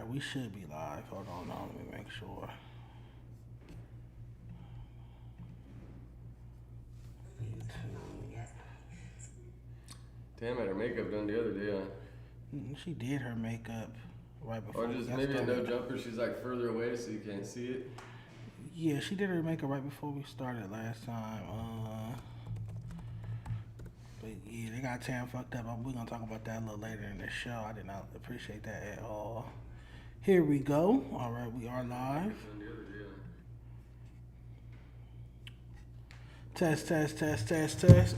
we should be live. Hold on, let me make sure. Damn, I had her makeup done the other day, huh? She did her makeup right before. Or just maybe a no jumper. She's like further away so you can't see it. Yeah, she did her makeup right before we started last time. But yeah, they got Tam fucked up. We're gonna talk about that a little later in the show. I did not appreciate that at all. Here we go. All right, we are live. Test.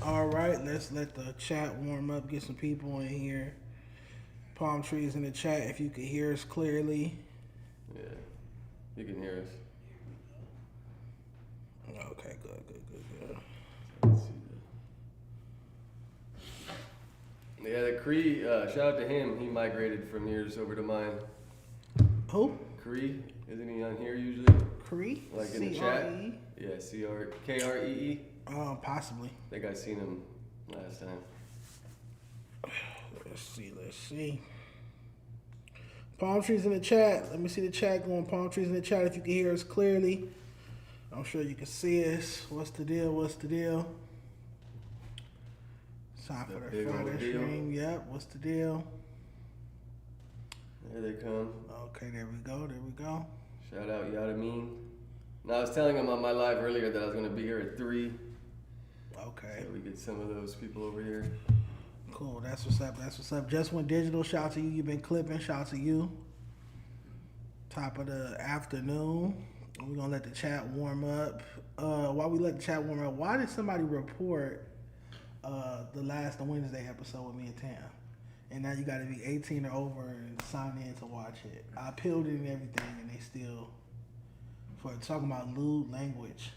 All right, let's let the chat warm up. Get some people in here. Palm trees in the chat. If you can hear us clearly. Yeah, you can hear us. Okay, good. Yeah, the Cree, shout out to him. He migrated from yours over to mine. Who? Cree, isn't he on here usually? Cree? Like in the chat? Yeah, Kree. Possibly. I think I seen him last time. Let's see. Palm trees in the chat. Let me see the chat going. Palm trees in the chat if you can hear us clearly. I'm sure you can see us. What's the deal? Time for the Friday stream. Yep. What's the deal? There they come. Okay, there we go. Shout out Yadameen. Now, I was telling him on my live earlier that I was going to be here at 3. Okay. So we get some of those people over here. Cool. That's what's up. Just Went Digital. Shout out to you. You've been clipping. Shout out to you. Top of the afternoon. We're going to let the chat warm up. While we let the chat warm up, why did somebody report the Wednesday episode with me and Tam? And now you got to be 18 or over and sign in to watch it. I peeled it and everything, and they still, for talking about lewd language.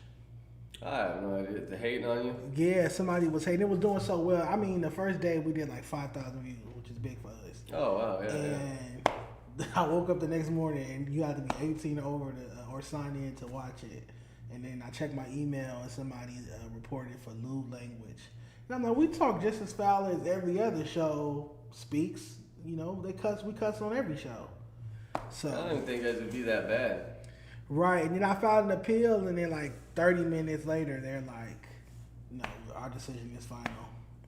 I have no idea. They're hating on you? Yeah, somebody was hating. It was doing so well. I mean, the first day we did like 5,000 views, which is big for us. Oh, wow. Yeah. And I woke up the next morning, and you had to be 18 or over or sign in to watch it. And then I checked my email, and somebody reported for lewd language. And I'm like, we talk just as foul as every other show speaks. You know, we cuss on every show. So I don't even think it would be that bad. Right, and then I filed an appeal, and then like 30 minutes later, they're like, no, our decision is final.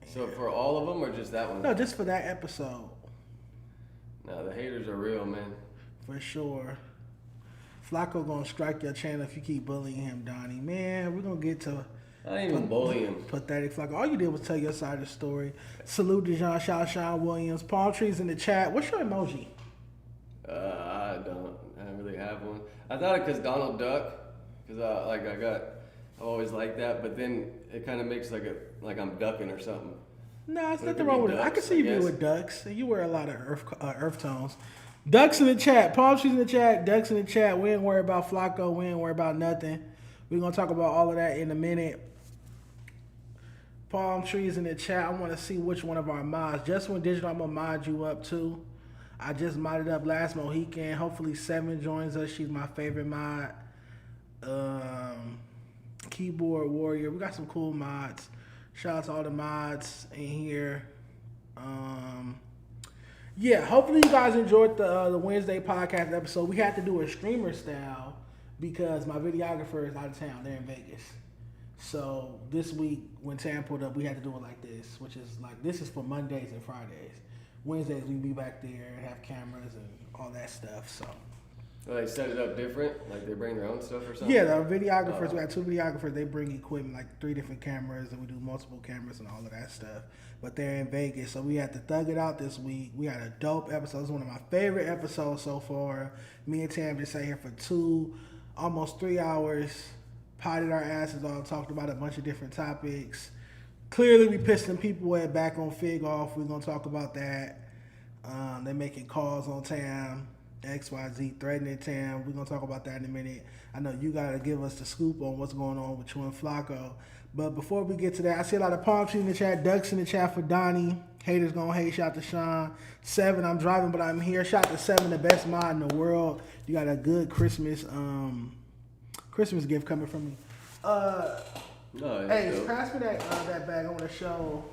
And so for all of them, or just that one? No, just for that episode. No, the haters are real, man. For sure. Flakko gonna strike your channel if you keep bullying him, Donny. Man, we're gonna get to... I ain't even bully him. Pathetic Flakko. All you did was tell your side of the story. Salute Dejon, shout out Sean Williams. Palm trees in the chat. What's your emoji? I don't really have one. I thought it because Donald Duck, because I've always liked that, but then it kind of makes like I'm ducking or something. No, it's nothing wrong with it. I can see you be with ducks. You wear a lot of earth tones. Ducks in the chat. Palm trees in the chat. Ducks in the chat. We ain't worry about Flakko. We ain't worry about nothing. We're going to talk about all of that in a minute. Palm trees in the chat. I want to see which one of our mods. Just Went Digital, I'm going to mod you up too. I just modded up last Mohican. Hopefully 7 joins us. She's my favorite mod. Keyboard Warrior. We got some cool mods. Shout out to all the mods in here. Yeah, hopefully you guys enjoyed the Wednesday podcast episode. We had to do a streamer style because my videographer is out of town. They're in Vegas. So this week when Tam pulled up, we had to do it like this, which is like, this is for Mondays and Fridays. Wednesdays we be back there and have cameras and all that stuff. So Well, they set it up different? Like they bring their own stuff or something? yeah, the videographers, we got 2 videographers, they bring equipment, like 3 different cameras, and we do multiple cameras and all of that stuff. But they're in Vegas, so we had to thug it out this week. We had a dope episode. It's one of my favorite episodes so far. Me and Tam just sat here for 2, almost 3 hours, potted our asses off, talked about a bunch of different topics. Clearly, we pissed some people back on Figg off. We're going to talk about that. They're making calls on Tam. XYZ threatening Tam. We're going to talk about that in a minute. I know you got to give us the scoop on what's going on with you and Flakko. But before we get to that, I see a lot of palm trees in the chat, ducks in the chat for Donny. Haters going to hate. Shout out to Sean. 7, I'm driving, but I'm here. Shout out to 7, the best mod in the world. You got a good Christmas gift coming from me. Hey, pass me that bag. I want to show.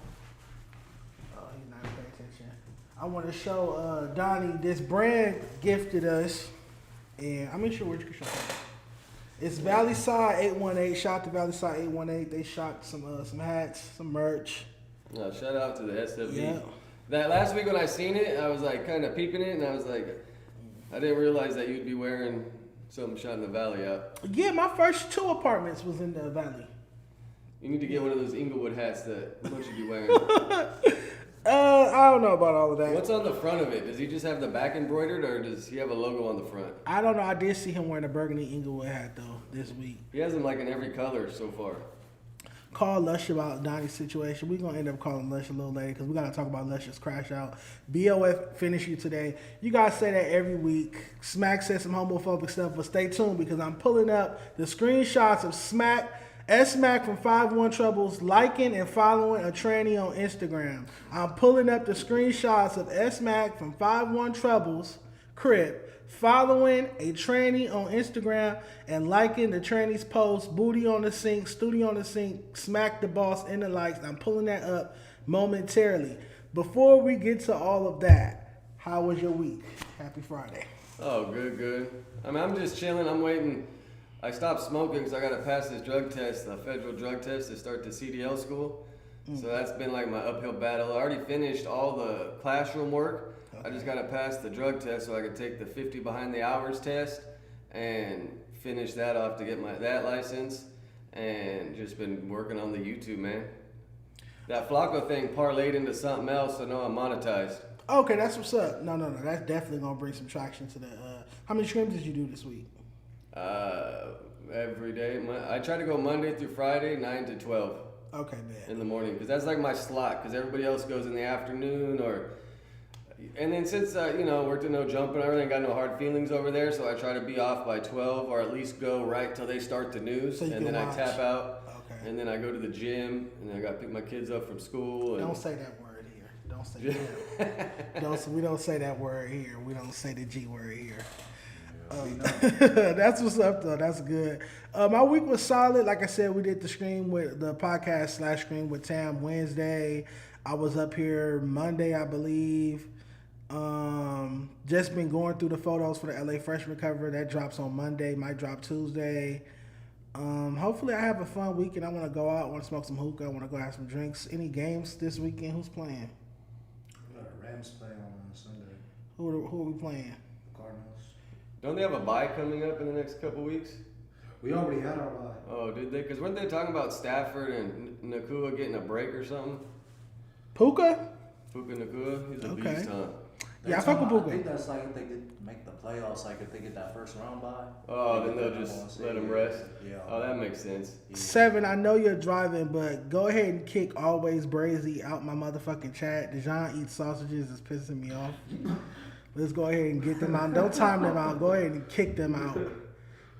Oh, he's not paying attention. I I want to show Donny this brand gifted us, and I'm not sure which can show. It's Valley Side 818. Shout out to Valley Side 818. They shot some hats, some merch. No, shout out to the SFB. Yeah. That last week when I seen it, I was like kind of peeping it, and I was like, I didn't realize that you'd be wearing something shot in the Valley out. Yeah, my first 2 apartments was in the Valley. You need to get one of those Inglewood hats that Munch should be wearing. I don't know about all of that. What's on the front of it? Does he just have the back embroidered, or does he have a logo on the front? I don't know. I did see him wearing a burgundy Inglewood hat though this week. He has them like in every color so far. Call Lush about Donny's situation. We're going to end up calling Lush a little later because we got to talk about Lush's crash out. BOF finished you today. You guys say that every week. Smacc said some homophobic stuff, but stay tuned because I'm pulling up the screenshots of Smacc, Smacc from 5-1 Troubles, liking and following a tranny on Instagram. I'm pulling up the screenshots of Smacc from 5-1 Troubles, Crip, following a tranny on Instagram and liking the tranny's post, booty on the sink, studio on the sink, smack the boss in the likes. I'm pulling that up momentarily. Before we get to all of that, how was your week? Happy Friday. Oh, good. I mean, I'm just chilling. I'm waiting. I stopped smoking because I got to pass this drug test, the federal drug test to start the CDL school. So that's been like my uphill battle. I already finished all the classroom work. I just got to pass the drug test so I could take the 50 behind the hours test and finish that off to get that license. And just been working on the YouTube, man. That Flakko thing parlayed into something else, so now I'm monetized. Okay, that's what's up. No. That's definitely going to bring some traction to the... how many streams did you do this week? Every day. I try to go Monday through Friday, 9 to 12. Okay, man. In the morning, because that's like my slot, because everybody else goes in the afternoon or... And then since, worked at No Jumping, I really ain't got no hard feelings over there, so I try to be off by 12 or at least go right till they start the news, so and then watch. I tap out, okay. And then I go to the gym, and then I got to pick my kids up from school. And... Don't say that word here. Don't say that. We don't say that word here. We don't say the G word here. That's what's up, though. That's good. My week was solid. Like I said, we did the podcast / stream with Tam Wednesday. I was up here Monday, I believe. Just been going through the photos for the LA Freshman cover. That drops on Monday, might drop Tuesday. Hopefully I have a fun weekend. I want to go out, I want to smoke some hookah, I want to go have some drinks. Any games this weekend? Who's playing? Rams play on Sunday. Who are we playing? Cardinals. Don't they have a bye coming up in the next couple weeks? We already had our bye. Oh, did they? Because weren't they talking about Stafford and Nakua getting a break or something? Puka? Puka Nakua? He's a Okay. beast, huh? Yeah, I fuck with Puka. I think that's like if they could make the playoffs, like if they get that first round bye. Oh, then they'll just let him rest? Yeah. Oh, that makes sense. Yeah. 7, I know you're driving, but go ahead and kick Always Brazy out my motherfucking chat. Dejon eats sausages is pissing me off. Let's go ahead and get them out. Don't time them out. Go ahead and kick them out.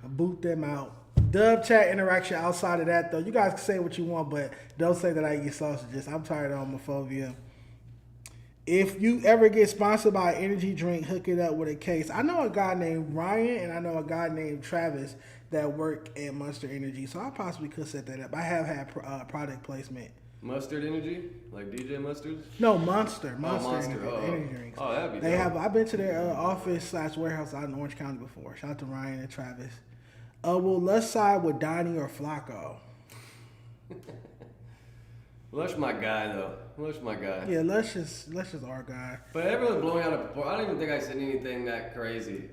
Boot them out. Dub chat interaction outside of that, though. You guys can say what you want, but don't say that I eat sausages. I'm tired of homophobia. If you ever get sponsored by an energy drink, hook it up with a case. I know a guy named Ryan and I know a guy named Travis that work at Monster Energy, so I possibly could set that up. I have had product placement. Mustard Energy? Like DJ Mustard? No, Monster Monster. Energy drinks. Oh, that'd be They dope. have. I've been to their office / warehouse out in Orange County before. Shout out to Ryan and Travis. Will Lush side with Donny or Flakko? Lush my guy, though. Lush my guy. Yeah, Lush is our guy. But everyone's blowing out of proportion. I don't even think I said anything that crazy.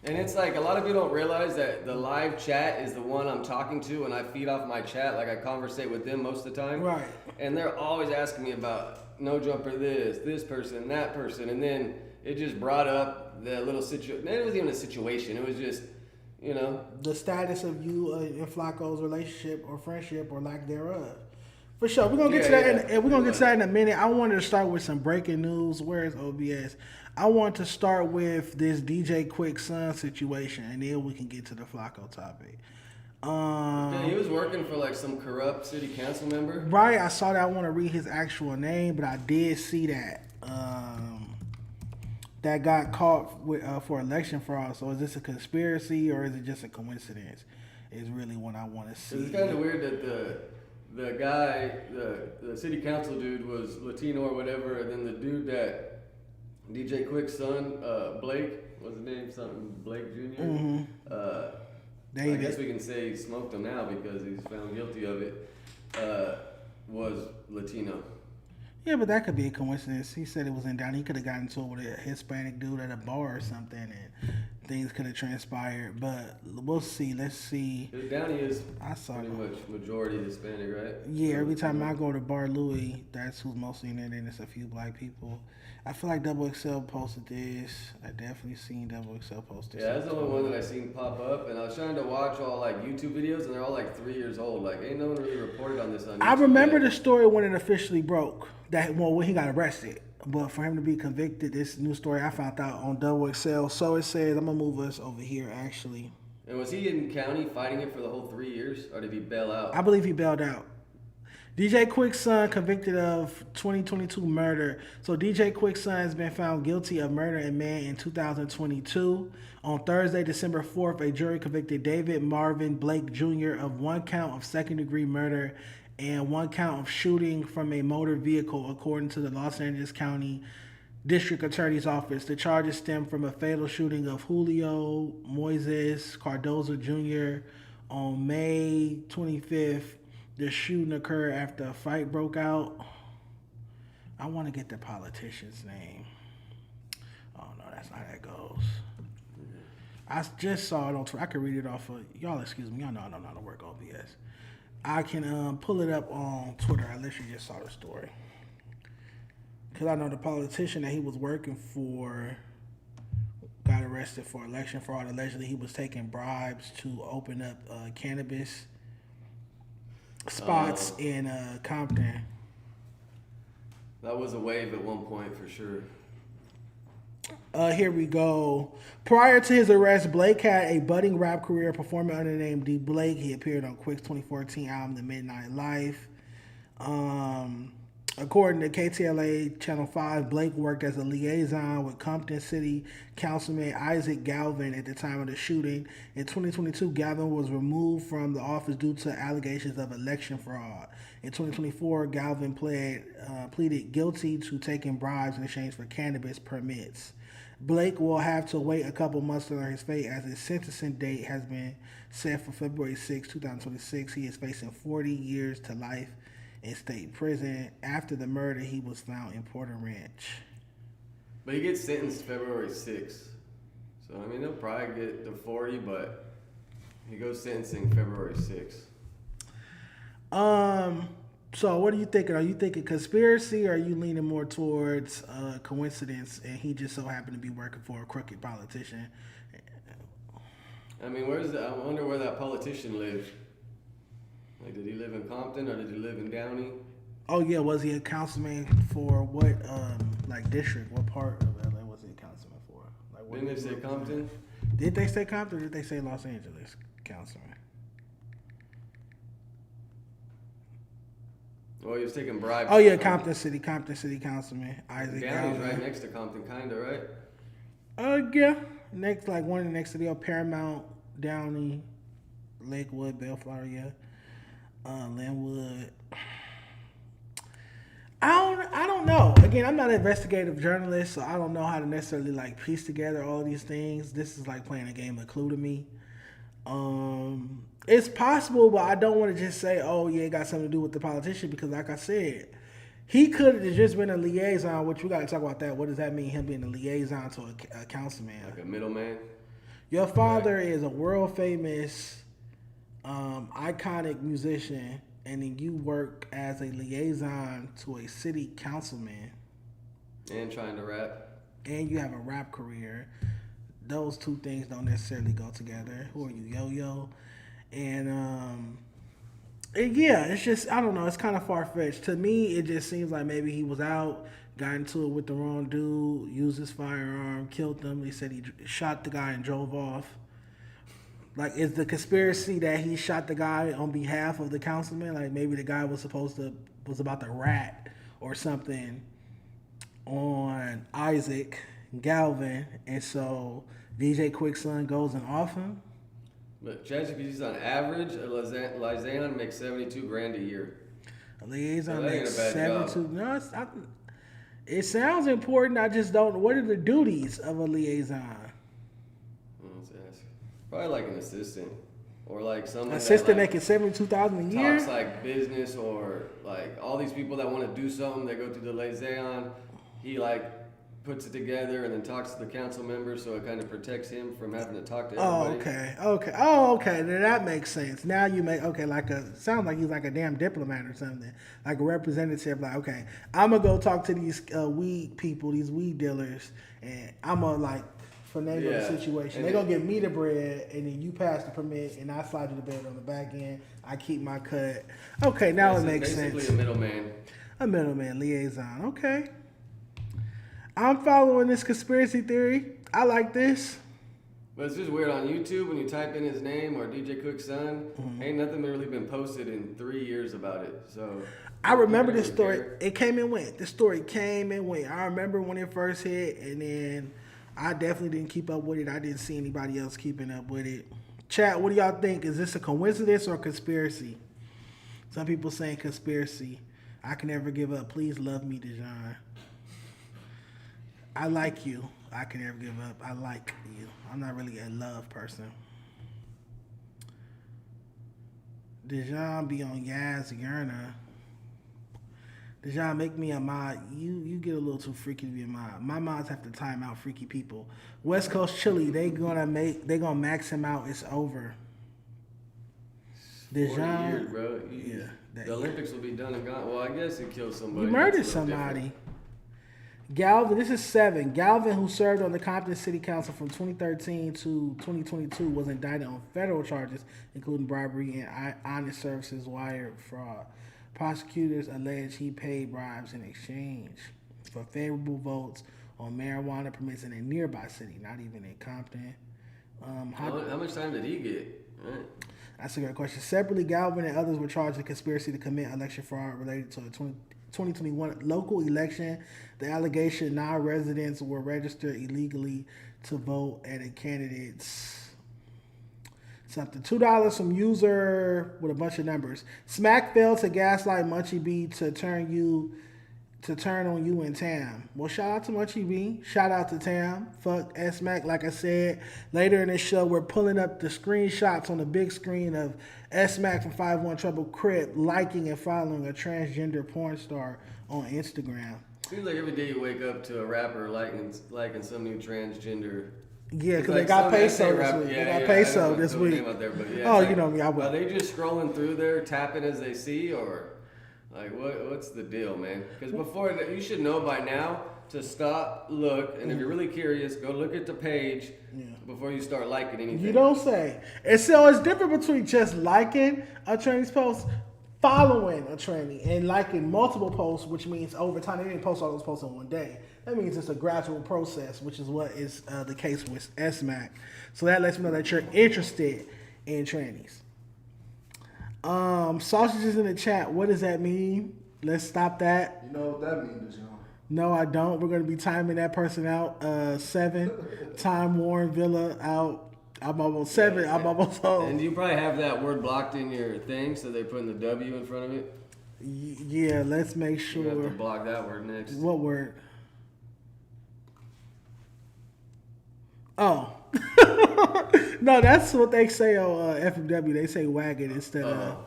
And it's like a lot of people don't realize that the live chat is the one I'm talking to and I feed off my chat. Like I conversate with them most of the time. Right. And they're always asking me about No Jumper this person, that person. And then it just brought up the little situation. It wasn't even a situation. It was just, The status of you and Flacco's relationship or friendship or lack thereof. For sure. We're gonna get to that and we're gonna get to that in a minute. I wanted to start with some breaking news. Where is OBS? I want to start with this DJ Quick Son situation and then we can get to the Flakko topic. Yeah, he was working for like some corrupt city council member. Right, I saw that. I want to read his actual name, but I did see that that got caught with, for election fraud. So is this a conspiracy or is it just a coincidence? Is really what I want to see. It's kind of weird that the guy, the city council dude was Latino or whatever, and then the dude that DJ Quick's son, Blake, what's his name? Something Blake Jr. Mm-hmm. I David. guess we can say he smoked him now because he's found guilty of it. Was Latino. Yeah, but that could be a coincidence. He said it was in Downey. He could have gotten into it with a Hispanic dude at a bar or something, and things could have transpired. But we'll see. Let's see. Downey is I saw pretty it. much majority Hispanic, right? Yeah, every time I go to Bar Louie, that's who's mostly in there. Then it's a few black people. I feel like Double XL posted this. I definitely seen Double XL post this. Yeah, that's the only one that I seen pop up, and I was trying to watch all like YouTube videos, and they're all like 3 years old. Like, ain't no one really reported on this on YouTube. I remember yet. the story when it officially broke. When he got arrested. But for him to be convicted, this new story I found out on Double XL. So it says, I'm going to move us over here, actually. And was he in county fighting it for the whole 3 years, or did he bail out? I believe he bailed out. DJ Quick's son convicted of 2022 murder. So DJ Quick's son has been found guilty of murder in man in 2022. On Thursday, December 4th, a jury convicted David Marvin Blake Jr. of 1 count of second-degree murder and 1 count of shooting from a motor vehicle, according to the Los Angeles County District Attorney's Office. The charges stem from a fatal shooting of Julio Moises Cardozo Jr. on May 25th. The shooting occurred after a fight broke out. I want to get the politician's name. Oh, no, that's not how that goes. I just saw it on Twitter. I could read it off of... Y'all excuse me. Y'all know I don't know how to work OBS. I can pull it up on Twitter. I literally just saw the story. Because I know the politician that he was working for got arrested for election fraud. Allegedly, he was taking bribes to open up cannabis spots in Compton. That was a wave at one point for sure. Here we go. Prior to his arrest, Blake had a budding rap career performing under the name D. Blake. He appeared on Quick's 2014 album, The Midnight Life. According to KTLA Channel 5, Blake worked as a liaison with Compton City Councilman Isaac Galvin at the time of the shooting. In 2022, Galvin was removed from the office due to allegations of election fraud. In 2024, Galvin pleaded guilty to taking bribes in exchange for cannabis permits. Blake will have to wait a couple months to learn his fate, as his sentencing date has been set for February 6, 2026. He is facing 40 years to life in state prison. After the murder, he was found in Porter Ranch. But he gets sentenced February 6th. So, I mean, he'll probably get the 40, but he goes sentencing February 6th. So what are you thinking? Are you thinking conspiracy, or are you leaning more towards coincidence and he just so happened to be working for a crooked politician? I mean, I wonder where that politician lived. Like, did he live in Compton or did he live in Downey? Oh yeah, was he a councilman for what district? What part of LA was he a councilman for? Like, Didn't they say Compton? Did they say Compton or did they say Los Angeles councilman? Well, he was taking bribes. Oh yeah, Compton City Councilman Isaac Downey's Galvin. right next to Compton, kinda, right? Yeah. Next, like one of the next to the Paramount, Downey, Lakewood, Bellflower, yeah. Linwood. I don't know. Again, I'm not an investigative journalist, so I don't know how to necessarily like piece together all these things. This is like playing a game of Clue to me. It's possible, but I don't want to just say, oh yeah, it got something to do with the politician, because like I said, he could have just been a liaison, which we got to talk about that. What does that mean, him being a liaison to a councilman? Like a middleman? Your father is a world famous, iconic musician, and then you work as a liaison to a city councilman. And trying to rap. And you have a rap career. Those two things don't necessarily go together. Who are you, Yo-Yo? And yeah, it's just, I don't know, it's kind of far-fetched. To me, it just seems like maybe he was out, got into it with the wrong dude, used his firearm, killed them. He said he shot the guy and drove off. Like, is the conspiracy that he shot the guy on behalf of the councilman? Like, maybe the guy was about to rat or something on Isaac Galvin, and so DJ Quick's son goes and off him. But ChatGPT's on average, a liaison makes $72,000 a year. A liaison So that ain't makes a bad 72. job. No, It sounds important. I just don't. What are the duties of a liaison? Let's ask. Probably like an assistant, or like someone Assistant that, like, making $72,000 a year. talks like business, or like all these people that want to do something. They go through the liaison. He like puts it together and then talks to the council members, so it kind of protects him from having to talk to everybody. Okay. Then that makes sense. Now you make sounds like he's like a damn diplomat or something, like a representative. Like, okay, I'm gonna go talk to these weed people, these weed dealers, and I'm gonna like finagle the situation. They're gonna give me the bread, and then you pass the permit, and I slide you the bread on the back end. I keep my cut. Okay, now it makes sense. Basically a middleman. A middleman liaison. Okay. I'm following this conspiracy theory. I like this. But it's just weird on YouTube when you type in his name or DJ Cook's son. Ain't nothing really been posted in 3 years about it. So I remember this story. It came and went. This story came and went. I remember when it first hit, and then I definitely didn't keep up with it. I didn't see anybody else keeping up with it. Chat, what do y'all think? Is this a coincidence or a conspiracy? Some people saying conspiracy. I can never give up. Please love me, Dejon. I like you. I can never give up. I like you. I'm not really a love person. Dejon be on Yaz Yerna. Dejon, make me a mod. You get a little too freaky to be a mod. My mods have to time out freaky people. West Coast Chili, they gonna max him out. It's over. Dejon, years, bro. The Olympics will be done and gone. Well, I guess it killed somebody. You murdered somebody. Different. Galvin, this is 7. Galvin, who served on the Compton City Council from 2013 to 2022, was indicted on federal charges, including bribery and honest services wire fraud. Prosecutors allege he paid bribes in exchange for favorable votes on marijuana permits in a nearby city, not even in Compton. How much time did he get? Right. That's a good question. Separately, Galvin and others were charged with conspiracy to commit election fraud related to a 2021 local election. The allegation non-residents were registered illegally to vote at a candidate's something. $2 from user with a bunch of numbers. Smacc failed to gaslight Munchie B to turn on you and Tam. Well, shout out to Munchie B. Shout out to Tam. Fuck Smacc. Like I said, later in this show, we're pulling up the screenshots on the big screen of Smacc from 5-1 Trouble Crip liking and following a transgender porn star on Instagram. Seems like every day you wake up to a rapper liking some new transgender. Yeah, because they got peso this week. They got peso this week. Oh, you know me. I will. Are they just scrolling through there, tapping as they see, or like what's the deal, man? Because before you should know by now to stop, look, and if you're really curious, go look at the page before you start liking anything. You don't say. And so it's different between just liking a tranny's post, following a tranny, and liking multiple posts, which means over time. They didn't post all those posts in one day. That means it's a gradual process, which is what is the case with Smacc. So that lets me know that you're interested in trannies. Sausages in the chat. What does that mean? Let's stop that. You know what that means, Dejon? No, I don't. We're going to be timing that person out. 7. Time Warren Villa out. I'm almost 7. I'm almost home. And you probably have that word blocked in your thing, so they're putting the W in front of it. Yeah, let's make sure. You have to block that word next. What word? Oh. No, that's what they say on FMW. They say wagon instead of.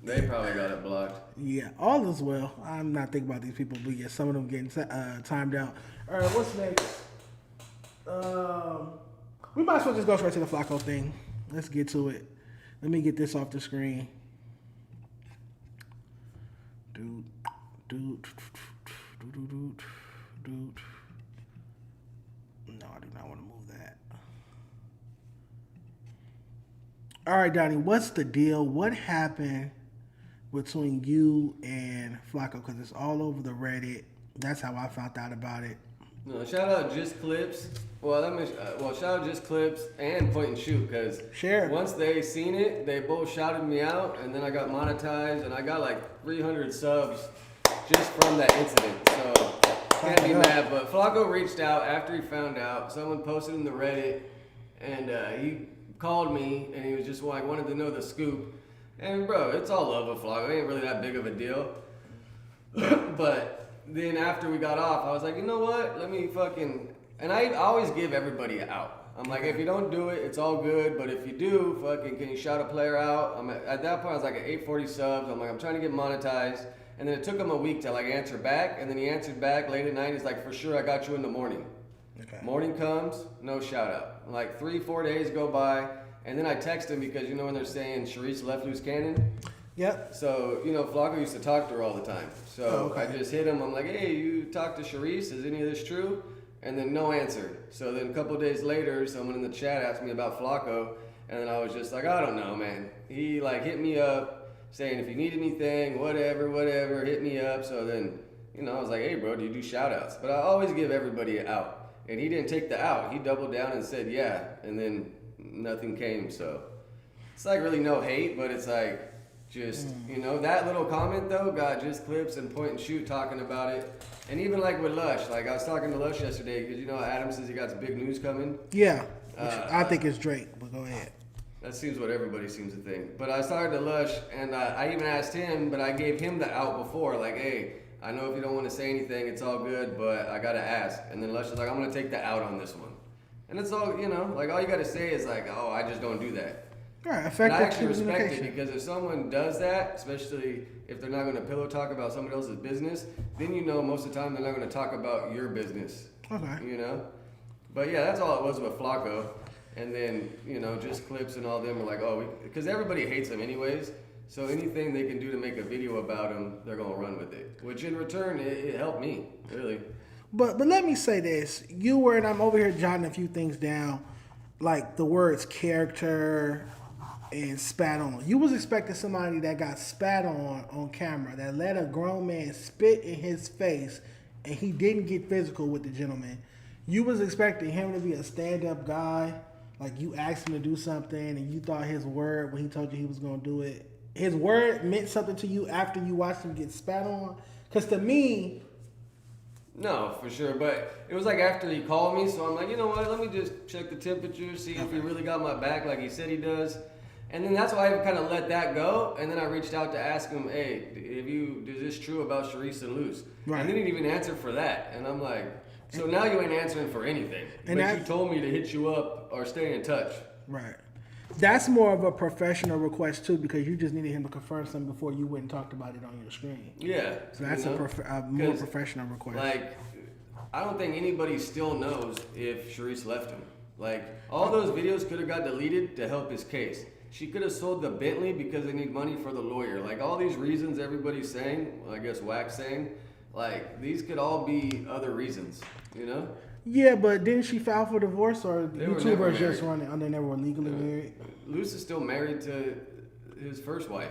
They probably got it blocked. Yeah, all is well. I'm not thinking about these people, but yeah, some of them getting timed out. All right, what's next? We might as well just go straight to the Flakko thing. Let's get to it. Let me get this off the screen. Dude. No, I do not want to move that. All right, Donny, what's the deal? What happened between you and Flakko? Because it's all over the Reddit. That's how I found out about it. No, shout out Just Clips. Shout out Just Clips and Point and Shoot, because once they seen it, they both shouted me out, and then I got monetized, and I got like 300 subs just from that incident. So can't be mad. But Flakko reached out after he found out. Someone posted in the Reddit, and he called me, and he was just like wanted to know the scoop. And bro, it's all love with Flakko. It ain't really that big of a deal. But then after we got off, I was like, you know what? Let me fucking. And I always give everybody an out. I'm like, if you don't do it, it's all good. But if you do, fucking, can you shout a player out? At that point, I was like at 840 subs. I'm like, I'm trying to get monetized. And then it took him a week to like answer back. And then he answered back late at night. He's like, for sure, I got you in the morning. Okay. Morning comes, no shout out. Like 3-4 days go by. And then I text him because you know when they're saying Sharice left loose cannon? Yep. So, you know, Flakko used to talk to her all the time. So okay. I just hit him. I'm like, hey, you talked to Sharice? Is any of this true? And then no answer. So then a couple days later, someone in the chat asked me about Flakko. And then I was just like, I don't know, man. He like hit me up saying if you need anything, whatever, hit me up. So then, you know, I was like, hey, bro, do you do shout outs? But I always give everybody an out. And he didn't take the out. He doubled down and said, yeah. And then nothing came. So it's like really no hate, but it's like, just, you know, that little comment though got just clips and point and shoot talking about it. And even like with Lush, like I was talking to Lush yesterday because you know Adam says he got some big news coming. Yeah, which I think it's Drake, but go ahead. That seems what everybody seems to think. But I was talking to Lush and I even asked him, but I gave him the out before, like, hey, I know if you don't want to say anything, it's all good, but I gotta ask. And then Lush was like, I'm gonna take the out on this one. And it's all, you know, like all you gotta say is like, oh, I just don't do that. Right, And I effective actually respect it communication. because if someone does that, especially if they're not going to pillow talk about somebody else's business, then you know most of the time they're not going to talk about your business. Okay. You know? But yeah, that's all it was with Flakko. And then, you know, just clips and all them were like, oh, because everybody hates him anyways. So anything they can do to make a video about him, they're going to run with it. Which in return, it helped me, really. But let me say this. You were, and I'm over here jotting a few things down, like the words character and spat on. You was expecting somebody that got spat on camera, that let a grown man spit in his face, and he didn't get physical with the gentleman. You was expecting him to be a stand-up guy, like you asked him to do something, and you thought his word, when he told you he was going to do it, his word meant something to you after you watched him get spat on? Because to me... No, for sure. But it was like after he called me, so I'm like, you know what, let me just check the temperature, see if he really got my back like he said he does. And then that's why I kind of let that go. And then I reached out to ask him, hey, is this true about Sharice and Luce? Right. And he didn't even answer for that. And I'm like, so now you ain't answering for anything. And but you told me to hit you up or stay in touch. Right. That's more of a professional request too, because you just needed him to confirm something before you went and talked about it on your screen. Yeah. So that's a more professional request. Like, I don't think anybody still knows if Sharice left him. Like, all those videos could have got deleted to help his case. She could have sold the Bentley because they need money for the lawyer. Like, all these reasons everybody's saying, I guess Wax saying, like, these could all be other reasons, you know? Yeah, but didn't she file for divorce, or They were never YouTubers just married. running? Oh, they never were legally married. Luce is still married to his first wife.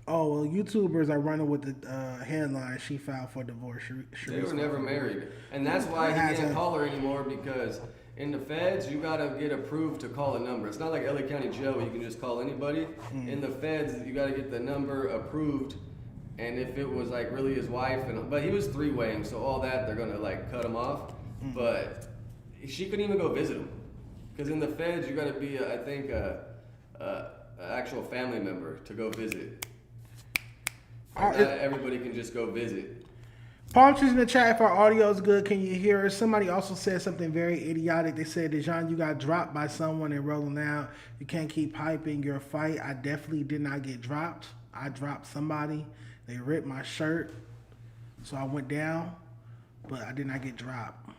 Oh well, YouTubers are running with the headline. She filed for divorce. They were never married, and that's why he can't call her anymore because in the feds you gotta get approved to call a number. It's not like LA County Jail where you can just call anybody. In the feds, you gotta get the number approved, and if it was like really his wife, but he was three-weighing, so all that they're gonna like cut him off. But she couldn't even go visit him because in the feds you gotta be, I think, a actual family member to go visit. Not everybody can just go visit. Palmtree's in the chat. If our audio is good, can you hear us? Somebody also said something very idiotic. They said, Dejon, you got dropped by someone and rolling out. You can't keep hyping your fight. I definitely did not get dropped. I dropped somebody. They ripped my shirt. So I went down, but I did not get dropped.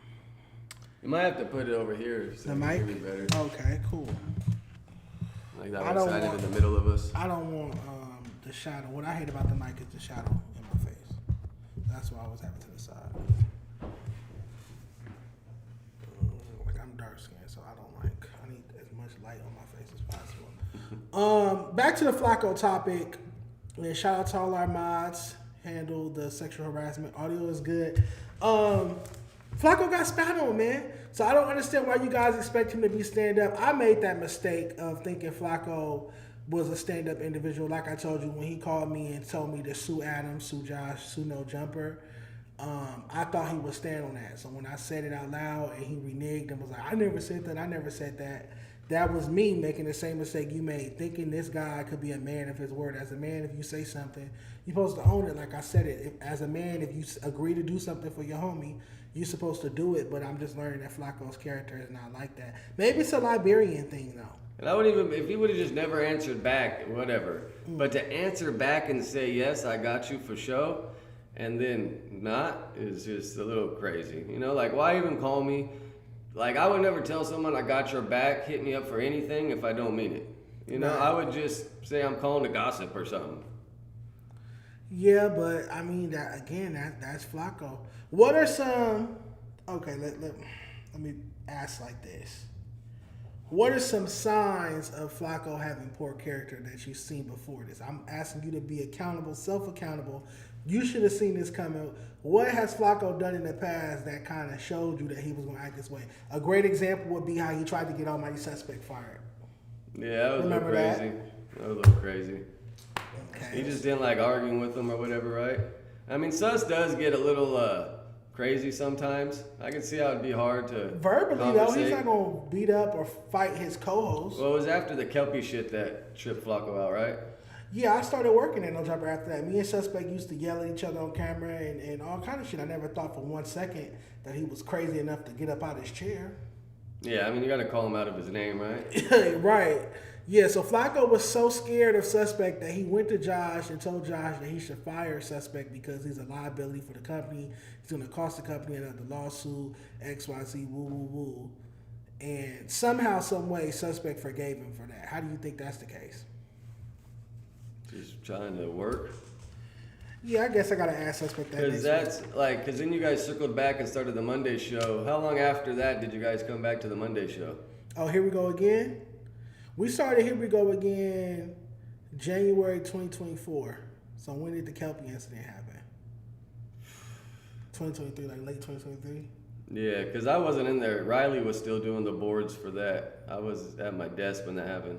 You might have to put it over here so The you can hear mic? me better. Okay, cool. Like that one side in the middle of us. I don't want the shadow. What I hate about the mic is the shadow in my face. That's why I was having to the side. Like I'm dark skinned, so I need as much light on my face as possible. Back to the Flakko topic. And shout out to all our mods. Handle the sexual harassment. Audio is good. Flakko got spat on, man. So I don't understand why you guys expect him to be stand up. I made that mistake of thinking Flakko was a stand up individual. Like I told you, when he called me and told me to sue Adam, sue Josh, sue No Jumper, I thought he would stand on that. So when I said it out loud and he reneged and was like, I never said that, that was me making the same mistake you made, thinking this guy could be a man of his word. As a man, if you say something, you're supposed to own it. Like I said it. As a man, if you agree to do something for your homie, you're supposed to do it. But I'm just learning that Flakko's character is not like that. Maybe it's a Liberian thing, though. And I wouldn't even, if he would have just never answered back, whatever. But to answer back and say, yes, I got you for show, and then not, is just a little crazy. You know, like, why even call me? Like, I would never tell someone I got your back, hit me up for anything if I don't mean it. You know, Right. I would just say I'm calling to gossip or something. Yeah, but I mean that's Flakko. What are some? Okay, let me ask like this. What are some signs of Flakko having poor character that you've seen before this? I'm asking you to be accountable, self-accountable. You should have seen this coming. What has Flakko done in the past that kind of showed you that he was going to act this way? A great example would be how he tried to get Almighty Suspect fired. Yeah, that was Remember a little that? crazy. That was a little crazy. Okay. He just didn't like arguing with them or whatever, right? I mean, Sus does get a little crazy sometimes. I can see how it'd be hard to Verbally, though, he's conversate. not going to beat up or fight his co-host. Well, it was after the Kelpie shit that tripped Flakko out, right? Yeah, I started working at No Jumper after that. Me and Suspect used to yell at each other on camera and all kind of shit. I never thought for 1 second that he was crazy enough to get up out of his chair. Yeah, I mean, you got to call him out of his name, right? Right. Yeah, so Flakko was so scared of Suspect that he went to Josh and told Josh that he should fire Suspect because he's a liability for the company. He's going to cost the company another lawsuit, XYZ, woo, woo, woo. And somehow, some way, Suspect forgave him for that. How do you think that's the case? Just trying to work. Yeah, I guess I got to ask Suspect that. Because that's like, because then you guys circled back and started the Monday show. How long after that did you guys come back to the Monday show? Oh, here we go again? We started Here We Go Again January 2024. So when did the Kelpie incident happen? 2023, like late 2023? Yeah, because I wasn't in there. Riley was still doing the boards for that. I was at my desk when that happened.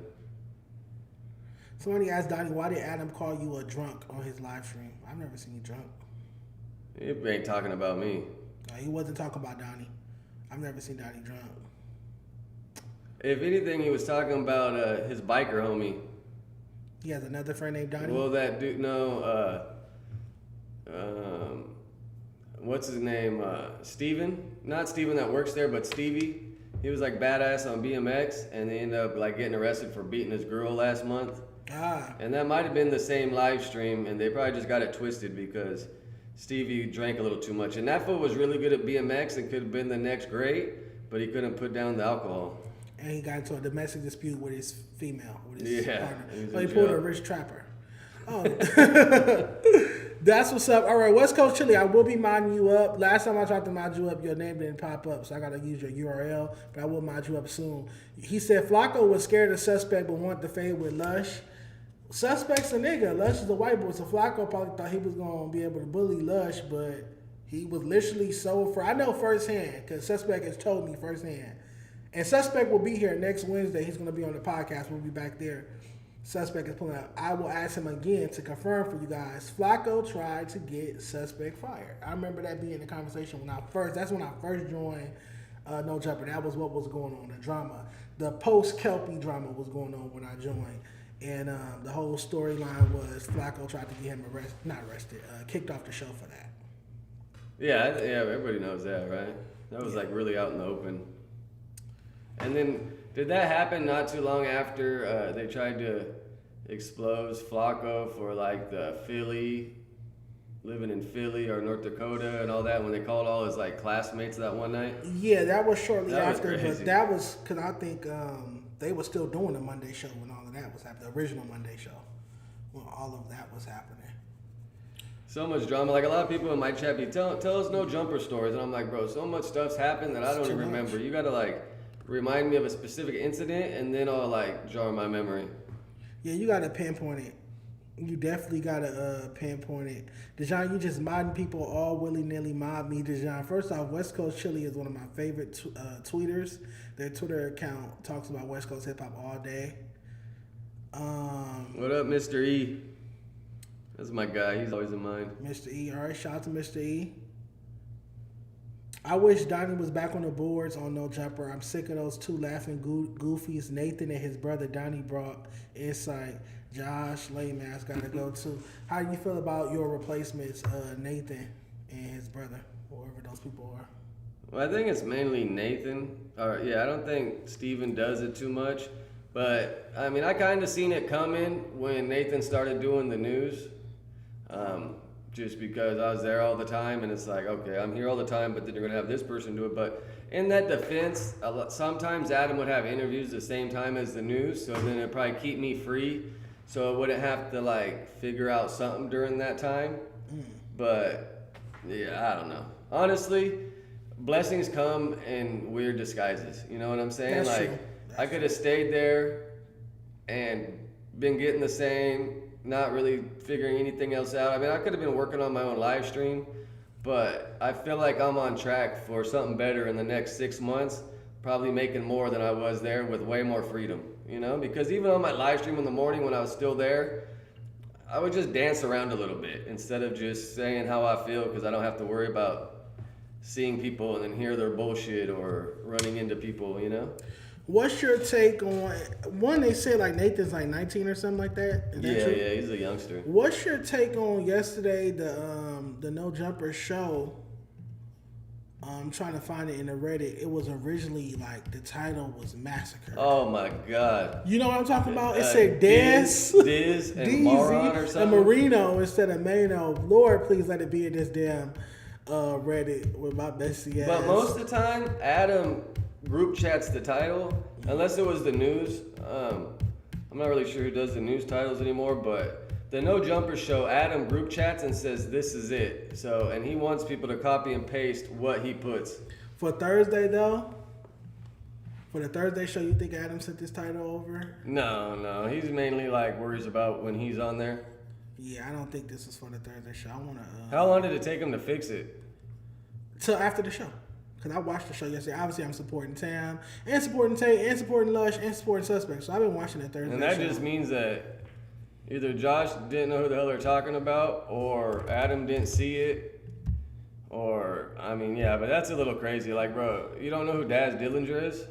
Somebody asked Donny, why did Adam call you a drunk on his live stream? I've never seen you drunk. He ain't talking about me. No, he wasn't talking about Donny. I've never seen Donny drunk. If anything, he was talking about his biker homie. He has another friend named Donny? Well, that dude, no, what's his name? Steven? Not Steven that works there, but Stevie. He was like badass on BMX, and they ended up like getting arrested for beating his girl last month. Ah, And that might have been the same live stream, and they probably just got it twisted because Stevie drank a little too much. And that fool was really good at BMX and could have been the next great, but he couldn't put down the alcohol. and he got into a domestic dispute with his female, with his Yeah, partner. he was Oh, he in pulled jail. a rich trapper. Oh, that's what's up. All right, West Coast Chili, I will be modding you up. Last time I tried to mod you up, your name didn't pop up, so I got to use your URL, but I will mod you up soon. He said Flakko was scared of Suspect but wanted to fade with Lush. Suspect's a nigga. Lush is a white boy, so Flakko probably thought he was going to be able to bully Lush, but he was literally so I know firsthand, because Suspect has told me firsthand. And Suspect will be here next Wednesday. He's going to be on the podcast. We'll be back there. Suspect is pulling up. I will ask him again to confirm for you guys. Flakko tried to get Suspect fired. I remember that being the conversation that's when I first joined No Jumper. That was what was going on, the drama. The post-Kelpie drama was going on when I joined. And the whole storyline was Flakko tried to get him kicked off the show for that. Yeah, everybody knows that, right? That was like really out in the open. And then, did that happen not too long after they tried to expose Flakko for like the living in Philly or North Dakota and all that, when they called all his like classmates that one night? Yeah, that was shortly That was after, crazy. but that was because I think they were still doing the Monday show when all of that was happening, the original Monday show, when all of that was happening. So much drama. Like a lot of people in my chat be tell us no jumper stories, and I'm like, bro, so much stuff's happened that I don't It's even too much. remember. You gotta like remind me of a specific incident, and then I'll like jar my memory. Yeah, you gotta pinpoint it. You definitely gotta pinpoint it. Dejon, you just modding people all willy-nilly mod me. Dejon, first off, West Coast Chili is one of my favorite tweeters. Their Twitter account talks about West Coast hip-hop all day. What up, Mr. E? That's my guy. He's always in mind. Mr. E, all right, shout out to Mr. E. I wish Donny was back on the boards on No Jumper. I'm sick of those two laughing goofies. Nathan and his brother Donny brought insight. Josh, lame ass, gotta go too. How do you feel about your replacements, Nathan and his brother, whoever those people are? Well, I think it's mainly Nathan. I don't think Steven does it too much. But, I mean, I kind of seen it coming when Nathan started doing the news. Just because I was there all the time, and it's like, okay, I'm here all the time, but then you're going to have this person do it. But in that defense, sometimes Adam would have interviews the same time as the news, so then it'd probably keep me free. So I wouldn't have to, like, figure out something during that time. But, yeah, I don't know. Honestly, blessings come in weird disguises. You know what I'm saying? That's like, true. I could have stayed there and been getting the same, not really figuring anything else out. I mean, I could have been working on my own live stream, but I feel like I'm on track for something better in the next 6 months, probably making more than I was there with way more freedom, you know? Because even on my live stream in the morning when I was still there, I would just dance around a little bit instead of just saying how I feel, because I don't have to worry about seeing people and then hear their bullshit or running into people, you know? What's your take on one? They say like Nathan's like 19 or something like that. Is that true? Yeah, he's a youngster. What's your take on yesterday the No Jumper show? I'm trying to find it in the Reddit. It was originally like the title was Massacre. Oh my God. You know what I'm talking about? It said Diz and Moron or something. and Marino instead of Mano. Lord, please let it be in this damn Reddit with my bestie ass. But most of the time, Adam group chats the title, unless it was the news. I'm not really sure who does the news titles anymore, but the No Jumper show, Adam group chats and says this is it. So, and he wants people to copy and paste what he puts. For Thursday though, for the Thursday show, you think Adam sent this title over? No, he's mainly like worries about when he's on there. Yeah, I don't think this is for the Thursday show. I wanna. How long did it take him to fix it? Till after the show. Because I watched the show yesterday. Obviously, I'm supporting Tam, and supporting Tate, and supporting Lush, and supporting Suspect. So I've been watching that Thursday And that show. just means that either Josh didn't know who the hell they're talking about, or Adam didn't see it, or, I mean, yeah, but that's a little crazy. Like, bro, you don't know who Daz Dillinger is?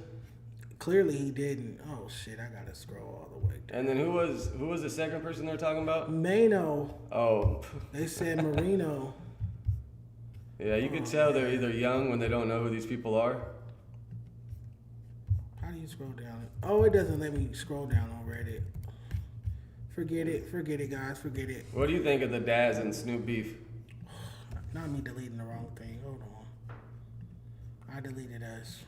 Clearly, he didn't. Oh, shit. I got to scroll all the way down. And then who was the second person they were talking about? Mano. Oh. They said Marino. Yeah, you could tell they're either young when they don't know who these people are. How do you scroll down? Oh, it doesn't let me scroll down on Reddit. Forget it, guys. Forget it. What do you think of the Daz and Snoop beef? Not me deleting the wrong thing. Hold on. I deleted us.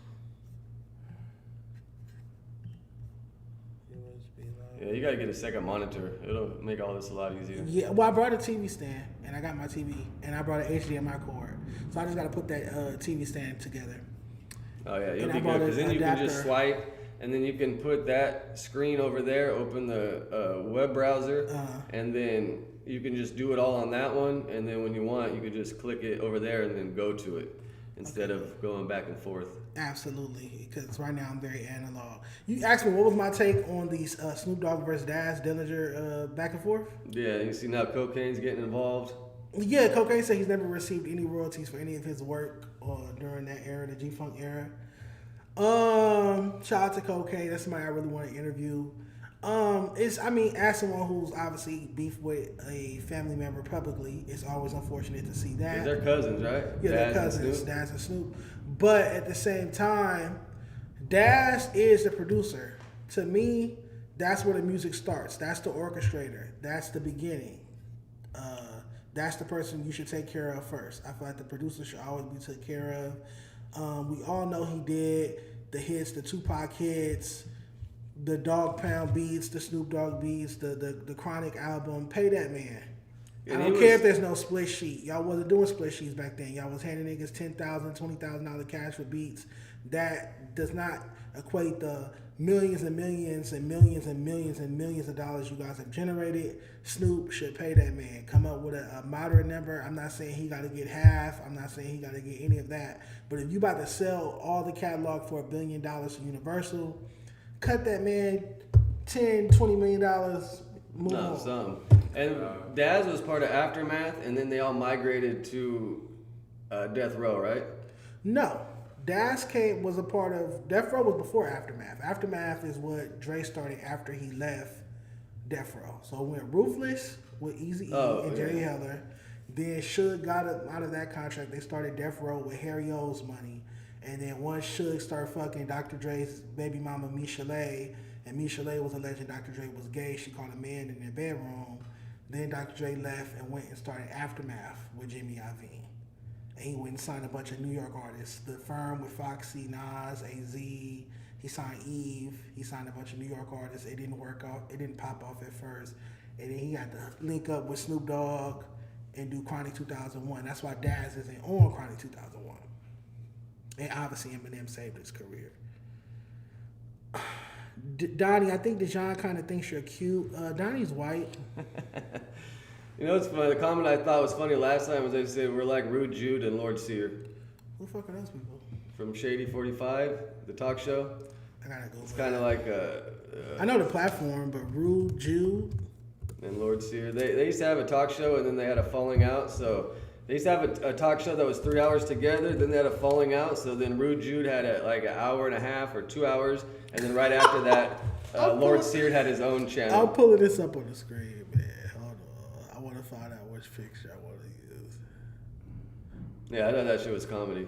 Yeah, you gotta get a second monitor. It'll make all this a lot easier. Yeah, well, I brought a TV stand, and I got my TV, and I brought an HDMI cord. So I just got to put that TV stand together. Oh yeah, you'll And be I bought good, because an then you can just adapter. swipe, and then you can put that screen over there, open the web browser, and then you can just do it all on that one, and then when you want, you can just click it over there and then go to it, instead of going back and forth. Absolutely, because right now I'm very analog. You asked me what was my take on these Snoop Dogg versus Daz Dillinger back and forth. Yeah, you see now cocaine's getting involved. Yeah, Cocaine said he's never received any royalties for any of his work during that era, the G-Funk era. Shout out to Cocaine. That's somebody I really want to interview. As someone who's obviously beef with a family member publicly, it's always unfortunate to see that. They're cousins, right? Yeah, they're cousins, Daz and Snoop. But at the same time, Daz is the producer. To me, that's where the music starts. That's the orchestrator. That's the beginning. That's the person you should take care of first. I feel like the producer should always be taken care of. We all know he did the hits, the Tupac hits, the Dog Pound beats, the Snoop Dogg beats, the Chronic album. Pay that man. And I don't care if there's no split sheet. Y'all wasn't doing split sheets back then. Y'all was handing niggas $10,000, $20,000 cash for beats. That does not equate the millions and millions and millions and millions and millions of dollars you guys have generated. Snoop should pay that man. Come up with a moderate number. I'm not saying he got to get half. I'm not saying he got to get any of that. But if you about to sell all the catalog for $1 billion to Universal, cut that man $10, $20 million. Move on. Some. And Daz was part of Aftermath, and then they all migrated to Death Row, right? No, Das was a part of Death Row was before Aftermath. Aftermath is what Dre started after he left Death Row. So it went Ruthless with Eazy-E and Jerry Heller. Then Suge got out of that contract. They started Death Row with Harry O's money. And then once Suge started fucking Dr. Dre's baby mama Michelet, and Michelet was alleging Dr. Dre was gay, she caught a man in their bedroom. Then Dr. Dre left and went and started Aftermath with Jimmy Iovine. And he went and signed a bunch of New York artists. The Firm with Foxy, Nas, AZ. He signed Eve. He signed a bunch of New York artists. It didn't work out. It didn't pop off at first. And then he had to link up with Snoop Dogg and do Chronic 2001. That's why Daz isn't on Chronic 2001. And obviously Eminem saved his career. Donny, I think Dejon kind of thinks you're cute. Donny's white. You know, it's funny. The comment I thought was funny last time was they said we're like Rude Jude and Lord Sear. Who the fuck are those people? From Shady 45, the talk show. I gotta go. It's kind of like I know the platform, but Rude Jude and Lord Sear. They used to have a talk show and then they had a falling out. So they used to have a talk show that was 3 hours together. Then they had a falling out. So then Rude Jude had like an hour and a half or 2 hours, and then right after that, Lord Sear had his own channel. I'm pulling this up on the screen, man. Hold on. I want to find out which picture I want to use. Yeah, I know that shit was comedy.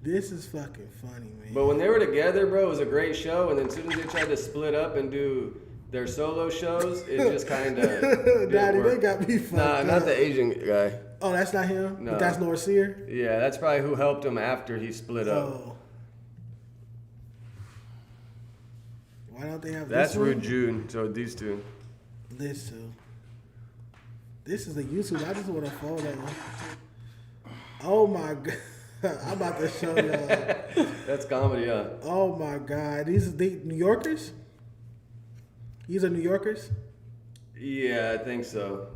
This is fucking funny, man. But when they were together, bro, it was a great show. And then as soon as they tried to split up and do their solo shows, it just kind of Daddy, they got me fucked up. Nah, not the Asian guy. Oh, that's not him? No. But that's Lord Sear? Yeah, that's probably who helped him after he split up. Oh. Why don't they have That's this one? Rude Jude, so these two. This two. This is a YouTube. I just want a photo. Oh my god. I'm about to show y'all. That's comedy, huh? Oh my god. These are the New Yorkers? These are New Yorkers? Yeah, I think so.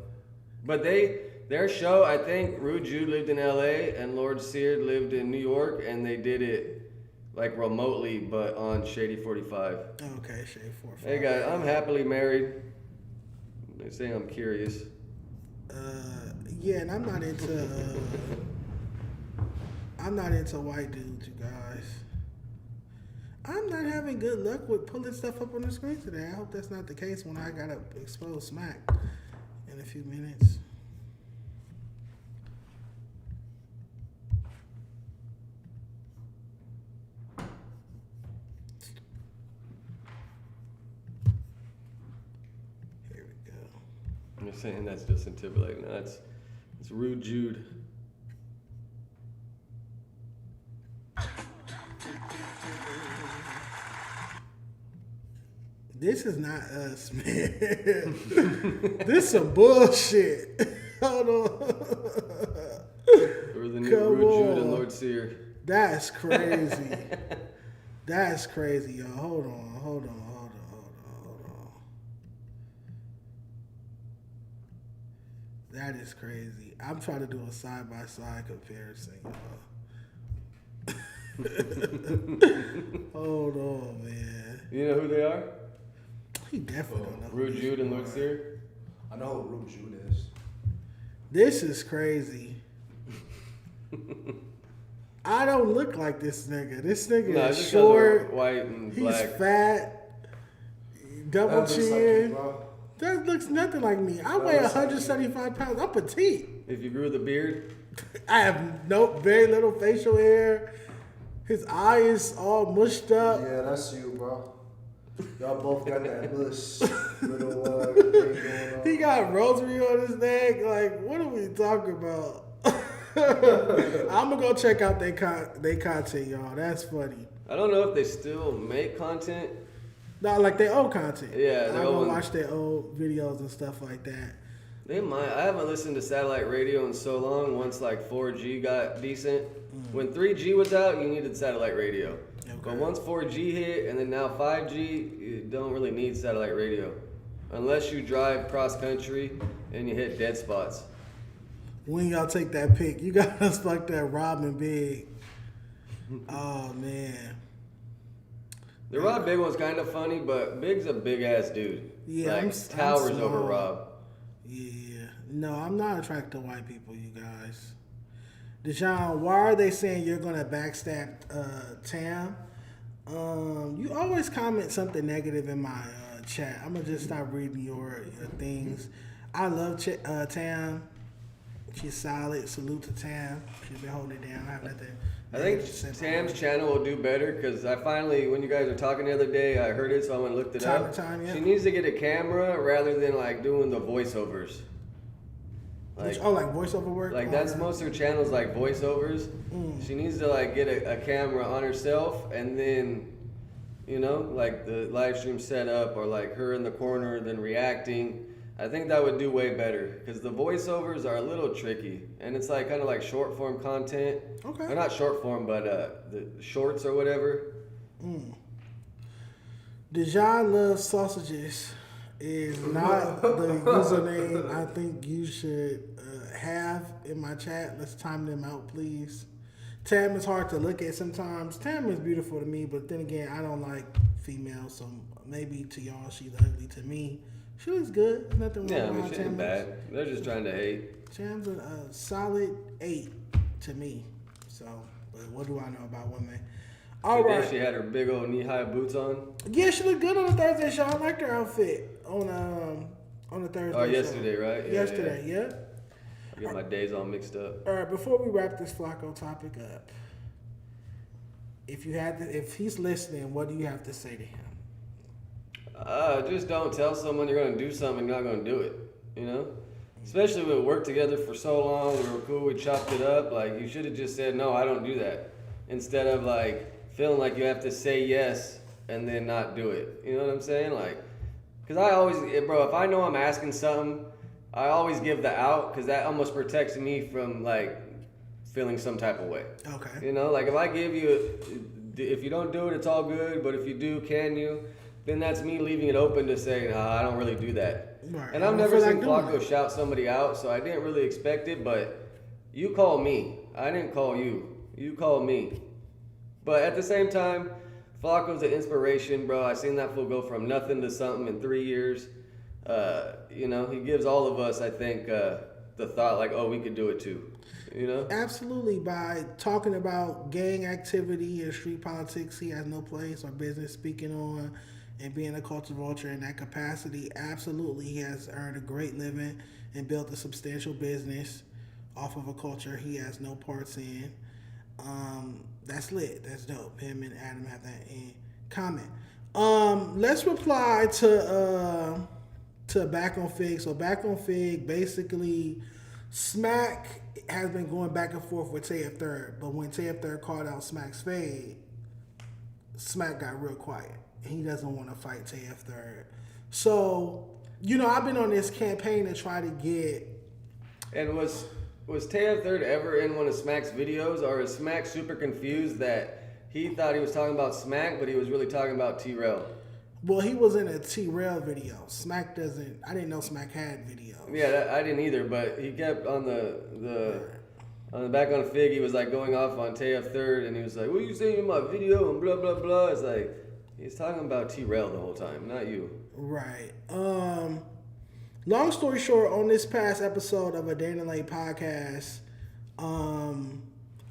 But their show, I think Rude Jude lived in LA and Lord Sear lived in New York, and they did it like remotely, but on Shady 45. Okay, Shade 4. Hey guys, I'm happily married. They say I'm curious. Yeah, and I'm not into white dudes, you guys. I'm not having good luck with pulling stuff up on the screen today. I hope that's not the case when I gotta expose Smacc in a few minutes. Here we go. I'm just saying that's Justin Timberlake. No, it's Rude Jude. This is not us, man. This some bullshit. Hold on. Or the new Come Rude Jude on. and Lord Sear. That's crazy. That's crazy, y'all. Hold on. That is crazy. I'm trying to do a side-by-side comparison, y'all. Hold on, man. You know who they are? He definitely don't know. who Rude these Jude and people Lord are. Sear? I know who Rude Jude is. This is crazy. I don't look like this nigga. This nigga No, is just short. white and He's black. fat. Double That looks like you, chin. bro. That looks nothing like me. I That weigh looks like 175 pounds. I'm petite. If you grew the beard, I have very little facial hair. His eye is all mushed up. Yeah, that's you, bro. Y'all both got that mush little thing going on. He got rosary on his neck. Like, what are we talking about? I'm gonna go check out their content, y'all. That's funny. I don't know if they still make content. Not like their old content. Yeah, I'm their gonna old- watch their old videos and stuff like that. They might. I haven't listened to satellite radio in so long. Once like 4G got decent. When 3G was out, you needed satellite radio. But once 4G hit and then now 5G, you don't really need satellite radio. Unless you drive cross country and you hit dead spots. When y'all take that pic, you got us like that Robin Big. Oh man. The Rob Big one's kind of funny, but Big's a big ass dude. Yeah, like I'm towers over small. Rob. Yeah. No, I'm not attracted to white people, you guys. Dejon, why are they saying you're gonna backstab Tam? You always comment something negative in my chat. I'm gonna just stop reading your things. I love Tam. She's solid. Salute to Tam. She's been holding it down. I have nothing. I think Tam's channel will do better because I finally, when you guys were talking the other day, I heard it, so I went and looked it up. Yeah. She needs to get a camera rather than like doing the voiceovers. Like voiceover work? Like that's most of her channels, like voiceovers. She needs to like get a camera on herself and then, you know, like the live stream setup or like her in the corner then reacting. I think that would do way better because the voiceovers are a little tricky and it's like kind of like short form content. Okay. Or not short form, but the shorts or whatever. Dejon loves sausages is not the username I think you should have in my chat. Let's time them out, please. Tam is hard to look at sometimes. Tam is beautiful to me, but then again, I don't like females, so maybe to y'all she's ugly. To me, she looks good. Nothing wrong Yeah, I with mean, how she Tam ain't looks. bad. They're just trying to hate. Tam's a solid 8 to me. So, but what do I know about women? All Today right. she had her big old knee-high boots on. Yeah, she looked good on the Thursday show. I liked her outfit on the Thursday show. Oh, yesterday, right? Yeah, yesterday, yeah. I get my days all mixed up. All right, before we wrap this Flakko topic up, if he's listening, what do you have to say to him? Just don't tell someone you're going to do something and you're not going to do it, you know? Especially when we worked together for so long, we were cool, we chopped it up. Like, you should have just said, no, I don't do that. Instead of, like, feeling like you have to say yes and then not do it. You know what I'm saying? Like, because I always, bro, if I know I'm asking something, I always give the out because that almost protects me from, like, feeling some type of way. Okay. You know, like, if I give you, if you don't do it, it's all good. But if you do, can you? Then that's me leaving it open to say, nah, I don't really do that. Right. And I've never seen Flakko shout somebody out, so I didn't really expect it, but you call me. I didn't call you. You called me. But at the same time, Flakko's an inspiration, bro. I seen that fool go from nothing to something in 3 years. You know, he gives all of us, I think, the thought like, oh, we could do it too. You know? Absolutely. By talking about gang activity and street politics, he has no place or business speaking on, and being a culture vulture in that capacity. Absolutely, he has earned a great living and built a substantial business off of a culture he has no parts in. That's lit. That's dope. Him and Adam have that in common. Let's reply to Back on Figg. So Back on Figg, basically, Smacc has been going back and forth with TF3rd, but when TF3rd called out Smack's fade, Smacc got real quiet. He doesn't want to fight TF3rd. So, you know, I've been on this campaign to try to get. And was TF3rd ever in one of Smack's videos, or is Smacc super confused that he thought he was talking about Smacc, but he was really talking about T-Rail? Well, he was in a T-Rail video. Smacc doesn't. I didn't know Smacc had videos. Yeah, I didn't either, but he kept on the Back on Figg, he was like going off on TF3rd, and he was like, what are you saying in my video, and blah, blah, blah. It's like, he's talking about T-Rail the whole time, not you. Right. Long story short, on this past episode of a Day in the Lane podcast,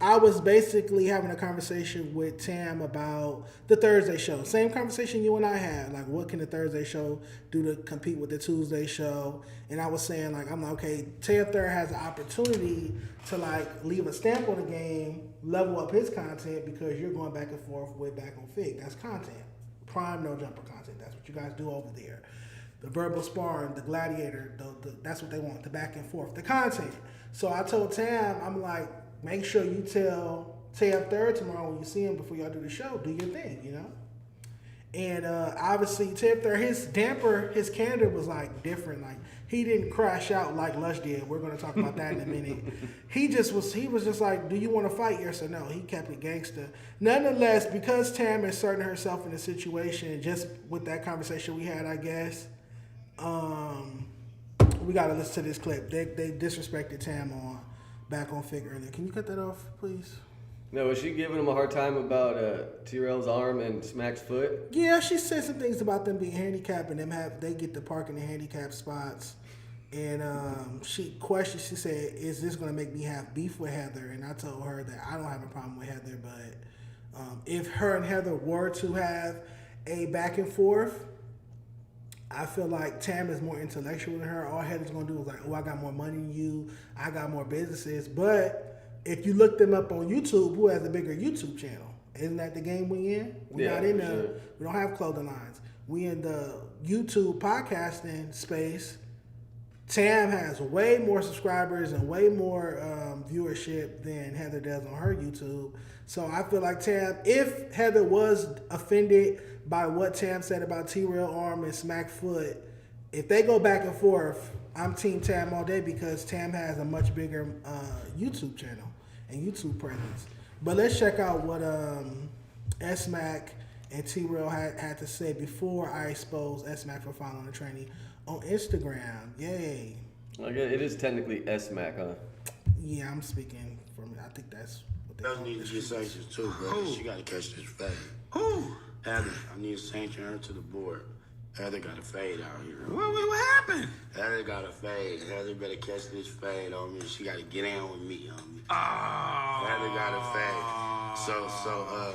I was basically having a conversation with Tam about the Thursday show. Same conversation you and I had. Like, what can the Thursday show do to compete with the Tuesday show? And I was saying, like, I'm like, okay, TF3rd has the opportunity to, like, leave a stamp on the game, level up his content, because you're going back and forth with Back on Figg. That's content. Prime no jumper content. That's what you guys do over there. The verbal sparring, the gladiator, that's what they want, the back and forth, the content. So I told Tam, I'm like, make sure you tell TF3rd tomorrow when you see him before y'all do the show, do your thing, you know? And obviously TF3rd, his candor was like different. Like, he didn't crash out like Lush did. We're going to talk about that in a minute. He was just like, do you want to fight, yes or no? He kept it gangster. Nonetheless, because Tam inserted herself in the situation, just with that conversation we had, I guess, we got to listen to this clip. They disrespected Tam on Back on Figg earlier. Can you cut that off, please? No, was she giving him a hard time about T-Rail's arm and Smack's foot? Yeah, she said some things about them being handicapped and they get to park in the handicapped spots. And she said, is this going to make me have beef with Heather? And I told her that I don't have a problem with Heather, but if her and Heather were to have a back and forth, I feel like Tam is more intellectual than her. All Heather's going to do is like, oh, I got more money than you. I got more businesses. But if you look them up on YouTube, who has a bigger YouTube channel? Isn't that the game we in? We're not in the, sure. We don't have clothing lines. We in the YouTube podcasting space. Tam has way more subscribers and way more viewership than Heather does on her YouTube. So I feel like Tam, if Heather was offended by what Tam said about T-Rail arm and Smacc foot, if they go back and forth, I'm Team Tam all day because Tam has a much bigger YouTube channel and YouTube presence. But let's check out what Smacc and T-Rail had to say before I expose Smacc for following the trainee on Instagram. Yay. Like it is technically Smacc, huh? Yeah, I'm speaking from I think that's what they Does need to get sanctions too, bro. She got to catch this fade. Who? Heather, I need to sanction her to the board. Heather got a fade out here. What happened? Heather got a fade. Heather better catch this fade on me. She got to get in with me on me. Oh. Heather got a fade. So,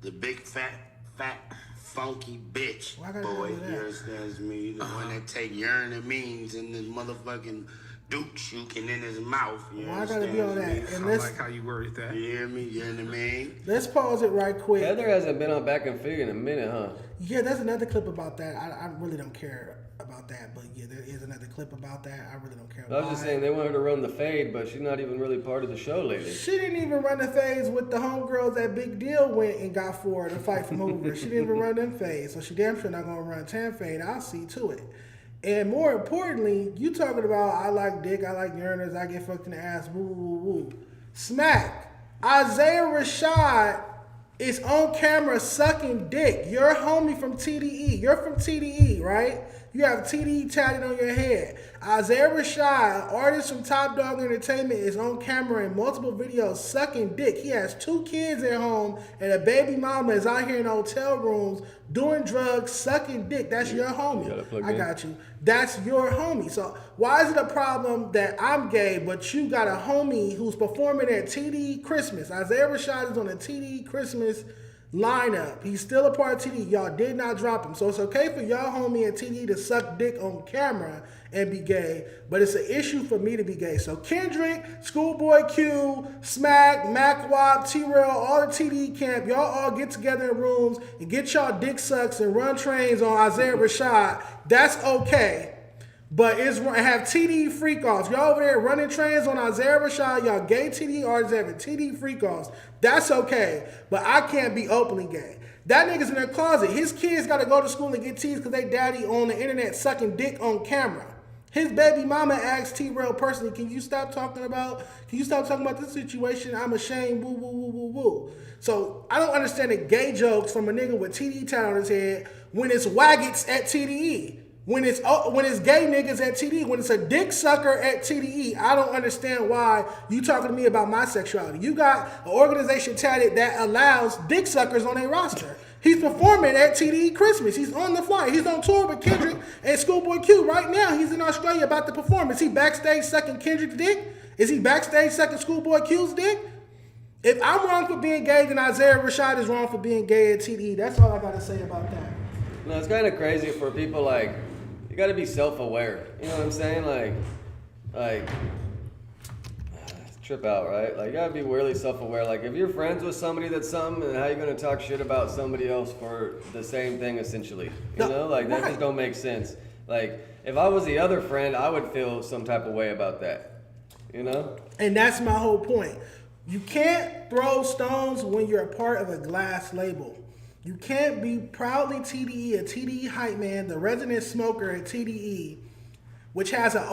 the big fat, funky bitch boy, you understand me? The one that take urine and means in this motherfucking Duke shuking in his mouth. You I gotta be on that. And I like how you worded that. You hear me? You know what I mean? Let's pause it right quick. Heather hasn't been on Back and Figg in a minute, huh? Yeah, there's another clip about that. I really don't care about that, but yeah, there is another clip about that. I really don't care. I was just saying they want her to run the fade, but she's not even really part of the show lately. She didn't even run the fades with the homegirls that Big Deal went and got for her to fight from over. She didn't even run them fades, so she damn sure not gonna run Tam fade. I'll see to it. And more importantly, you talking about I like dick, I like uriners, I get fucked in the ass, woo, woo, woo. Smacc. Isaiah Rashad is on camera sucking dick. You're a homie from TDE. You're from TDE, right? You have TDE tatted on your head. Isaiah Rashad, artist from Top Dog Entertainment, is on camera in multiple videos sucking dick. He has 2 kids at home, and a baby mama is out here in hotel rooms doing drugs, sucking dick. That's your homie. I got you. That's your homie. So why is it a problem that I'm gay, but you got a homie who's performing at TDE Christmas? Isaiah Rashad is on a TDE Christmas lineup. He's still a part of TDE. Y'all did not drop him. So it's okay for y'all homie at TDE to suck dick on camera and be gay, but it's an issue for me to be gay. So Kendrick, Schoolboy Q, Smacc, Mac Wop, T-Rail, all the TDE camp, y'all all get together in rooms and get y'all dick sucks and run trains on Isaiah Rashad. That's okay. But have TDE freak offs. Y'all over there running trains on Isaiah Rashad. Y'all gay TDE artists having TDE freak offs. That's okay. But I can't be openly gay. That nigga's in their closet. His kids got to go to school and get teased because they daddy on the internet sucking dick on camera. His baby mama asked T-Rail personally, can you stop talking about this situation? I'm ashamed, woo, woo, woo, woo, woo. So I don't understand the gay jokes from a nigga with TDE tat on his head when it's waggots at TDE. When it's gay niggas at TDE, when it's a dick sucker at TDE, I don't understand why you talking to me about my sexuality. You got an organization tatted that allows dick suckers on their roster. He's performing at TDE Christmas. He's on the fly. He's on tour with Kendrick and Schoolboy Q. Right now, he's in Australia about to perform. Is he backstage sucking Kendrick's dick? Is he backstage sucking Schoolboy Q's dick? If I'm wrong for being gay, then Isaiah Rashad is wrong for being gay at TDE. That's all I got to say about that. No, it's kind of crazy for people like, you got to be self-aware. You know what I'm saying? Like, trip out, right? Like, you got to be really self-aware. Like, if you're friends with somebody that's something, and how you going to talk shit about somebody else for the same thing, essentially? You know? Like, that just don't make sense. Like, if I was the other friend, I would feel some type of way about that. You know? And that's my whole point. You can't throw stones when you're a part of a glass label. You can't be proudly TDE, a TDE hype man, the resident smoker at TDE, which has an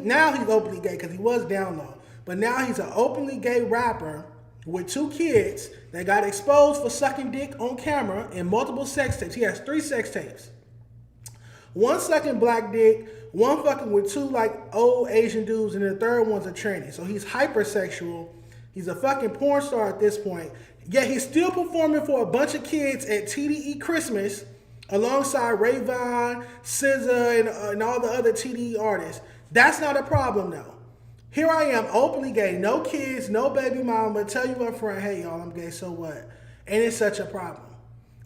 now he's openly gay because he was down low, but now he's an openly gay rapper with 2 kids that got exposed for sucking dick on camera in multiple sex tapes. He has 3 sex tapes. 1 sucking black dick, 1 fucking with 2 like old Asian dudes, and the 3rd one's a tranny. So he's hypersexual. He's a fucking porn star at this point. Yet he's still performing for a bunch of kids at TDE Christmas alongside Rayvon, SZA, and all the other TDE artists. That's not a problem though. Here I am, openly gay, no kids, no baby mama, tell you up front, hey y'all, I'm gay, so what? And it's such a problem.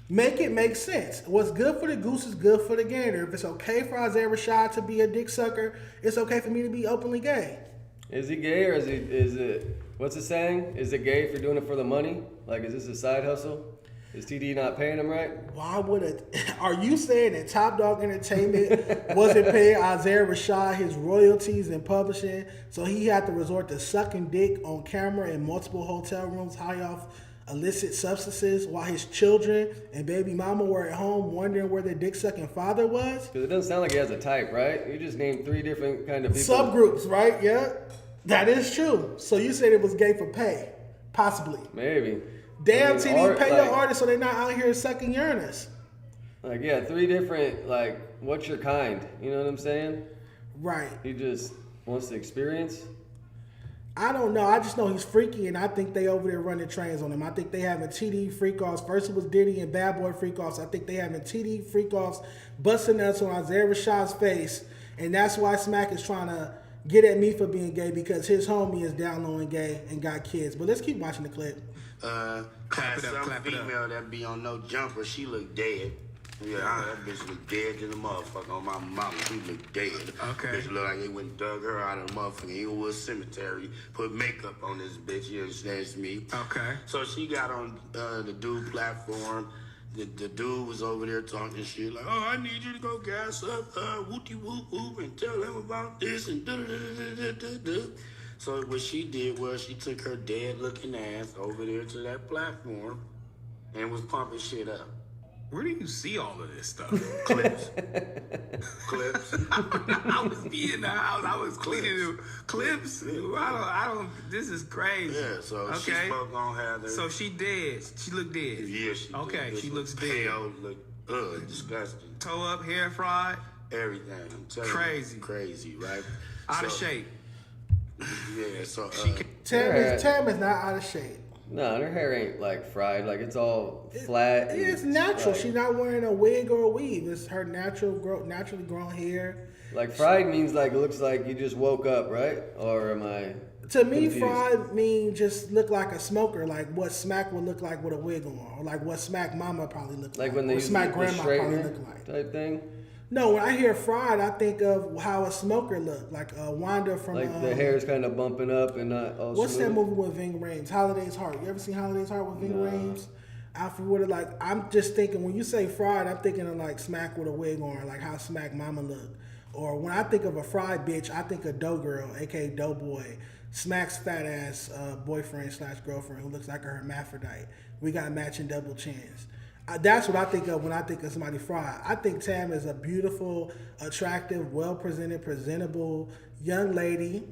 Make it make sense. What's good for the goose is good for the gander. If it's okay for Isaiah Rashad to be a dick sucker, it's okay for me to be openly gay. Is he gay or is it, what's the saying? Is it gay if you're doing it for the money? Like, is this a side hustle? Is TD not paying him right? Why would it? Are you saying that Top Dog Entertainment wasn't paying Isaiah Rashad his royalties and publishing, so he had to resort to sucking dick on camera in multiple hotel rooms high off illicit substances while his children and baby mama were at home wondering where their dick sucking father was? Because it doesn't sound like he has a type, right? You just named 3 different kind of people. Subgroups, right? Yeah, that is true. So you said it was gay for pay, possibly. Maybe. Damn, I mean, TD, pay your artists so they're not out here sucking Uranus. Like, yeah, 3 different, like, what's your kind? You know what I'm saying? Right. He just wants to experience. I don't know. I just know he's freaky, and I think they over there running trains on him. I think they having TD freak-offs. First it was Diddy and Bad Boy freak-offs. I think they having TD freak-offs busting nuts on Isaiah Rashad's face, and that's why Smacc is trying to get at me for being gay because his homie is down low and gay and got kids. But let's keep watching the clip. Clap it up, clap female that be on no jumper, she look dead. Yeah, that bitch look dead to the motherfucker on my mama. She look dead. Okay. Bitch look like they went and dug her out of the motherfucking Inglewood Cemetery, put makeup on this bitch, you understand me? Okay. So she got on the dude platform. The dude was over there talking shit like, oh, I need you to go gas up, whoopty whoop whoop, and tell them about this and da da da da da da. So what she did was she took her dead-looking ass over there to that platform and was pumping shit up. Where do you see all of this stuff? Clips. I was in the house. I was cleaning the clips. I don't. This is crazy. Yeah. So she spoke on Heather. So she dead. She looked dead. Yeah. She okay. Did. She looks pale, dead. Look disgusting. Toe up, hair fried. Everything. I'm telling crazy. you. Crazy, right? Out of shape. Yeah. So Tam is not out of shape. No, her hair ain't like fried. Like it's all flat. It's natural. She's not wearing a wig or a weave. It's her naturally grown hair. Like fried means like it looks like you just woke up, right? Or am I? To me, confused? fried mean just look like a smoker, like what Smacc would look like with a wig on, or like what Smacc mama probably looked like. Like when they or use Smacc the grandma probably straightener look like. type thing. No, when I hear fried, I think of how a smoker looked, like Wanda from. Like the hair's kind of bumping up and not all what's smooth. that movie with Ving Rhames? Holiday's Heart. You ever seen Holiday's Heart with Ving Rhames? Alfred Woodard. Like I'm just thinking when you say fried, I'm thinking of like Smacc with a wig on, like how Smacc mama looked. Or when I think of a fried bitch, I think of Dough Girl, aka Dough Boy, Smack's fat ass boyfriend / girlfriend who looks like a hermaphrodite. We got matching double chins. That's what I think of when I think of somebody fried. I think Tam is a beautiful, attractive, well-presented, presentable young lady.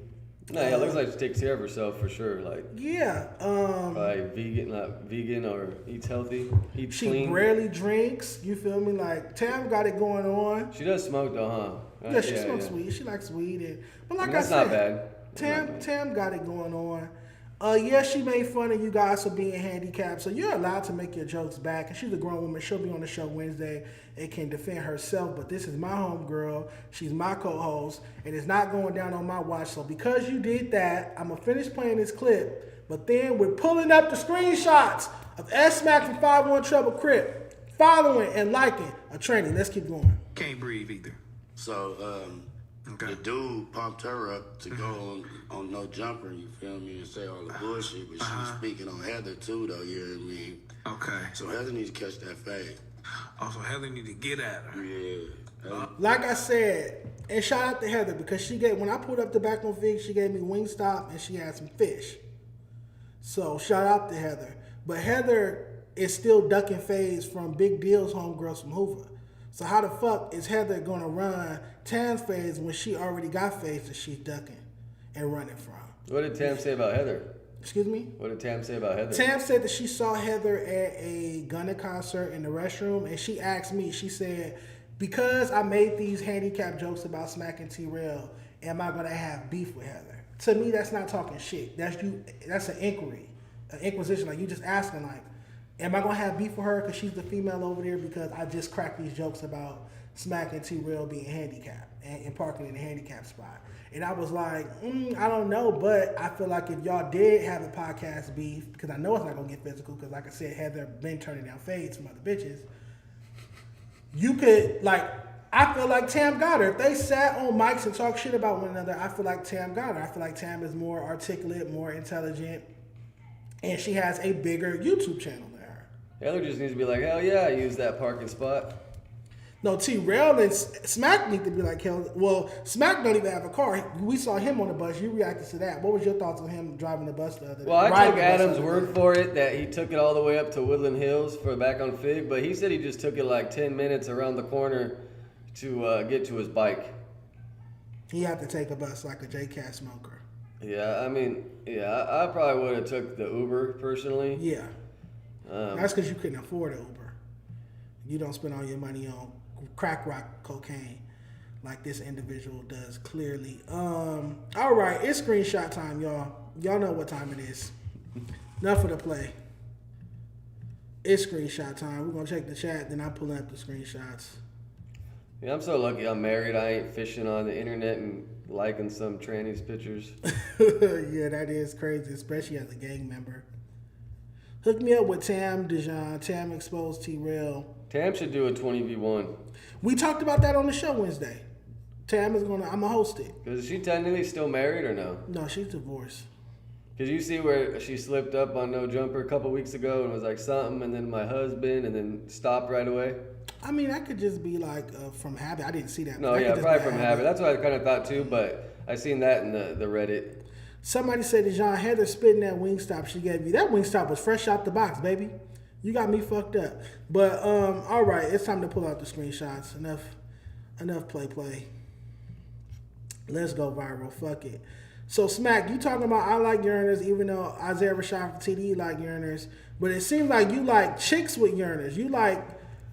No, yeah, it looks like she takes care of herself for sure. Like yeah, probably not vegan or eats healthy, eats clean. She rarely drinks. You feel me? Like Tam got it going on. She does smoke though, huh? Yeah, she smokes weed. She likes weed, but like that's I said, not bad. Tam got it going on. Yeah, she made fun of you guys for being handicapped, so you're allowed to make your jokes back. And she's a grown woman. She'll be on the show Wednesday and can defend herself. But this is my homegirl. She's my co-host, and it's not going down on my watch. So because you did that, I'm going to finish playing this clip. But then we're pulling up the screenshots of Smacc from 5-1 Trouble Crip, following and liking a training. Let's keep going. Can't breathe either. So, the dude pumped her up to go on No Jumper, you feel me, and say all the bullshit, but she was speaking on Heather too, though, you know what I mean? Okay. So Heather needs to catch that fade. Also, Heather need to get at her. Yeah. Like I said, and shout out to Heather, because when I pulled up the back on Figg, she gave me Wingstop and she had some fish. So shout out to Heather. But Heather is still ducking fades from Big Deal's homegirls from Hoover. So how the fuck is Heather gonna run Tam's fades when she already got fades that she's ducking and running from? What did Tam say about Heather? Excuse me? What did Tam say about Heather? Tam said that she saw Heather at a Gunna concert in the restroom, and she asked me, she said, because I made these handicap jokes about Smacc and T-Rail, am I gonna have beef with Heather? To me, that's not talking shit. That's an inquiry, an inquisition. Like you just asking, like, am I gonna have beef with her because she's the female over there because I just cracked these jokes about Smacc and T-Real being handicapped and parking in a handicap spot. And I was like, I don't know, but I feel like if y'all did have a podcast beef, because I know it's not going to get physical, because like I said, Heather been turning down fades from other bitches, you could, like, I feel like Tam got her. If they sat on mics and talk shit about one another, I feel like Tam got her. I feel like Tam is more articulate, more intelligent, and she has a bigger YouTube channel than her. Heather just needs to be like, hell yeah, I use that parking spot. No, T-Rail and Smacc need to be like, hell, well, Smacc don't even have a car. We saw him on the bus. You reacted to that. What was your thoughts on him driving the bus the other day? Well, I took Adam's word for it that he took it all the way up to Woodland Hills for back on Figg, but he said he just took it like 10 minutes around the corner to get to his bike. He had to take a bus like a J-Cat smoker. Yeah, I mean, yeah, I probably would have took the Uber personally. Yeah. That's because you couldn't afford an Uber. You don't spend all your money on crack rock cocaine like this individual does, clearly. All right, it's screenshot time, y'all. Y'all know what time it is. Enough of the play. It's screenshot time. We're going to check the chat, then I'm pulling up the screenshots. Yeah, I'm so lucky I'm married. I ain't fishing on the internet and liking some trannies pictures. Yeah, that is crazy, especially as a gang member. Hook me up with Tam, Dejon. Tam exposed T-Rail. Tam should do a 20v1. We talked about that on the show Wednesday. Tam is I'm going to host it. Because is she technically still married or no? No, she's divorced. Because you see where she slipped up on No Jumper a couple weeks ago and was like something, and then my husband, and then stopped right away? I mean, that could just be like from habit. I didn't see that. No, yeah, probably from habit. That's what I kind of thought too, but I seen that in the Reddit. Somebody said that John Heather spitting that Wingstop she gave you. That Wingstop was fresh out the box, baby. You got me fucked up. But all right, it's time to pull out the screenshots. Enough play. Let's go viral. Fuck it. So Smacc, you talking about I like uriners, even though Isaiah Rashad for TD like uriners, but it seems like you like chicks with uriners. You like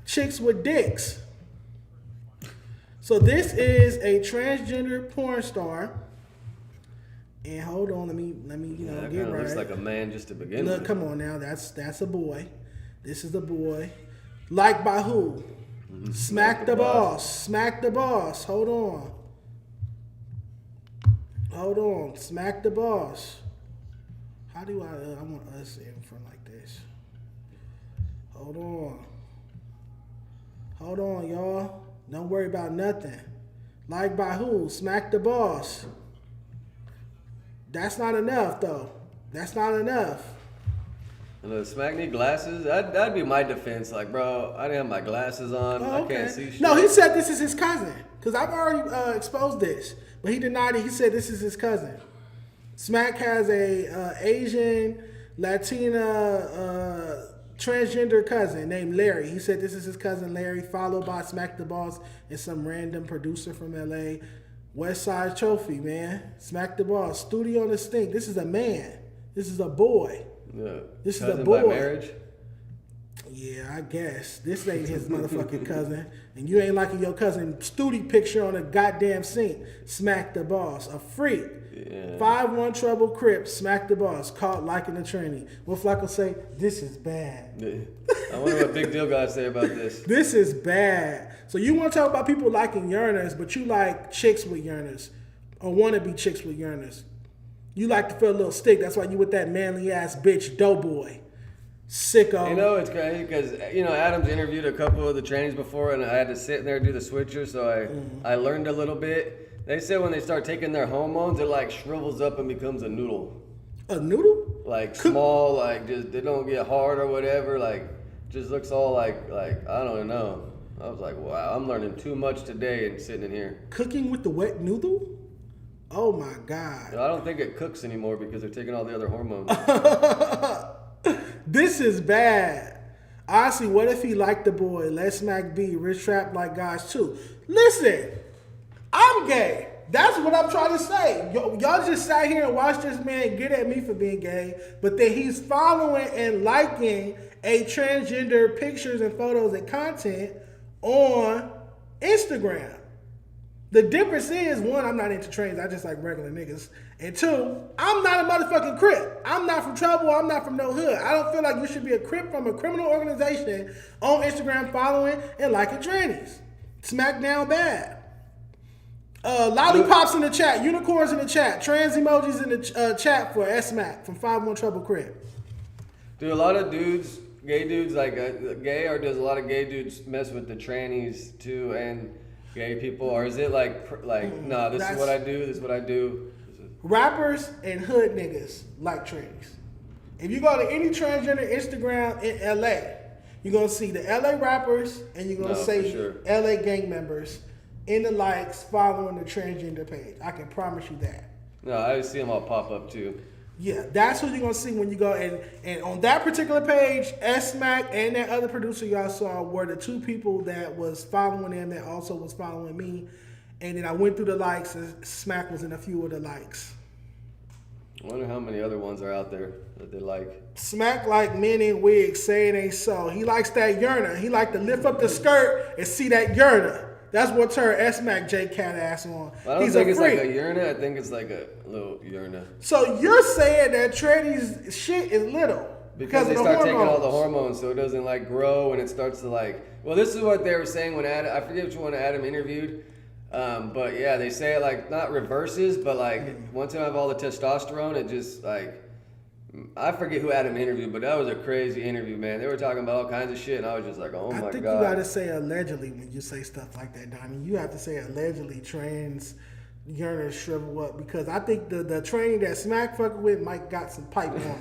chicks with dicks. So this is a transgender porn star. And hold on, let me get right. Looks like a man just to begin with. Look, come on now, that's a boy. This is a boy. Like by who? Mm-hmm. Smacc the boss. Smacc the boss. Hold on. Smacc the boss. How do I want us in front like this. Hold on, y'all. Don't worry about nothing. Like by who? Smacc the boss. That's not enough, though. That's not enough. And the Smacc need glasses? That'd be my defense. Like, bro, I didn't have my glasses on. Oh, okay. I can't see shit. No, he said this is his cousin. Because I've already exposed this. But he denied it. He said this is his cousin. Smacc has a Asian, Latina, transgender cousin named Larry. He said this is his cousin Larry, followed by Smacc the Boss and some random producer from LA. West Side Trophy, man. Smacc the Boss. Studio on the Stink. This is a man. This is a boy. Yeah. This cousin is a boy. By marriage? Yeah, I guess. This ain't his motherfucking cousin. And you ain't liking your cousin studio picture on a goddamn sink. Smacc the Boss. A freak. Yeah. 5-1 Trouble Crip. Smacc the Boss. Caught liking the tranny. What Flakko say? This is bad. Yeah. I wonder what Big Deal got to say about this. This is bad. So you want to talk about people liking uriners, but you like chicks with uriners. Or want to be chicks with uriners. You like to feel a little stick. That's why you with that manly ass bitch, Doughboy. Sicko. You know, it's crazy because, Adam's interviewed a couple of the trannies before, and I had to sit in there and do the switcher, so I learned a little bit. They said when they start taking their hormones, it like shrivels up and becomes a noodle. A noodle? Like small, like just they don't get hard or whatever. Like just looks all like I don't know. I was like, wow, I'm learning too much today and sitting in here. Cooking with the wet noodle? Oh my God. I don't think it cooks anymore because they're taking all the other hormones. This is bad. Honestly, what if he liked the boy? Let Smacc be. Rich Trap like guys too. Listen, I'm gay. That's what I'm trying to say. Y'all just sat here and watched this man get at me for being gay, but then he's following and liking a transgender pictures and photos and content on Instagram. The difference is, one, I'm not into trains. I just like regular niggas. And two, I'm not a motherfucking Crip. I'm not from trouble. I'm not from no hood. I don't feel like you should be a Crip from a criminal organization on Instagram following and liking trannies. SmackDown bad. Lollipops in the chat, unicorns in the chat, trans emojis in the chat for Smacc from 51 Trouble Crib. Do a lot of dudes, gay dudes, like gay, or does a lot of gay dudes mess with the trannies too and gay people, or is it like nah, this is what I do, this is what I do? Rappers and hood niggas like trannies. If you go to any transgender Instagram in LA, you're gonna see the LA rappers and you're gonna see LA gang members in the likes following the transgender page. I can promise you that. No, I see them all pop up too. Yeah, that's who you're gonna see when you go and on that particular page, Smacc and that other producer y'all saw were the two people that was following him that also was following me. And then I went through the likes and Smacc was in a few of the likes. I wonder how many other ones are out there that they like. Smacc like men in wigs, say it ain't so. He likes that yearner. He like to lift up the skirt and see that yearner. That's what turned Smacc J Cat ass on. I don't think it's like a yearner. I think it's like a little yearner. So you're saying that trannies shit is little because they start taking all the hormones, so it doesn't like grow and it starts to like. Well, this is what they were saying when Adam. I forget which one Adam interviewed, but yeah, they say it like not reverses, but like once you have all the testosterone, it just like. I forget who Adam interviewed, but that was a crazy interview, man. They were talking about all kinds of shit, and I was just like, oh my God. I think you gotta say allegedly when you say stuff like that, Donny. You have to say allegedly trans yearners shrivel up, because I think the tranny that Smacc fucking with might got some pipe on her.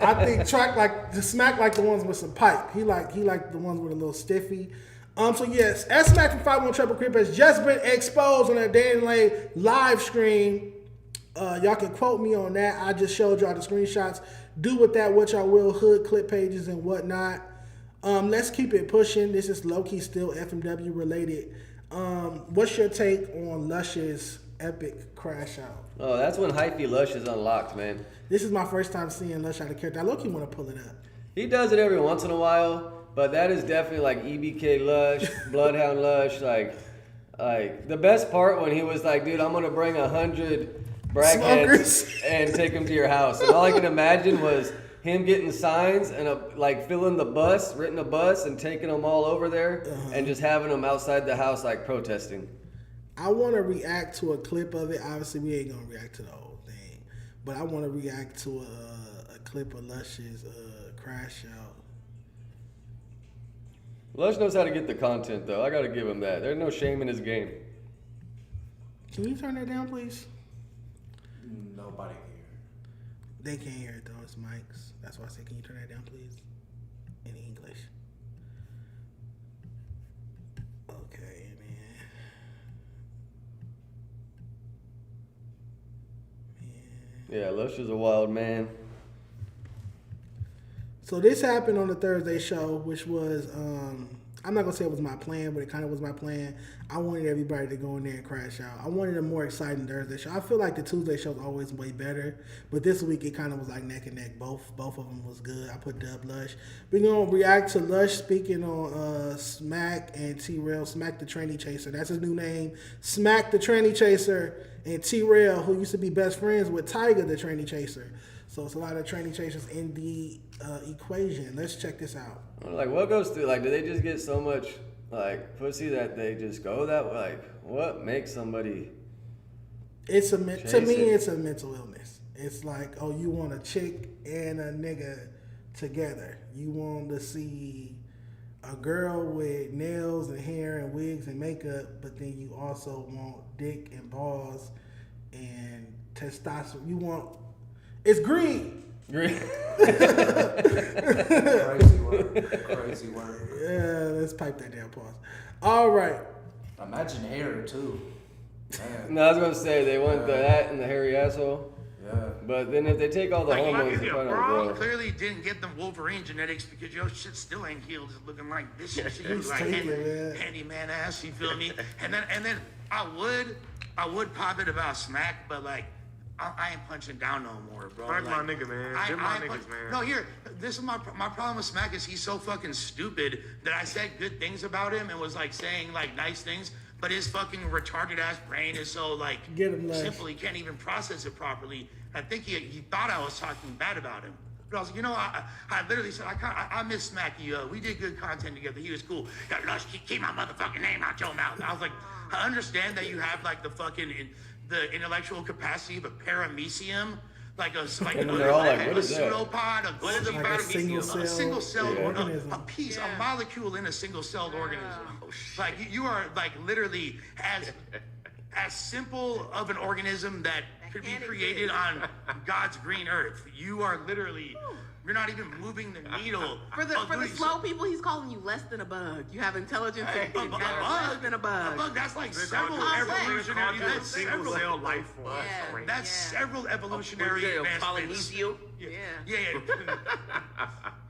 I think Smacc like the ones with some pipe. He like the ones with a little stiffy. So yes, Smacc from 51 Trouble Crib has just been exposed on a Dan Lane live stream. Y'all can quote me on that. I just showed y'all the screenshots. Do with that what y'all will, hood clip pages and whatnot. Let's keep it pushing. This is low-key still FMW related. What's your take on Lush's epic crash out? Oh, that's when Hyphy Lush is unlocked, man. This is my first time seeing Lush out of character. I low-key want to pull it up. He does it every once in a while, but that is definitely like EBK Lush, Bloodhound Lush. Like the best part when he was like, dude, I'm going to bring 100... brackets and take them to your house. And all I can imagine was him getting signs and filling the bus, renting a bus and taking them all over there and just having them outside the house like protesting. I want to react to a clip of it. Obviously, we ain't going to react to the whole thing. But I want to react to a clip of Lush's crash out. Lush knows how to get the content, though. I got to give him that. There's no shame in his game. Can you turn that down, please? Nobody can hear it. They can't hear it though, it's mics. That's why I said, can you turn that down, please? In English. Okay, man. Yeah, Lush is a wild man. So this happened on the Thursday show, which was, I'm not going to say it was my plan, but it kind of was my plan. I wanted everybody to go in there and crash out. I wanted a more exciting Thursday show. I feel like the Tuesday show is always way better, but this week it kind of was like neck and neck. Both of them was good. I put Dub Lush. We're going to react to Lush speaking on Smacc and T-Rail. Smacc the Tranny Chaser. That's his new name. Smacc the Tranny Chaser and T-Rail, who used to be best friends with Tiger the Tranny Chaser. So it's a lot of tranny chasers in the equation. Let's check this out. Like, what goes through? Like, do they just get so much like pussy that they just go that way? Like, what makes somebody? It's it's a mental illness. It's like, oh, you want a chick and a nigga together. You want to see a girl with nails and hair and wigs and makeup, but then you also want dick and balls and testosterone. You want. It's greed. Crazy word. Yeah, let's pipe that down. Pause. All right. Imagine hair too. Man. No, I was gonna say they want that and the hairy asshole. Yeah. But then if they take all the hormones, they probably don't grow. Clearly didn't get the Wolverine genetics because your shit still ain't healed. It's looking like this shit. You look like handyman ass. You feel me? And then I would pop it about Smacc, but like. I ain't punching down no more, bro. Like my nigga, man. They're my niggas, man. No, this is my problem with Smacc is he's so fucking stupid that I said good things about him and was like saying like nice things, but his fucking retarded ass brain is so like simple he can't even process it properly. I think he thought I was talking bad about him. But I was like, you know, I literally said, I miss Smacc. We did good content together. He was cool. Yeah, Lush, keep my motherfucking name out your mouth. I was like, I understand that you have like the intellectual capacity of a paramecium. Like a they're all like, what is that? pseudopod, a golden like a single cell organism. A piece, a molecule in a single-celled organism. Like you are like literally as simple of an organism that could be created on God's green earth. You are literally, you're not even moving the needle. For the slow people, he's calling you less than a bug. You have intelligence and less than a bug. A bug, that's like several evolutionary. That's single cell life form. That's several evolutionary advancements. Yeah.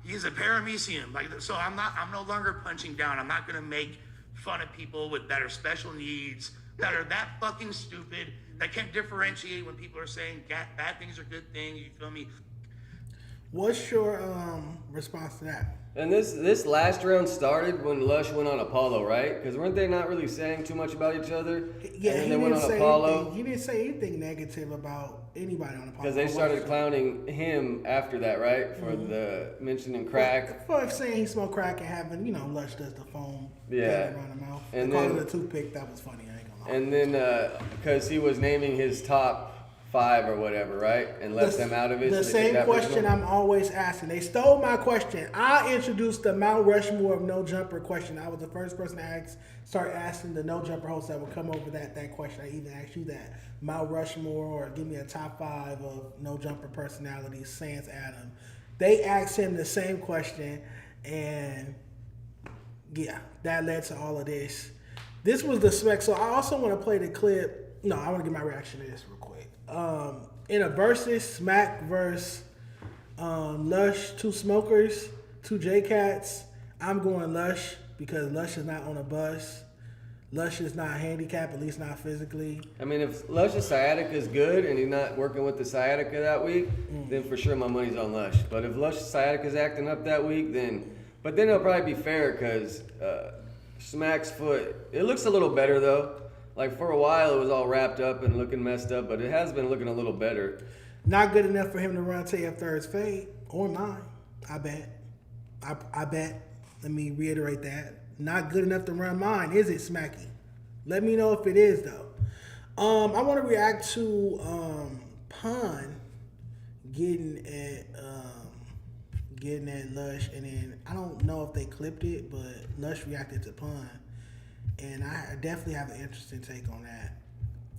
He's a paramecium. Like, so I'm no longer punching down. I'm not gonna make fun of people that are special needs, that are that fucking stupid, that can't differentiate when people are saying bad things are good things. You feel me? What's your response to that? And this last round started when Lush went on Apollo, right? Because weren't they not really saying too much about each other? Yeah, and then they went on Apollo. He didn't say anything negative about anybody on Apollo. Because they started clowning him after that, right? For the mentioning crack. For saying he smoked crack and having, Lush does the foam thing around the mouth. And they then called it a toothpick. That was funny. I ain't gonna lie. And then because he was naming his top 5 or whatever, right? And left them out of it. The same question I'm always asking. They stole my question. I introduced the Mount Rushmore of no jumper question. I was the first person to start asking the no jumper host that would come over that question. I even asked you that. Mount Rushmore, or give me a top 5 of no jumper personalities, sans Adam. They asked him the same question, and yeah, that led to all of this. This was the Smacc. So I also want to play the clip. No, I want to get my reaction to this real quick. In a versus, Smacc versus Lush, 2 smokers, 2 J-Cats. I'm going Lush because Lush is not on a bus. Lush is not handicapped, at least not physically. I mean, if Lush's sciatica is good and he's not working with the sciatica that week, then for sure my money's on Lush. But if Lush's sciatica is acting up that week, then it'll probably be fair because Smacc's foot, it looks a little better though. Like for a while it was all wrapped up and looking messed up, but it has been looking a little better. Not good enough for him to run TF Third's fade or mine, I bet. I bet. Let me reiterate that. Not good enough to run mine, is it, Smacky? Let me know if it is though. I want to react to Pun getting at Lush, and then I don't know if they clipped it, but Lush reacted to Pun. And I definitely have an interesting take on that.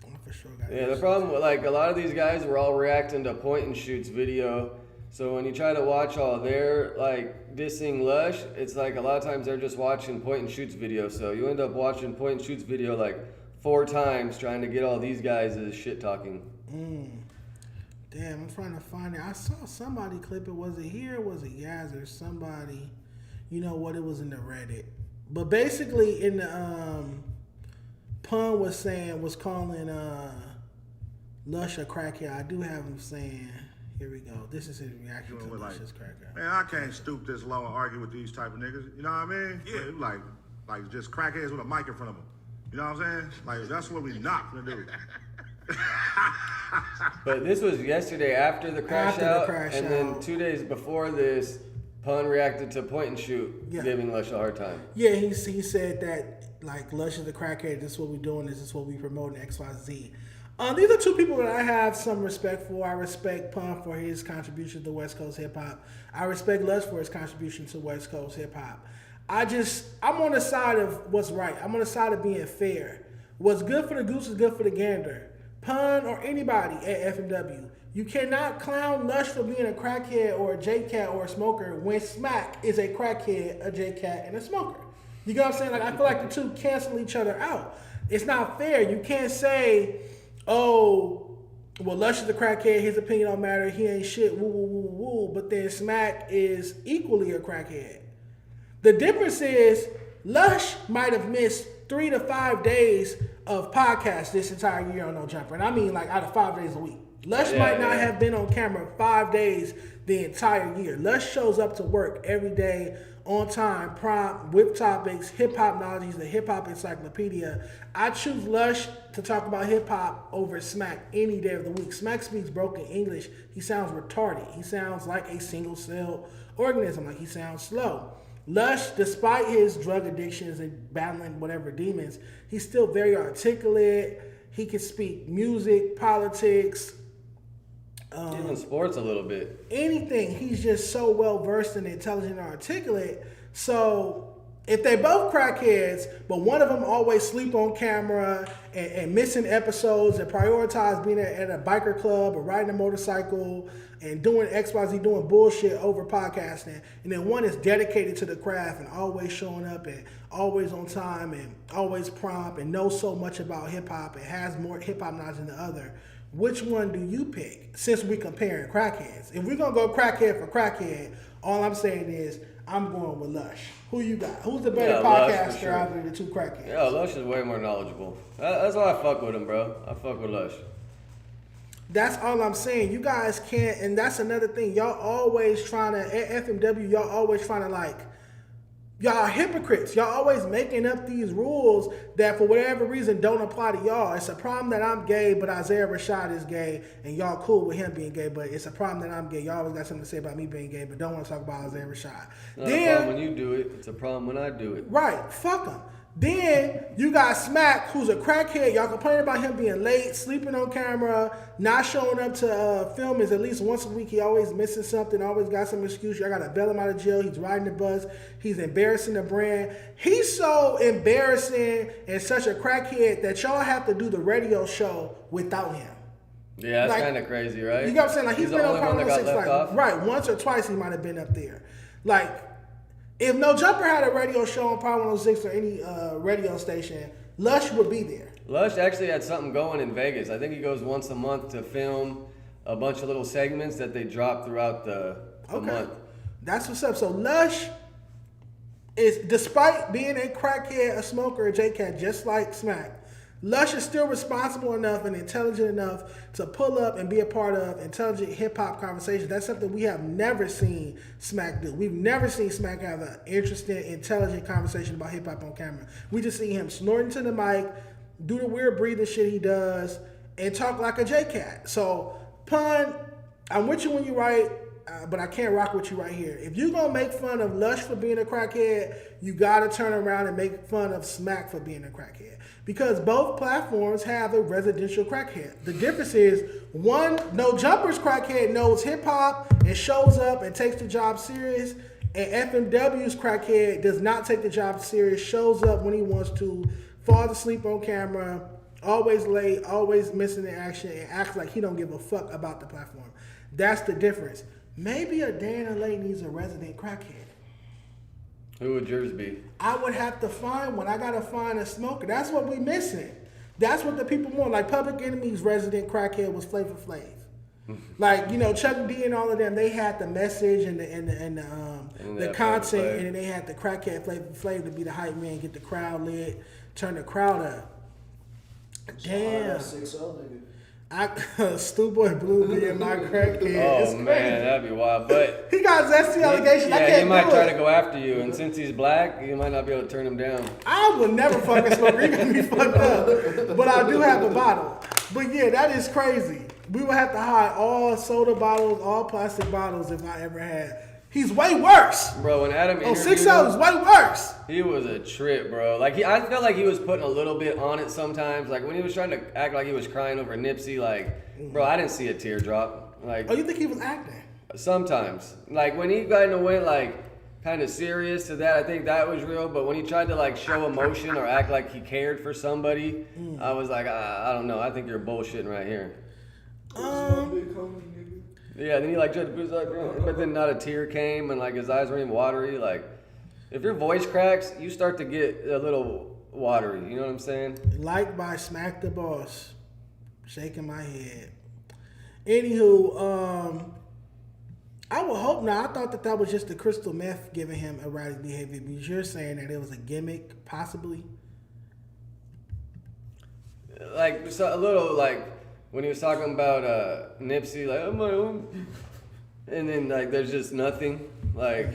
I for sure got the problem with like a lot of these guys were all reacting to Point and Shoot's video. So when you try to watch all their like dissing Lush, it's like a lot of times they're just watching Point and Shoot's video. So you end up watching Point and Shoot's video like 4 times trying to get all these guys as shit talking. Damn, I'm trying to find it. I saw somebody clip it. Was it here? Was it Yaz or somebody? You know what? It was in the Reddit. But basically, in the Pun was calling Lush a crackhead. I do have him saying, here we go. This is his reaction to Lush's crackhead. Man, I can't stoop this low and argue with these type of niggas. You know what I mean? Yeah. Like just crackheads with a mic in front of them. You know what I'm saying? Like that's what we not gonna do. But this was yesterday after the crash out, and then 2 days before this, Pun reacted to Point and Shoot, giving Lush a hard time. Yeah, he said that like Lush is the crackhead. This is what we're doing. This is what we promoting. X, Y, Z. These are 2 people that I have some respect for. I respect Pun for his contribution to West Coast hip hop. I respect Lush for his contribution to West Coast hip hop. I'm on the side of what's right. I'm on the side of being fair. What's good for the goose is good for the gander. Pun or anybody at FMW. You cannot clown Lush for being a crackhead or a J-Cat or a smoker when Smacc is a crackhead, a J-Cat, and a smoker. You know what I'm saying? Like I feel like the 2 cancel each other out. It's not fair. You can't say, oh, well, Lush is a crackhead, his opinion don't matter, he ain't shit, woo, woo, woo, woo, but then Smacc is equally a crackhead. The difference is Lush might have missed 3 to 5 days of podcasts this entire year on No Jumper. And I mean like out of 5 days a week. Lush might not have been on camera 5 days the entire year. Lush shows up to work every day on time, prompt, with topics, hip hop knowledge. He's a hip hop encyclopedia. I choose Lush to talk about hip hop over Smacc any day of the week. Smacc speaks broken English. He sounds retarded. He sounds like a single cell organism. Like he sounds slow. Lush, despite his drug addictions and battling whatever demons, he's still very articulate. He can speak music, politics, even sports a little bit. Anything. He's just so well versed and intelligent and articulate. So if they both crackheads, but one of them always sleep on camera and missing episodes and prioritize being at a biker club or riding a motorcycle and doing XYZ, doing bullshit over podcasting, and then one is dedicated to the craft and always showing up and always on time and always prompt and knows so much about hip hop and has more hip hop knowledge than the other. Which one do you pick since we comparing crackheads? If we're going to go crackhead for crackhead, all I'm saying is I'm going with Lush. Who you got? Who's the better podcaster sure. out of the two crackheads? Yeah, Lush is way more knowledgeable. That's why I fuck with him, bro. I fuck with Lush. That's all I'm saying. You guys can't, and that's another thing. Y'all always trying to, at FMW, y'all always trying to like, y'all are hypocrites. Y'all always making up these rules that for whatever reason don't apply to y'all. It's a problem that I'm gay, but Isaiah Rashad is gay, and y'all cool with him being gay, but it's a problem that I'm gay. Y'all always got something to say about me being gay, but don't want to talk about Isaiah Rashad. It's not a problem when you do it. It's a problem when I do it. Right. Fuck him. Then you got Smacc, who's a crackhead. Y'all complain about him being late, sleeping on camera, not showing up to film is at least once a week. He always missing something, always got some excuse. Y'all got to bail him out of jail. He's riding the bus. He's embarrassing the brand. He's so embarrassing and such a crackhead that y'all have to do the radio show without him. Yeah, that's kind of crazy, right? You know what I'm saying? Like he's been on Power 106, like right, once or twice he might have been up there. Like if No Jumper had a radio show on Power 106 or any radio station, Lush would be there. Lush actually had something going in Vegas. I think he goes once a month to film a bunch of little segments that they drop throughout the month. That's what's up. So Lush is, despite being a crackhead, a smoker, a J-Cat, just like Smacc, Lush is still responsible enough and intelligent enough to pull up and be a part of intelligent hip-hop conversations. That's something we have never seen Smacc do. We've never seen Smacc have an interesting, intelligent conversation about hip-hop on camera. We just see him snorting to the mic, do the weird breathing shit he does, and talk like a J-Cat. So, Pun, I'm with you when you right, but I can't rock with you right here. If you're going to make fun of Lush for being a crackhead, you got to turn around and make fun of Smacc for being a crackhead. Because both platforms have a residential crackhead. The difference is, one, No Jumper's crackhead knows hip-hop and shows up and takes the job serious, and FMW's crackhead does not take the job serious, shows up when he wants to, falls asleep on camera, always late, always missing the action, and acts like he don't give a fuck about the platform. That's the difference. Maybe a day in LA needs a resident crackhead. Who would yours be? I would have to find one. I gotta find a smoker. That's what we missing. That's what the people want. Like Public Enemy's resident crackhead was Flavor Flav. Like, you know, Chuck D and all of them, they had the message and the content, and then they had the crackhead Flavor Flav to be the hype man, get the crowd lit, turn the crowd up. Damn. Stu Boy Blue being my crackhead. Oh man, that'd be wild. But he got zesty allegations. Yeah, he might try to go after you, and since he's black, you might not be able to turn him down. I would never fucking smoke. He got me fucked up. But I do have a bottle. But yeah, that is crazy. We would have to hide all soda bottles, all plastic bottles if I ever had. He's way worse. Bro, when Adam interviewed him, 6-0 is way worse. He was a trip, bro. Like, I felt like he was putting a little bit on it sometimes. Like, when he was trying to act like he was crying over Nipsey, like, bro, I didn't see a teardrop. Like, oh, you think he was acting? Sometimes. Like, when he kind of went, like, kind of serious to that, I think that was real. But when he tried to, like, show emotion or act like he cared for somebody, I was like, I don't know. I think you're bullshitting right here. Yeah, then he like just was like, but then not a tear came and like his eyes were even watery. Like, if your voice cracks, you start to get a little watery. You know what I'm saying? Liked by Smack the Boss. Shaking my head. Anywho, I would hope not. I thought that was just the crystal meth giving him erratic behavior. But you're saying that it was a gimmick, possibly? Like, so a little like. When he was talking about Nipsey, like, oh my own, and then like there's just nothing, like.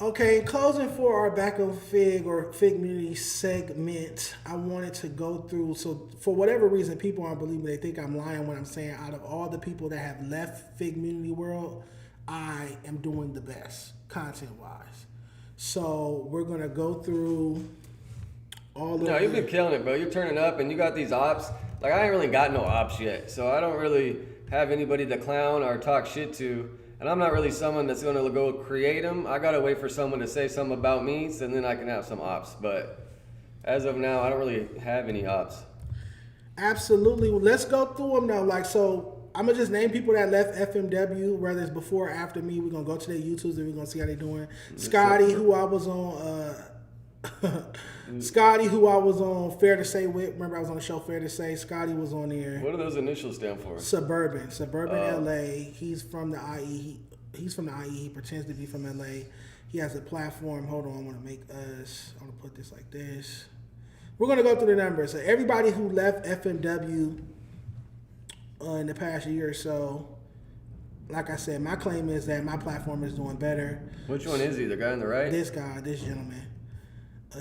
Okay, closing for our Back of Figg or Figg Community segment, I wanted to go through, so for whatever reason, people aren't believing, they think I'm lying when I'm saying out of all the people that have left Figg Community World, I am doing the best, content-wise. So we're going to go through all of No, you've been killing it, bro. You're turning up, and you got these ops. Like, I ain't really got no ops yet, so I don't really have anybody to clown or talk shit to. And I'm not really someone that's going to go create them. I got to wait for someone to say something about me, so then I can have some ops. But as of now, I don't really have any ops. Absolutely. Well, let's go through them now. Like, so I'm going to just name people that left FMW, whether it's before or after me. We're going to go to their YouTubes and we're going to see how they're doing. Scotty, who I was on... Scotty, who I was on Fair to Say with. Remember, I was on the show Fair to Say. Scotty was on there. What do those initials stand for? Suburban LA. He's from the IE. He's from the IE. He pretends to be from LA. He has a platform. Hold on, I want to put this like this. We're gonna go through the numbers. So everybody who left FMW in the past year or so, like I said, my claim is that my platform is doing better. Which one is he? The guy on the right? This guy, this gentleman.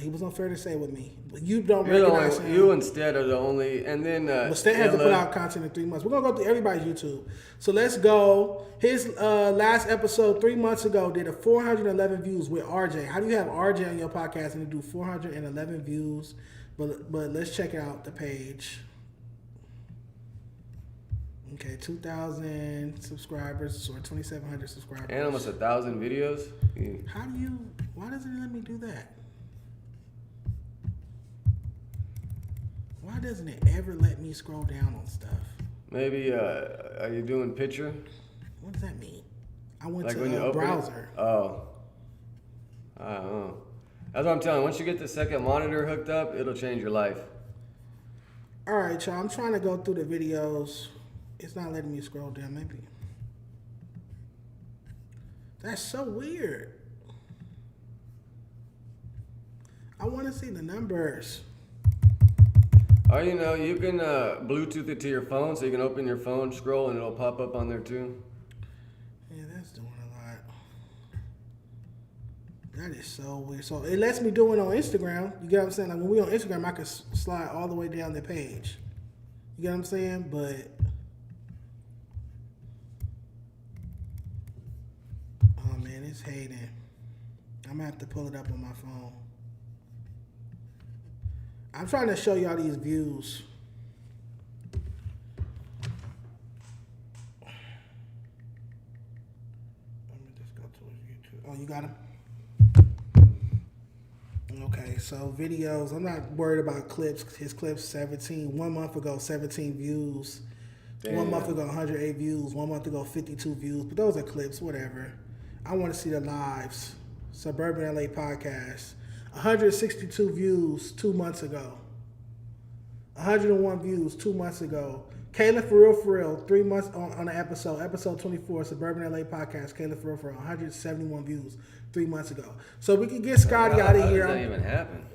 He was on Fair to Say with me. But you don't recognize him. You instead are the only, and then... but Stan hasn't put out content in 3 months. We're going to go through everybody's YouTube. So let's go. His last episode 3 months ago did a 411 views with RJ. How do you have RJ on your podcast and do 411 views? But let's check out the page. Okay, 2,000 subscribers or 2,700 subscribers. And almost 1,000 videos. Yeah. Why doesn't it let me do that? Why doesn't it ever let me scroll down on stuff? Maybe, are you doing picture? What does that mean? I went like to when you a open browser. It? Oh. I don't know. That's what I'm telling you. Once you get the second monitor hooked up, it'll change your life. All right, y'all. I'm trying to go through the videos. It's not letting me scroll down. Maybe. That's so weird. I want to see the numbers. Or, you know, you can Bluetooth it to your phone so you can open your phone, scroll, and it'll pop up on there too. Yeah, that's doing a lot. That is so weird. So it lets me do it on Instagram. You get what I'm saying? Like when we on Instagram, I can slide all the way down the page. You get what I'm saying? But oh man, it's hating. I'm gonna have to pull it up on my phone. I'm trying to show y'all these views. Let me just go to his YouTube. Oh, you got him? Okay, so videos. I'm not worried about clips. His clips, 17. 1 month ago, 17 views. Damn. 1 month ago, 108 views. 1 month ago, 52 views. But those are clips, whatever. I want to see the lives. Suburban LA podcast. 162 views 2 months ago. 101 views 2 months ago. Kayla for real, 3 months on the episode 24, Suburban LA podcast. Kayla for real, 171 views 3 months ago. So we can get Scotty out of here. How does that even happen?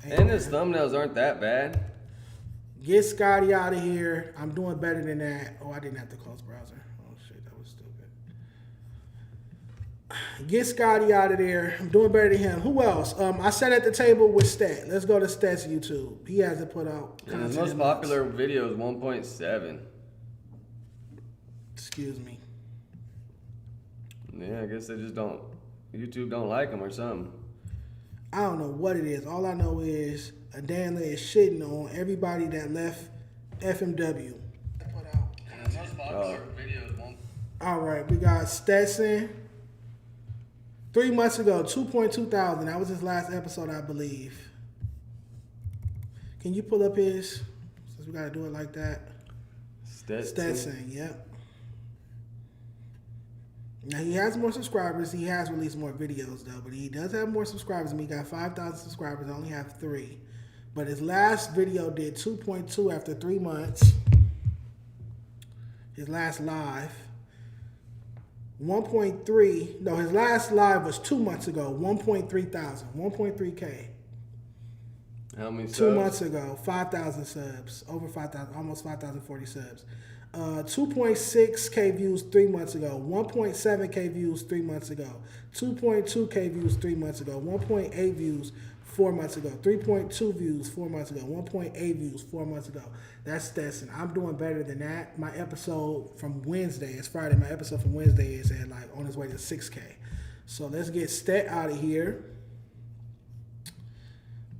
And his thumbnails aren't that bad. Get Scotty out of here. I'm doing better than that. Oh, I didn't have to close browser. Oh shit, that was stupid. Get Scotty out of there. I'm doing better than him. Who else? I sat at the table with Stat. Let's go to Stat's YouTube. He hasn't put out content. His most popular video is 1.7. Excuse me. Yeah, I guess they just don't. YouTube don't like him or something. I don't know what it is. All I know is Danley is shitting on everybody that left FMW. His most popular video is 1. All right, we got Stetson. 3 months ago, 2.2 thousand. That was his last episode, I believe. Can you pull up his? Since we got to do it like that. Stetson, yep. Now, he has more subscribers. He has released more videos, though. But he does have more subscribers. He got 5,000 subscribers. I only have 3. But his last video did 2.2 after 3 months. His last live. 1.3. No, his last live was 2 months ago. 1.3 thousand. 1.3K. How many subs? 2 months ago, 5,000 subs, over 5,000, almost 5,040 subs. 2.6K views 3 months ago, 1.7K views 3 months ago, 2.2K views 3 months ago, 1.8 views 4 months ago, 3.2 views 4 months ago, 1.8 views 4 months ago. That's Stetson. I'm doing better than that. My episode from Wednesday, it's Friday, my episode from Wednesday is at like on its way to 6K. So let's get Stet out of here.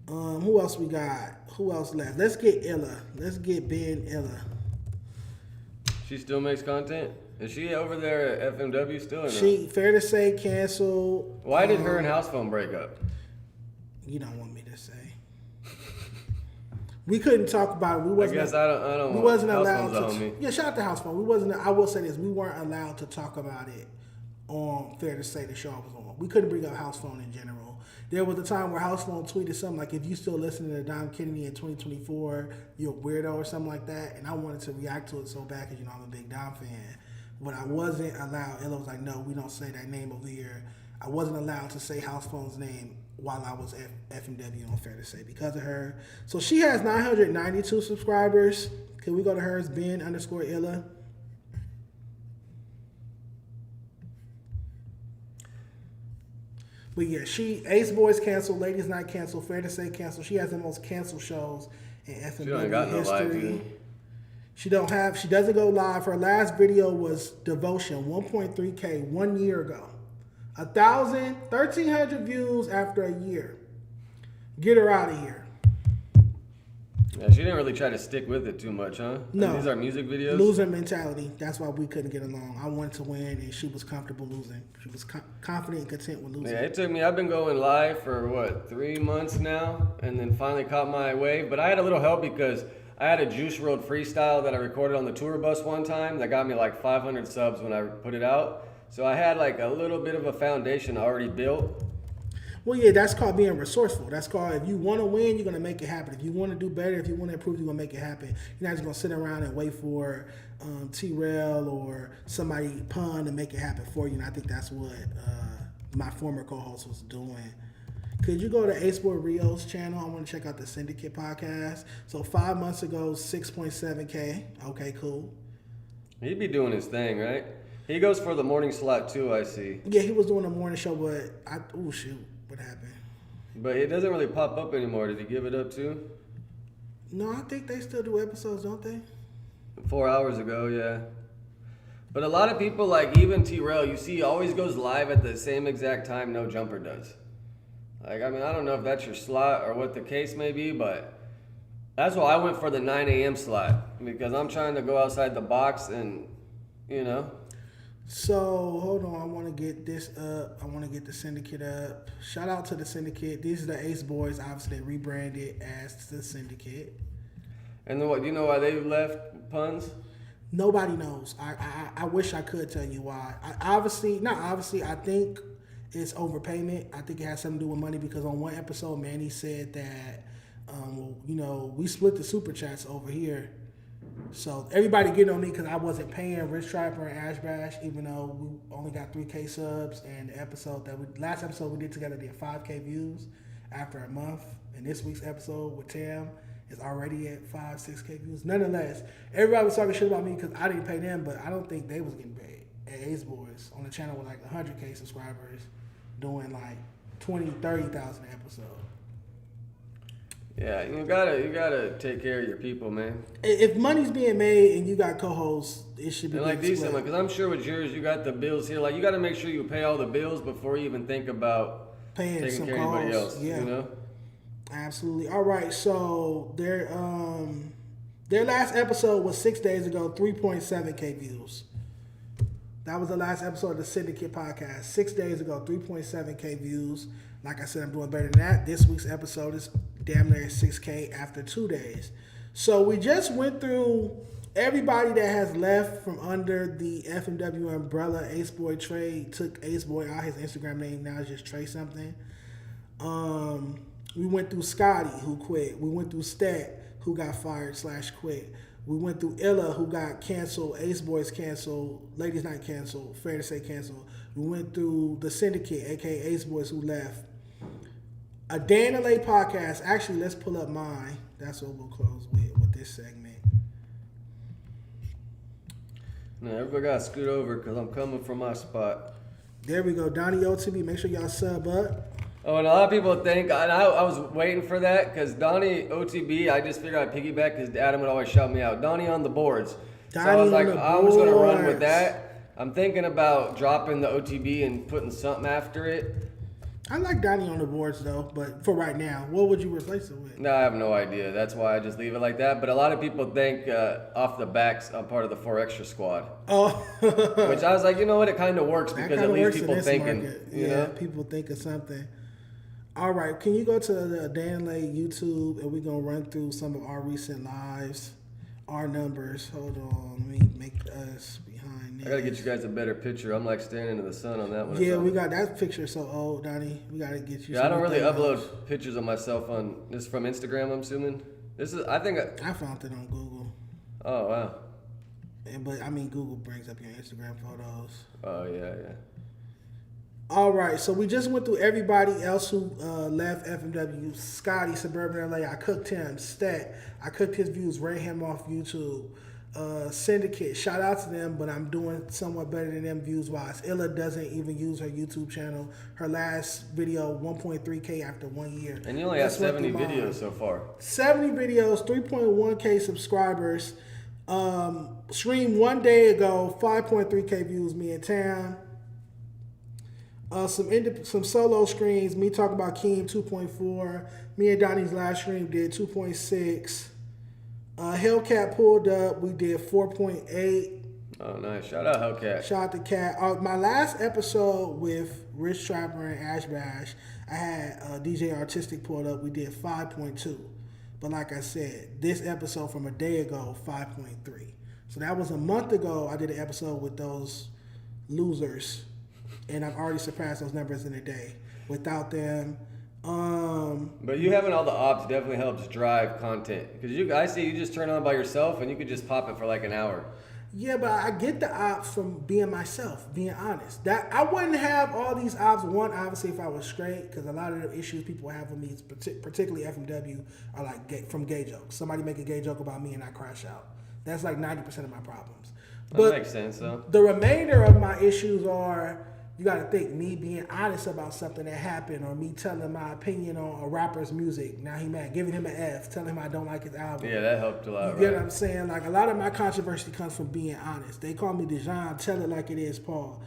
Who else we got? Who else left? Let's get Illa. Let's get Ben Illa. She still makes content? Is she over there at FMW still or no? She, fair to say, canceled. Why did her and House Phone break up? You don't want me to say. We couldn't talk about it. We wasn't. I guess I don't. We wasn't House allowed Phone's to. on me. Yeah, shout out to House Phone. We wasn't. I will say this: we weren't allowed to talk about it on Fair to Say the show I was on. We couldn't bring up House Phone in general. There was a time where House Phone tweeted something like, "If you still listening to Dom Kennedy in 2024, you're a weirdo," or something like that. And I wanted to react to it so bad because I'm a big Dom fan. But I wasn't allowed. Ella was like, "No, we don't say that name over here." I wasn't allowed to say House Phone's name while I was at FMW on Fair to Say because of her. So she has 992 subscribers. Can we go to hers? Ben_Illa. But yeah, Ace Boys canceled, Ladies Night canceled, Fair to Say canceled. She has the most canceled shows in FMW history. She doesn't go live. Her last video was Devotion, 1.3K 1 year ago. 1,300 views after a year. Get her out of here. Yeah, she didn't really try to stick with it too much, huh? No. And these are music videos? Loser mentality. That's why we couldn't get along. I wanted to win, and she was comfortable losing. She was confident and content with losing. Yeah, it took me, I've been going live for, 3 months now, and then finally caught my wave. But I had a little help because I had a Juice WRLD freestyle that I recorded on the tour bus one time that got me like 500 subs when I put it out. So I had like a little bit of a foundation already built. Well, yeah, that's called being resourceful. That's called, if you want to win, you're going to make it happen. If you want to do better, if you want to improve, you're going to make it happen. You're not just going to sit around and wait for T-Rail or somebody pun to make it happen for you. And I think that's what my former co-host was doing. Could you go to Ace Boy Rio's channel? I want to check out the Syndicate podcast. So 5 months ago, 6.7K. Okay, cool. He'd be doing his thing, right? He goes for the morning slot too, I see. Yeah, he was doing a morning show, but what happened? But it doesn't really pop up anymore. Did he give it up too? No, I think they still do episodes, don't they? 4 hours ago, yeah. But a lot of people, like even T-Rail, you see, always goes live at the same exact time No Jumper does. Like, I mean, I don't know if that's your slot or what the case may be, but that's why I went for the 9 a.m. slot because I'm trying to go outside the box and, you know. So, hold on. I want to get this up. I want to get the Syndicate up. Shout out to the Syndicate. These are the Ace Boys. Obviously, they rebranded as the Syndicate. And then what? Do you know why they left Puns? Nobody knows. I wish I could tell you why. I think it's overpayment. I think it has something to do with money because on one episode, Manny said that, we split the super chats over here. So everybody getting on me because I wasn't paying Rich Trapper and Ash Bash, even though we only got 3K subs. And the last episode we did together did 5K views after a month. And this week's episode with Tam is already at 5-6K views. Nonetheless, everybody was talking shit about me because I didn't pay them, but I don't think they was getting paid at Ace Boys on a channel with like 100K subscribers doing like 30,000 episodes. Yeah, you gotta take care of your people, man. If money's being made and you got co-hosts, it should be and like decent, because I'm sure with yours, you got the bills here. Like you got to make sure you pay all the bills before you even think about paying taking some care of anybody co-hosts. else. Yeah, you know. Absolutely. All right, so their last episode was 6 days ago, 3.7K views. That was the last episode of the Syndicate podcast. 6 days ago, 3.7K views. Like I said, I'm doing better than that. This week's episode is damn near 6K after 2 days. So we just went through everybody that has left from under the FMW umbrella. Ace Boy Trey took Ace Boy out. His Instagram name now is just Trey something. We went through Scotty, who quit. We went through Stat, who got fired / quit. We went through Illa, who got canceled. Ace Boys canceled. Ladies Night canceled. Fair to Say canceled. We went through the Syndicate, a.k.a. Ace Boys, who left. A Day in the Late podcast. Actually, let's pull up mine. That's what we'll close with this segment. No, everybody got to scoot over because I'm coming from my spot. There we go. Donny OTB. Make sure y'all sub up. Oh, and a lot of people think, and I was waiting for that because Donny OTB, I just figured I'd piggyback because Adam would always shout me out. Donny on the boards. Donny so I was like, on the I was going to run with boards. that. I'm thinking about dropping the OTB and putting something after it. I like Donny on the boards though, but for right now, what would you replace it with? No, I have no idea. That's why I just leave it like that. But a lot of people think off the backs I'm part of the 4 Extra squad. Oh. Which I was like, you know what? It kind of works because at least people thinking. You know? People think of something. All right, can you go to the Dan Lay YouTube and we're going to run through some of our recent lives, our numbers. Hold on, let me make us behind this. I got to get you guys a better picture. I'm like standing in the sun on that one. Yeah, we got that picture so old, Donny. We got to get you. Yeah, I don't really upload pictures of myself on this from Instagram, I'm assuming. This is, I think. I found it on Google. Oh, wow. But I mean, Google brings up your Instagram photos. Oh, yeah. All right, so we just went through everybody else who left FMW. Scotty, Suburban LA, I cooked him. Stat, I cooked his views, ran him off YouTube. Syndicate, shout out to them, but I'm doing somewhat better than them views wise. Illa doesn't even use her YouTube channel. Her last video, 1.3K after 1 year. And you only have 70 videos so far. 70 videos, 3.1K subscribers. Streamed 1 day ago, 5.3K views, me and Tam. Some solo screens, me talking about Keem 2.4. Me and Donnie's last stream did 2.6. Hellcat pulled up, we did 4.8. Oh, nice. Shout out Hellcat. Shout out to Cat. My last episode with Rich Trapper and Ash Bash, I had DJ Artistic pulled up, we did 5.2. But like I said, this episode from a day ago, 5.3. So that was a month ago, I did an episode with those losers. And I've already surpassed those numbers in a day. Without them, but you having all the ops definitely helps drive content. Because I see you just turn on by yourself and you could just pop it for like an hour. Yeah, but I get the ops from being myself, being honest. That I wouldn't have all these ops. One, obviously, if I was straight, because a lot of the issues people have with me, particularly FMW, are like from gay jokes. Somebody make a gay joke about me and I crash out. That's like 90% of my problems. That makes sense, though. The remainder of my issues are, you got to think, me being honest about something that happened, or me telling my opinion on a rapper's music. Now he mad, giving him an F, telling him I don't like his album. Yeah, that helped a lot, You get what I'm saying? Like, a lot of my controversy comes from being honest. They call me Dejon, tell it like it is, Paul.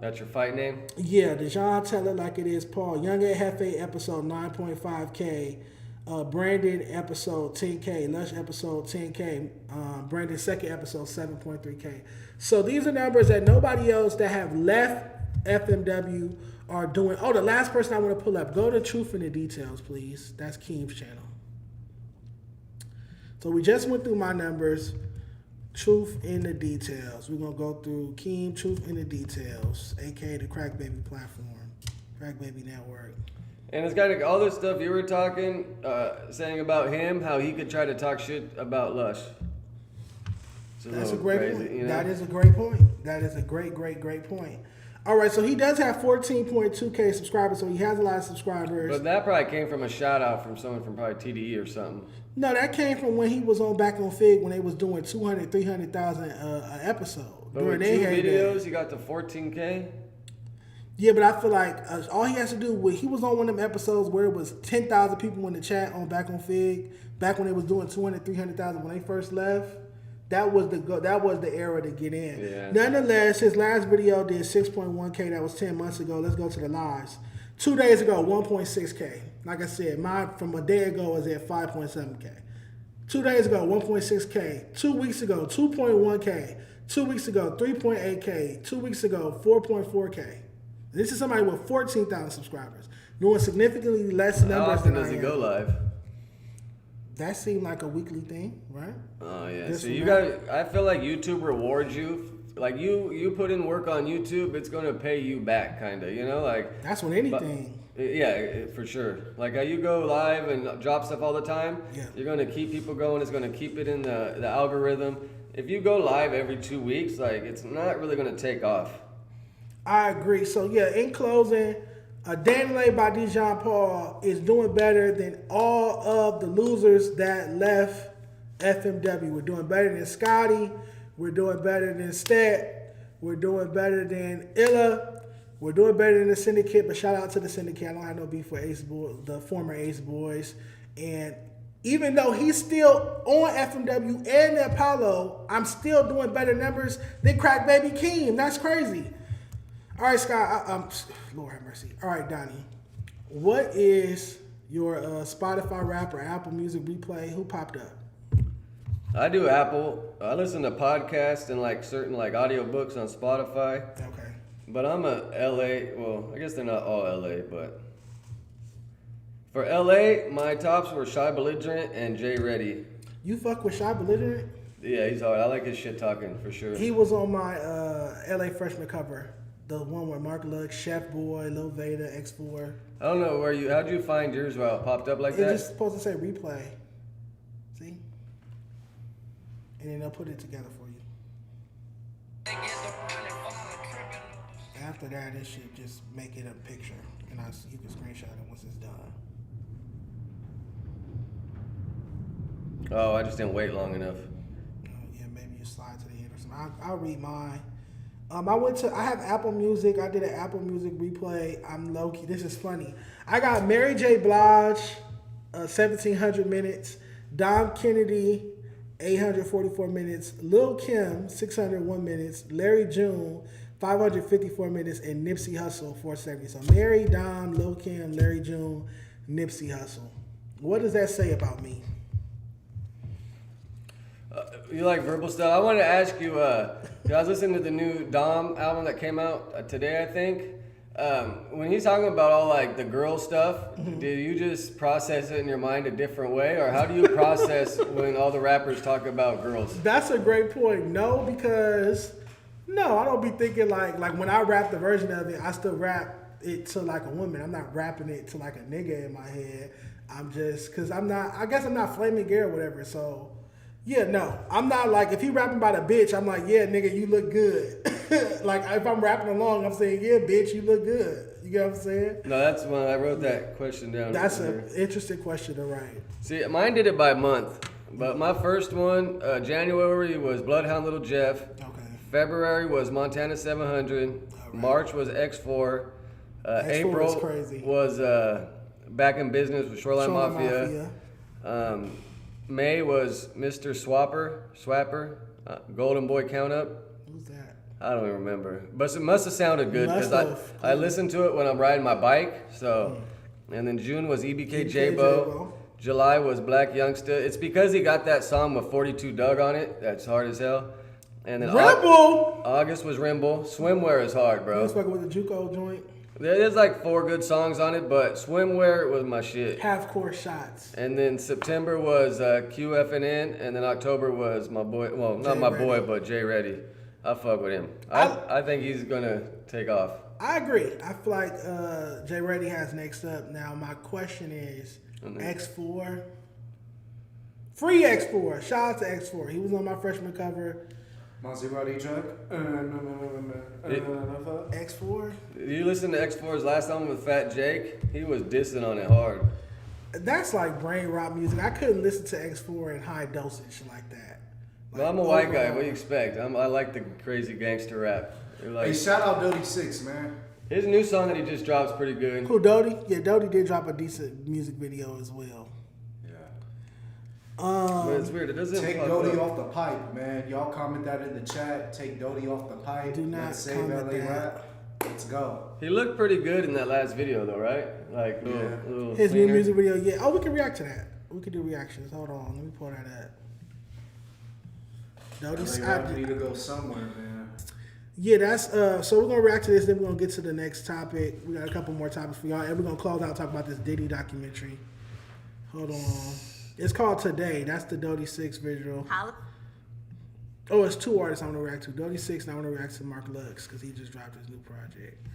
That's your fight name? Yeah, Dejon, tell it like it is, Paul. Young Ed Hefe episode 9.5K. Brandon episode 10K. Lush episode 10K. Brandon second episode 7.3K. So these are numbers that nobody else that have left FMW are doing. Oh, the last person I want to pull up. Go to Truth in the Details, please. That's Keem's channel. So we just went through my numbers. Truth in the Details. We're going to go through Keem, Truth in the Details, a.k.a. the Crack Baby platform. Crack Baby Network. And it's got all this stuff you were talking, saying about him, how he could try to talk shit about Lush. That's a great point. You know? That is a great point. That is a great point. All right, so he does have 14.2K subscribers, so he has a lot of subscribers. But that probably came from a shout out from someone from probably TDE or something. No, that came from when he was back on Figg when they was doing 200, 300,000 an episode. But with 2 videos, he got to 14K? Yeah, but I feel like all he has to do, he was on one of them episodes where it was 10,000 people in the chat back on Figg, back when they was doing 200, 300,000 when they first left. That was the era to get in. Yeah. Nonetheless, his last video did 6.1K. That was 10 months ago. Let's go to the lives. 2 days ago, 1.6K. Like I said, mine from a day ago was at 5.7K. 2 days ago, 1.6K. 2 weeks ago, 2.1K. 2 weeks ago, 3.8K. 2 weeks ago, 4.4K. This is somebody with 14,000 subscribers, doing significantly less numbers than I am. How often does he go live? That seemed like a weekly thing, right? Oh yeah. So you got. I feel like YouTube rewards you. Like you put in work on YouTube, it's gonna pay you back, kinda. You know, like. That's with anything. Yeah, for sure. Like how you go live and drop stuff all the time. Yeah. You're gonna keep people going. It's gonna keep it in the algorithm. If you go live every 2 weeks, like it's not really gonna take off. I agree. So yeah, in closing, Danny by Dejon Paul is doing better than all of the losers that left FMW. We're doing better than Scotty. We're doing better than Stat. We're doing better than Illa. We're doing better than the Syndicate, but shout out to the Syndicate. I don't have no beef with Ace Boy, the former Ace Boys. And even though he's still on FMW and the Apollo, I'm still doing better numbers than Crack Baby Keem. That's crazy. All right, Scott. Lord have mercy. All right, Donnie. What is your Spotify rap or Apple Music replay? Who popped up? I do Apple. I listen to podcasts and like certain like audiobooks on Spotify. Okay. But I'm a LA. Well, I guess they're not all LA, but for LA, my tops were Shy Belligerent and Jay Reddy. You fuck with Shy Belligerent? Yeah, he's hard. I like his shit talking for sure. He was on my LA freshman cover. The one with Mark Lux, Chef Boy, Lil Veda, X4. I don't know how'd you find yours while it popped up like that? It's just supposed to say replay. See? And then they'll put it together for you. After that, it should just make it a picture. And you can screenshot it once it's done. Oh, I just didn't wait long enough. Oh, yeah, maybe you slide to the end or something. I'll read mine. I have Apple Music. I did an Apple Music replay. I'm low key. This is funny. I got Mary J. Blige, 1,700 minutes. Dom Kennedy, 844 minutes. Lil Kim, 601 minutes. Larry June, 554 minutes. And Nipsey Hussle, 470. So Mary, Dom, Lil Kim, Larry June, Nipsey Hussle. What does that say about me? You like verbal stuff? I wanted to ask you, I was listening to the new Dom album that came out today, I think. When he's talking about all like the girl stuff, do you just process it in your mind a different way? Or how do you process when all the rappers talk about girls? That's a great point. No, because I don't be thinking like when I rap the version of it, I still rap it to like a woman. I'm not rapping it to like a nigga in my head. I'm just, cause I guess I'm not flaming gay or whatever. So yeah, no, I'm not like, if he rapping about a bitch, I'm like, yeah, nigga, you look good. Like if I'm rapping along, I'm saying, yeah, bitch, you look good. You get what I'm saying? No, that's when I wrote that question down. That's an interesting question to write. See, mine did it by month, but my first one, January was Bloodhound Little Jeff. Okay. February was Montana 700. Right. March was X4. X4 April was Back in Business with Shoreline Mafia. May was Mr. Swapper, Golden Boy Count Up. Who's that? I don't even remember, but it must have sounded good because I listened to it when I'm riding my bike. So, and then June was EBK J-Bo. July was Black Youngsta. It's because he got that song with 42 Doug on it. That's hard as hell. And then August was Rimble. Swimwear is hard, bro. That's like with the JUCO joint. There's like 4 good songs on it, but Swimwear was my shit. Half court shots. And then September was QFNN, and then October was my boy. Well, not my boy, but Jay Reddy. I fuck with him. I think he's gonna take off. I agree. I feel like Jay Reddy has next up. Now my question is X4. Free X4. Shout out to X4. He was on my freshman cover. Maserati truck. X4. You listen to X4's last album with Fat Jake? He was dissing on it hard. That's like brain rot music. I couldn't listen to X4 in high dosage like that. Like, well, I'm a white guy. What do you expect? I like the crazy gangster rap. Hey, shout out Doty 6, man. His new song that he just dropped is pretty good. Cool, Doty? Yeah, Doty did drop a decent music video as well. But it's weird. It doesn't take Doty off the pipe, man. Y'all comment that in the chat. Take Doty off the pipe. Do not save LA rap. Let's go. He looked pretty good in that last video, though, right? Like little his new music video. Yeah. Oh, we can react to that. We can do reactions. Hold on. Let me pull that up. Doty, I need to go somewhere, man. Yeah, that's so we're gonna react to this. Then we're gonna get to the next topic. We got a couple more topics for y'all, and we're gonna close out and talk about this Diddy documentary. Hold on. It's called Today. That's the Doty 6 visual. Oh, it's 2 artists I want to react to. Doty 6, and I want to react to Mark Lux because he just dropped his new project.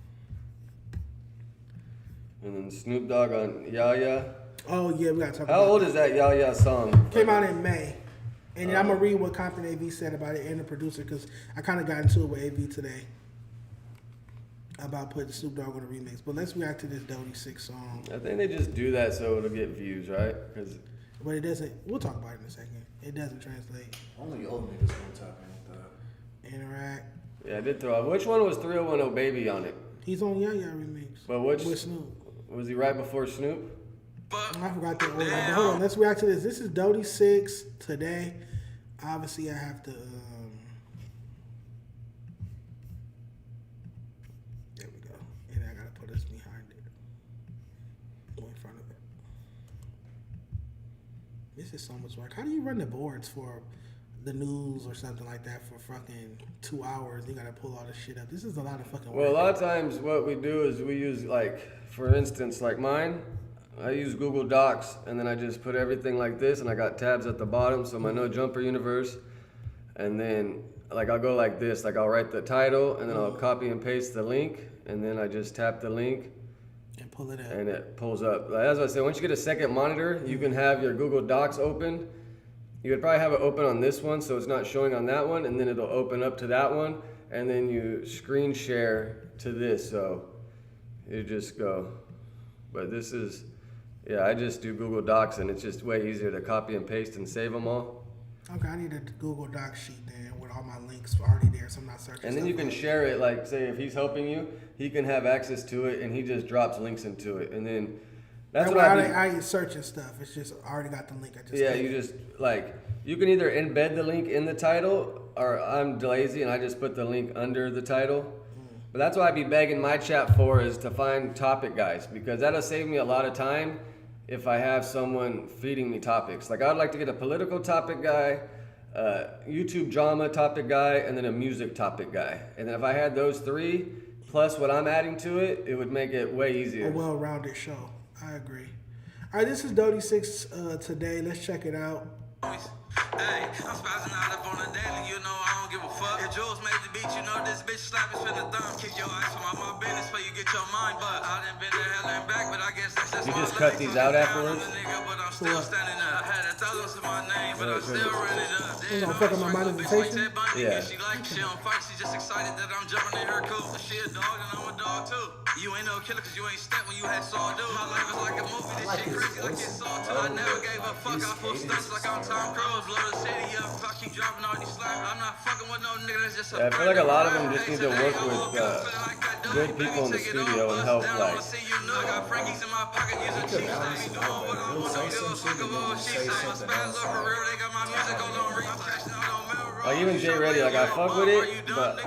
And then Snoop Dogg on Yaya. Oh, yeah, we got to talk about How old is that Yaya song? Came out in May. And then I'm going to read what Compton AV said about it and the producer because I kind of got into it with AV today. about putting Snoop Dogg on the remix. But let's react to this Donny 6 song. I think they just do that so it'll get views, right? But it doesn't. We'll talk about it in a second. It doesn't translate. Only old niggas gonna tap in with that. Interact. Yeah, I did throw out. Which one was 301 Baby on it? He's on Yaya remix. But which with Snoop? Was he right before Snoop? I forgot that order. But hold on, let's react to this. This is Donny 6 today. Obviously, I have to. There we go. And I gotta put us behind it. Go in front of it. This is so much work. How do you run the boards for the news or something like that for fucking 2 hours? You gotta pull all this shit up. This is a lot of fucking work. Well, a lot of times what we do is we use, like, for instance, like mine, I use Google Docs, and then I just put everything like this, and I got tabs at the bottom, so my No Jumper universe, and then, like, I'll go like this, like, I'll write the title, and then I'll copy and paste the link, and then I just tap the link, and pull it up, and it pulls up. As I said, once you get a second monitor, you can have your Google Docs open. You would probably have it open on this one, so it's not showing on that one, and then it'll open up to that one, and then you screen share to this, so you just go. But this is, yeah, I just do Google Docs, and it's just way easier to copy and paste and save them all. Okay, I need a Google Docs sheet then with all my links already there, so I'm not searching. And then you can share it, like, say if he's helping you, he can have access to it, and he just drops links into it, and then that's what I ain't searching stuff. It's just I already got the link. I just you just like you can either embed the link in the title, or I'm lazy and I just put the link under the title. But that's what I'd be begging my chat for, is to find topic guys, because that'll save me a lot of time if I have someone feeding me topics. Like I'd like to get a political topic guy, YouTube drama topic guy, and then a music topic guy. And then if I had those three plus what I'm adding to it, it would make it way easier. A well-rounded show. I agree. All right, this is Donny 6 today. Let's check it out. Hey, I'm spazzing out up on the daily, you know I don't give a fuck. If Jules made the beat, you know this bitch slap is finna thumb. Kick your ass from my business before you get your mind, but I done been to hell and back, but I guess that's just you just cut these out afterwards? But I'm still standing up. I had 1,000 to my name, but I'm still running up. You gonna fuck up my monetization? Yeah. She like she don't fight, she just excited that I'm jumping in her coop. She a dog and I'm a dog too. You ain't no killer cause you ain't stepped when you had saw dude. My life is like a movie, this shit crazy like it's saw too. I never gave a fuck, I full stunts like I'm Tom Cruise. Blow the city up, I keep dropping all these slaps. I'm not fucking with no nigga that's just a I feel like a lot of them just need to work with good people in the studio and help, like. I got Frankie's in my pocket, using cheap things. Doing what I want, don't give a fuck about what she say. My spaz up for real, they got my music on replay. Like even Jay Reddy, like I fuck with it, but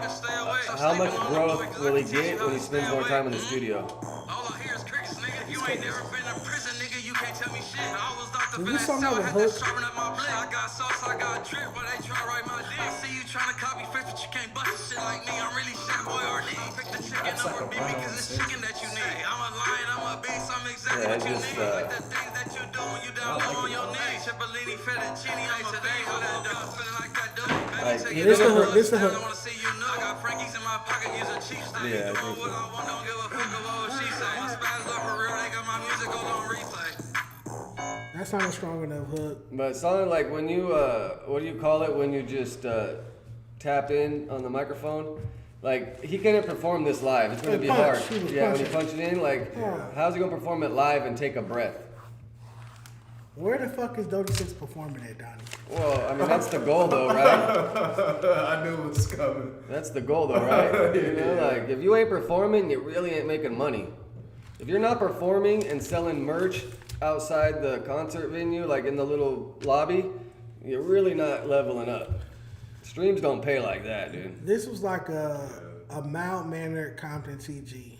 how much growth will he get when he spends more time in the studio? All I hear is crickets, nigga. You ain't never been to prison, nigga. You can't tell me shit. I was locked up in that cell. I had to sharpen up my blade. I got sauce, I got drip, but they try to write my dick. I see you trying to copy Figg, but you can't bust shit like me. I'm really shit, boy, RD. Pick the chicken over BB, cause it's chicken that you need. I'm a lion, I'm a beast, I'm exactly what you need. Like the things that you do when you down low on your knees. Cipollini, fettuccine, I'm today, how that dog feeling like that dude. This the hook, this the hook. I wanna see you know I got Frankie's in my pocket, use a cheap style. Yeah, I doing think what I want, don't give a fuck about what she say. My spaz up for real, they got my music on replay. That's not a strong enough hook. But something like when you, what do you call it when you just tap in on the microphone? Like, he can't perform this live. It's going to be hard. Yeah, when he punches in, like, how's he going to perform it live and take a breath? Where the fuck is Donny 6 performing at, Donny? Well, I mean, that's the goal, though, right? I knew it was coming. That's the goal, though, right? You know, like, if you ain't performing, you really ain't making money. If you're not performing and selling merch outside the concert venue, like in the little lobby, you're really not leveling up. Streams don't pay like that, dude. This was like a mild-mannered Compton TG.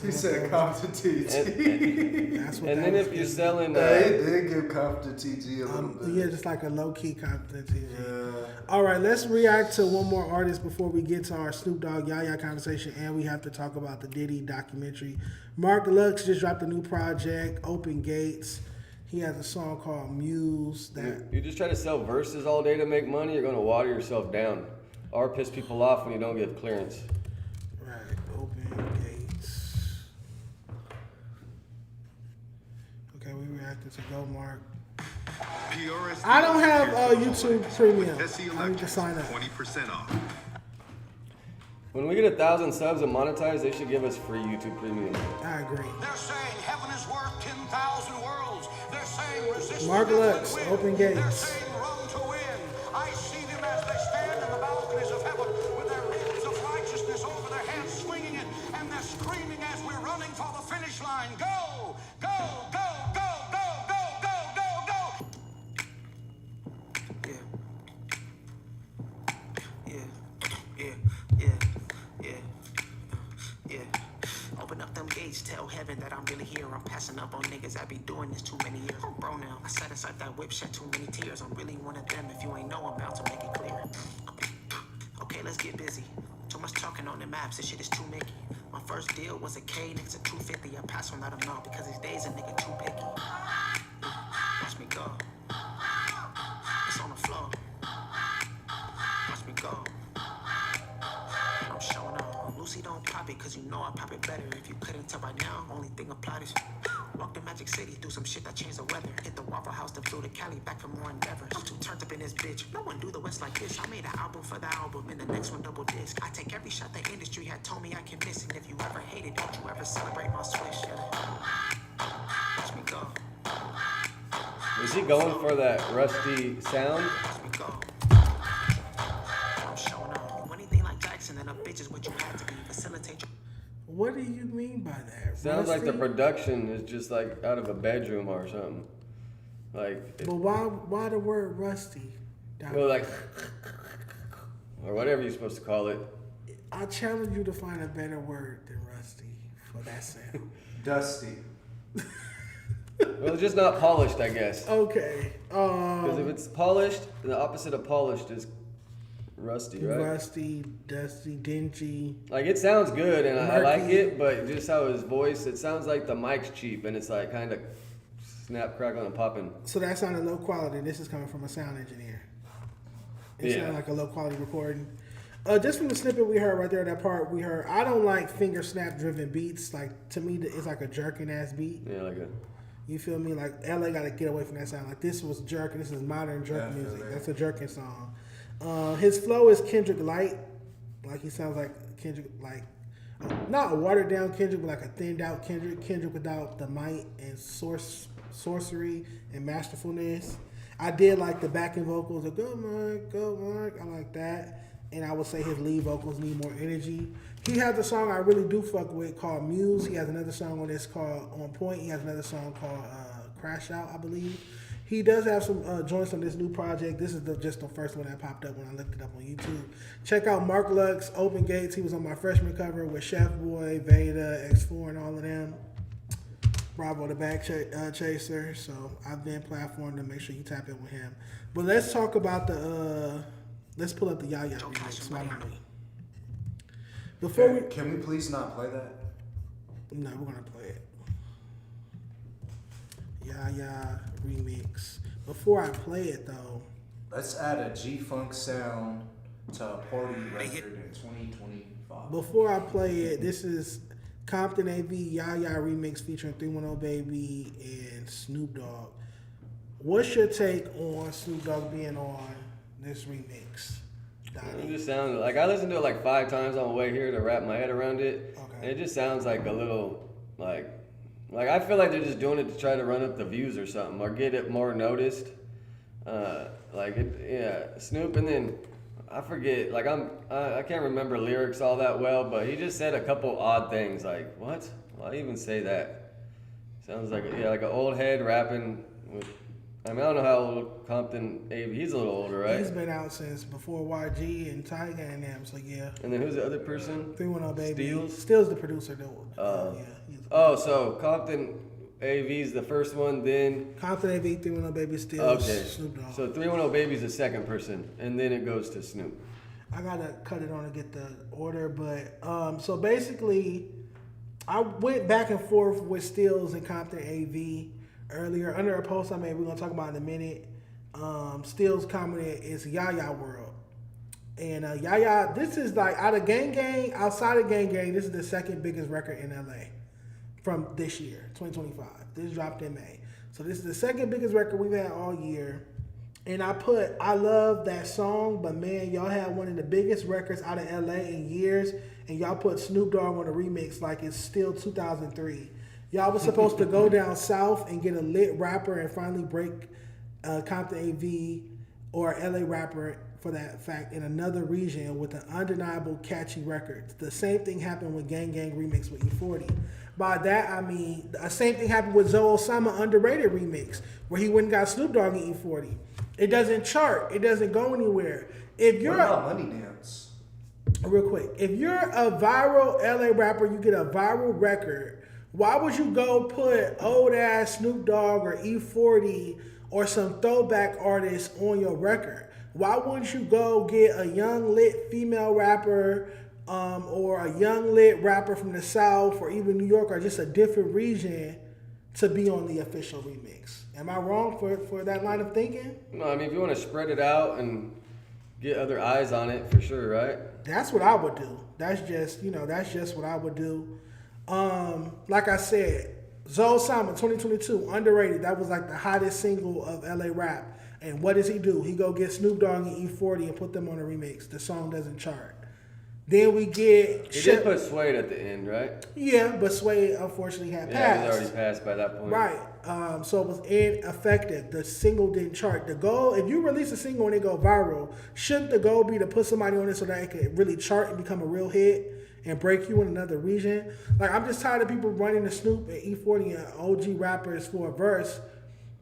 He said Compton TG. And then if you're selling... he did give Compton TG a little bit. Yeah, just like a low-key Compton TG. Yeah. All right, let's react to one more artist before we get to our Snoop Dogg Yaya conversation, and we have to talk about the Diddy documentary. Mark Lux just dropped a new project, Open Gates. He has a song called Muse. That you just try to sell verses all day to make money, you're going to water yourself down or piss people off when you don't get clearance. Right, Open Gates. Okay, we reacted to Go Mark. I don't have YouTube Premium. I need to sign up. 20% off. When we get 1,000 subs and monetized, they should give us free YouTube Premium. I agree. They're saying heaven is worth 10,000 worlds. They're saying resist Mark Lux, Open Gates. They're saying run to win. I see them as they stand in the balconies of heaven with their robes of righteousness over their heads, swinging it, and they're screaming as we're running for the finish line. Go, go, go, go, go, go, go, go, go. Open up them gates, tell heaven that I'm really here. I'm passing up on niggas, I be doing this too many years. I'm bro now, I sat inside that whip, shed too many tears. I'm really one of them, if you ain't know, I'm about to make it clear. Okay, let's get busy. Too much talking on the maps, this shit is too Mickey. My first deal was a K, niggas a 250. I pass on that amount because these days a nigga too picky. Watch me go. It's on the floor. Watch me go. I'm showing up. Lucy don't pop it, cause you know I pop it better. If you couldn't tell by now, only thing applied is walk to Magic City, do some shit that changed the weather. Hit the Waffle House, then flew to Cali, back for more endeavors. I'm too turned up in this bitch. No one do the West like this. I made an album for the album, and the next one double disc. I take every shot the industry had told me I can miss. And if you ever hate it, don't you ever celebrate my switch. Watch me go. Is he going for that rusty sound? Watch me go. I'm showing up. You anything like Jackson, then a bitch is what you had to be. Facilitate your... What do you mean by that? Sounds Rusty? like the production is just like out of a bedroom or something. Like. But why the word rusty? Well, like, or whatever you're supposed to call it. I challenge you to find a better word than rusty for that sound. Dusty. Well, it's just not polished, I guess. Okay. Because if it's polished, the opposite of polished is rusty, right? Rusty, dusty, dingy. Like, it sounds good, and I like it, but just how his voice, it sounds like the mic's cheap, and it's like kind of snap, crackling, and popping. So that sounded low quality. This is coming from a sound engineer. It sounded like a low quality recording. Just from the snippet we heard right there, that part we heard, I don't like finger snap driven beats. Like, to me, it's like a jerking ass beat. Yeah, like a... You feel me? Like, LA got to get away from that sound. Like, this was jerking. This is modern jerk music. That's a jerking song. His flow is Kendrick light. Like, he sounds like Kendrick, like, not a watered down Kendrick, but like a thinned out Kendrick. Kendrick without the might and sorcery and masterfulness. I did like the backing vocals of go Mark. I like that. And I would say his lead vocals need more energy. He has a song I really do fuck with called Muse. He has another song on this called On Point. He has another song called Crash Out, I believe. He does have some joints on this new project. This is just the first one that popped up when I looked it up on YouTube. Check out Mark Lux, Open Gates. He was on my freshman cover with Chef Boy, Veda, X4, and all of them. Bravo, the Bag Chaser. So I've been platformed to make sure you tap in with him. But let's talk about the... let's pull up the Yaya remix. Can we please not play that? No, we're gonna play it. Yaya remix. Before I play it though, let's add a G-Funk sound to a party record in 2025. Before I play it, this is Compton AV Yaya remix featuring 310 Baby and Snoop Dogg. What's your take on Snoop Dogg being on this remix? It just sounds like I listened to it like 5 times on the way here to wrap my head around it. Okay. And it just sounds like a little like I feel like they're just doing it to try to run up the views or something or get it more noticed. Snoop, and then I forget, like I can't remember lyrics all that well, but he just said a couple odd things like, what? Why even say that? Sounds like like an old head rapping with, I mean, I don't know how old Compton AV, he's a little older, right? He's been out since before YG and Tyga and them, so yeah. And then who's the other person? 310 Baby. Steels? Steels the producer though. So Compton AV's the first one, then... Compton AV, 310 Baby, Steels, okay. Snoop Dogg. So 310 Baby's the second person, and then it goes to Snoop. I gotta cut it on to get the order, but so basically, I went back and forth with Steels and Compton AV earlier. Under a post I made, we're gonna talk about in a minute. Steels commented, "It's Yaya World," and Yaya. This is like outside of Gang Gang. This is the second biggest record in LA from this year, 2025. This dropped in May, so this is the second biggest record we've had all year. And I love that song, but man, y'all had one of the biggest records out of LA in years, and y'all put Snoop Dogg on the remix like it's still 2003. Y'all was supposed to go down south and get a lit rapper and finally break Compton AV or LA rapper for that fact in another region with an undeniable catchy record. The same thing happened with Gang Gang remix with E40. By that I mean the same thing happened with Zoe Osama underrated remix where he went and got Snoop Dogg in E40. It doesn't chart. It doesn't go anywhere. If you're what about Money Dance? Real quick, if you're a viral LA rapper, you get a viral record. Why would you go put old ass Snoop Dogg or E40 or some throwback artist on your record? Why wouldn't you go get a young lit female rapper or a young lit rapper from the South or even New York or just a different region to be on the official remix? Am I wrong for that line of thinking? No, I mean, if you want to spread it out and get other eyes on it, for sure, right? That's what I would do. That's just what I would do. Like I said, Zoe Simon 2022 underrated. That was like the hottest single of LA rap. And what does he do? He go get Snoop Dogg and E40 and put them on a remix. The song doesn't chart. Then we get... He did put Suede at the end, right? Yeah, but Suede unfortunately had passed. Yeah, he was already passed by that point. Right. So it was ineffective. The single didn't chart. The goal, if you release a single and it go viral, shouldn't the goal be to put somebody on it so that it could really chart and become a real hit and break you in another region? Like, I'm just tired of people running to Snoop and E40 and OG rappers for a verse.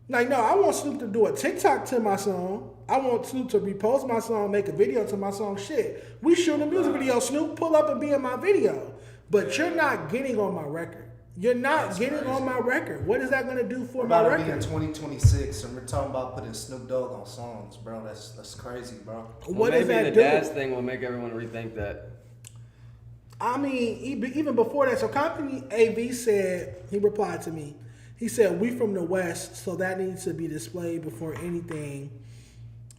Like, no, I want Snoop to do a TikTok to my song. I want Snoop to repost my song, make a video to my song. Shit, we shoot a music video. Snoop, pull up and be in my video. But you're not getting on my record. You're not getting on my record. What is that going to do for my record? We're about to be in 2026, and we're talking about putting Snoop Dogg on songs, bro. That's crazy, bro. What does that do? Maybe the dance thing will make everyone rethink that. I mean, even before that, so Company AV said, he replied to me. He said, we from the West, so that needs to be displayed before anything.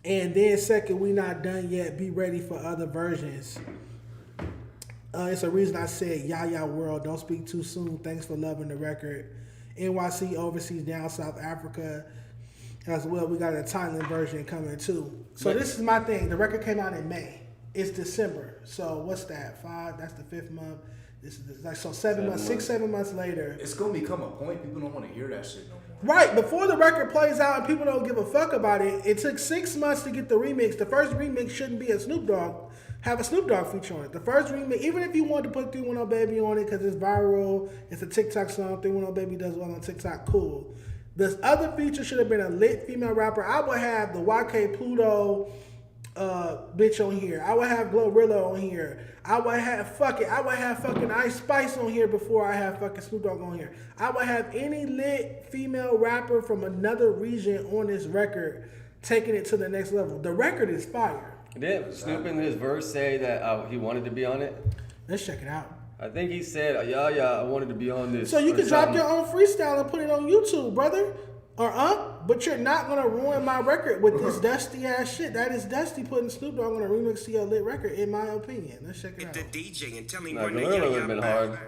And then second, we not done yet. Be ready for other versions. It's a reason I said, Yaya World, don't speak too soon. Thanks for loving the record. NYC overseas down South Africa as well. We got a Thailand version coming too. So this is my thing. The record came out in May. It's December. So what's that? 5? That's the 5th month. This is like so 7 months, 6-7 months later. It's gonna become a point. People don't want to hear that shit no more. Right, before the record plays out and people don't give a fuck about it, it took 6 months to get the remix. The first remix shouldn't be a Snoop Dogg, have a Snoop Dogg feature on it. The first remix, even if you wanted to put 310 Baby on it because it's viral, it's a TikTok song, 310 Baby does well on TikTok, cool. This other feature should have been a lit female rapper. I would have the YK Pluto bitch on here. I would have Glorilla on here. I would have fucking Ice Spice on here before I have fucking Snoop Dogg on here. I would have any lit female rapper from another region on this record taking it to the next level. The record is fire. Did Snoop in his verse say that he wanted to be on it? Let's check it out. I think he said, I wanted to be on this. So you can drop your own freestyle and put it on YouTube, brother. But you're not gonna ruin my record with this dusty ass shit. That is dusty putting Snoop Dogg on a remix to your lit record, in my opinion. Let's check it out. The DJ and tell me when the would have been hard.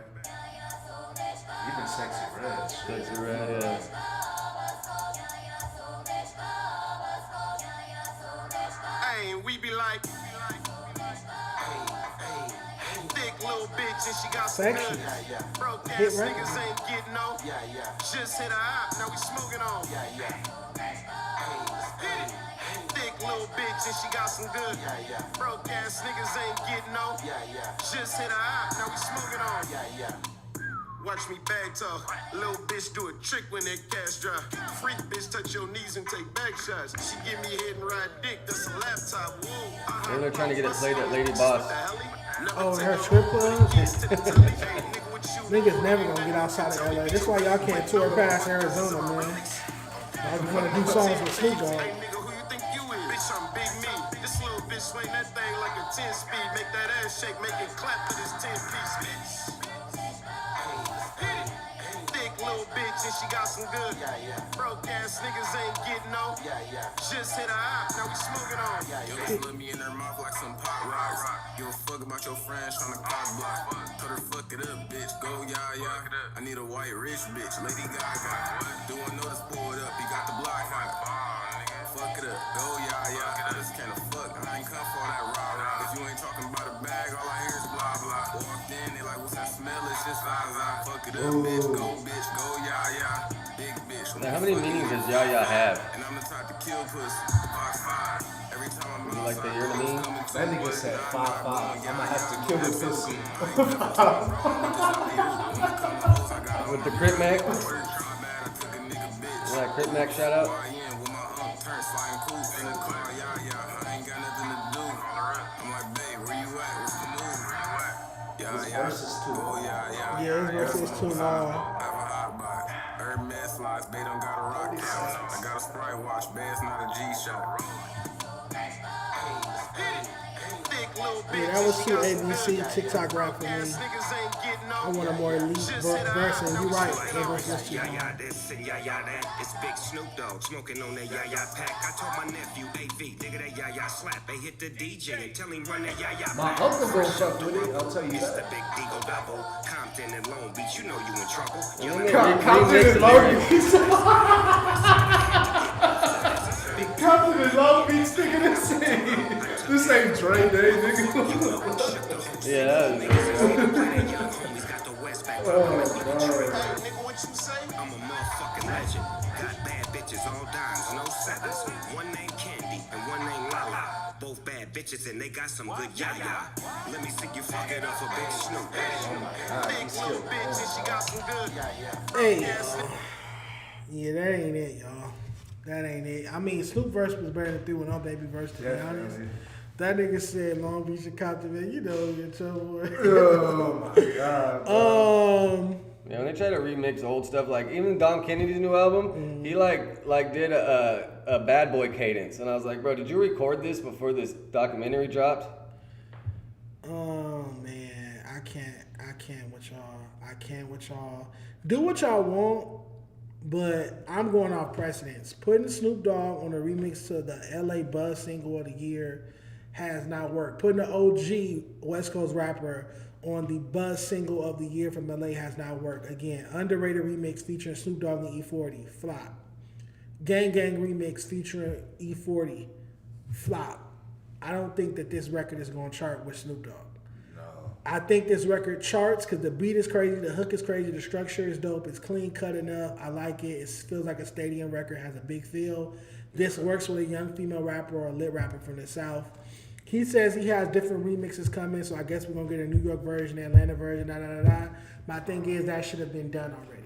Even Sexy Red. Sexy Red, yeah. Hey, we be like, thick little bitch and she got some good. Broke ass niggas ain't getting no. Just hit her out, now we smoking on. Thick little bitch and she got some good. Broke ass niggas ain't getting no. Just hit her out, now we smoking on. Watch me bag talk. Little bitch do a trick when that cash dry. Freak bitch touch your knees and take back shots. She give me head and ride dick, that's a laptop. Whoa. And they're trying to get it played at Lady Boss. Oh, her strip club? Niggas never gonna get outside of LA. That's why y'all can't tour past Arizona, man. Y'all just wanna do songs with Snoop Dogg. Bitch, I'm big me. This little bitch swing that thing like a 10 speed. Make that ass shake, make it clap for this 10-piece bitch. Little bitch and she got some good. Broke ass niggas ain't getting no. Just hit her out, now we smoking on. Yo, just put me in her mouth like some pop rocks. Give a fuck about your friends tryna cock block. Told her fuck it up, bitch. Go I need a white rich bitch, Lady Gaga. Doing notice, pull it up, he got the block hot. Fuck it up. Go, yeah. I just can't fuck. I ain't come for that rah-rah. If you ain't talking about a bag, all I hear is blah, blah. Walked in, they like, what's that smell? It's just Zaza. Fuck it up, bitch. Go, yeah. Big bitch. Now, how many meanings does Yaya have? And I'm the type to kill pussy. Box 5. Every time I'm You like the year to me? That nigga said 5'5". I'ma have to kill this pussy. With the Crit Mac? Yeah, Crit Mac shout out. His verse is too long. Yeah, his verse is too long. I got a Sprite watch, but it's not a G-Shock. Yeah, that was too ABC TikTok rap for me. I want a more elite verse, and you're right. That verse was too long. It's Big Snoop Dogg smoking on that Yaya pack. I told my nephew, AV, nigga, that Yaya slap. They hit the DJ and tell him run that Yaya My back. uncle gon' fuck with it, I'll tell you It's the that. Big Deagle Double, Compton and Long Beach. You know you in trouble. Compton and Long Beach. Compton and Long Beach, nigga, this ain't Dre Day, nigga. Yeah, that was Nigga, what you say? I'm a motherfucking legend. Got bad bitches, all dimes, no sevens. One named Candy and one named Lala. Both bad bitches and they got some good yaya. Let me see you fuck it up for Big Snoop. Big little bitch and she got some good yaya. Hey, y'all. Yeah, that ain't it, y'all. That ain't it. I mean, Snoop verse was better than 310 Baby verse, to be honest. That nigga said Long Beach and Compton, man, you know you're in trouble. Oh my god. Yeah, when they try to remix old stuff, like even Dom Kennedy's new album, he like did a bad boy cadence, and I was like, bro, did you record this before this documentary dropped? Oh man, I can't with y'all. I can't with y'all. Do what y'all want, but I'm going off precedence. Putting Snoop Dogg on a remix to the LA Buzz single of the year has not worked. Putting the OG West Coast rapper on the Buzz single of the year from LA has not worked. Again, underrated remix featuring Snoop Dogg and E40, flop. Gang Gang remix featuring E40, flop. I don't think that this record is going to chart with Snoop Dogg. I think this record charts because the beat is crazy, the hook is crazy, the structure is dope, it's clean cut enough. I like it. It feels like a stadium record, has a big feel. This works with a young female rapper or a lit rapper from the South. He says he has different remixes coming, so I guess we're going to get a New York version, Atlanta version, da-da-da-da. My thing is that should have been done already.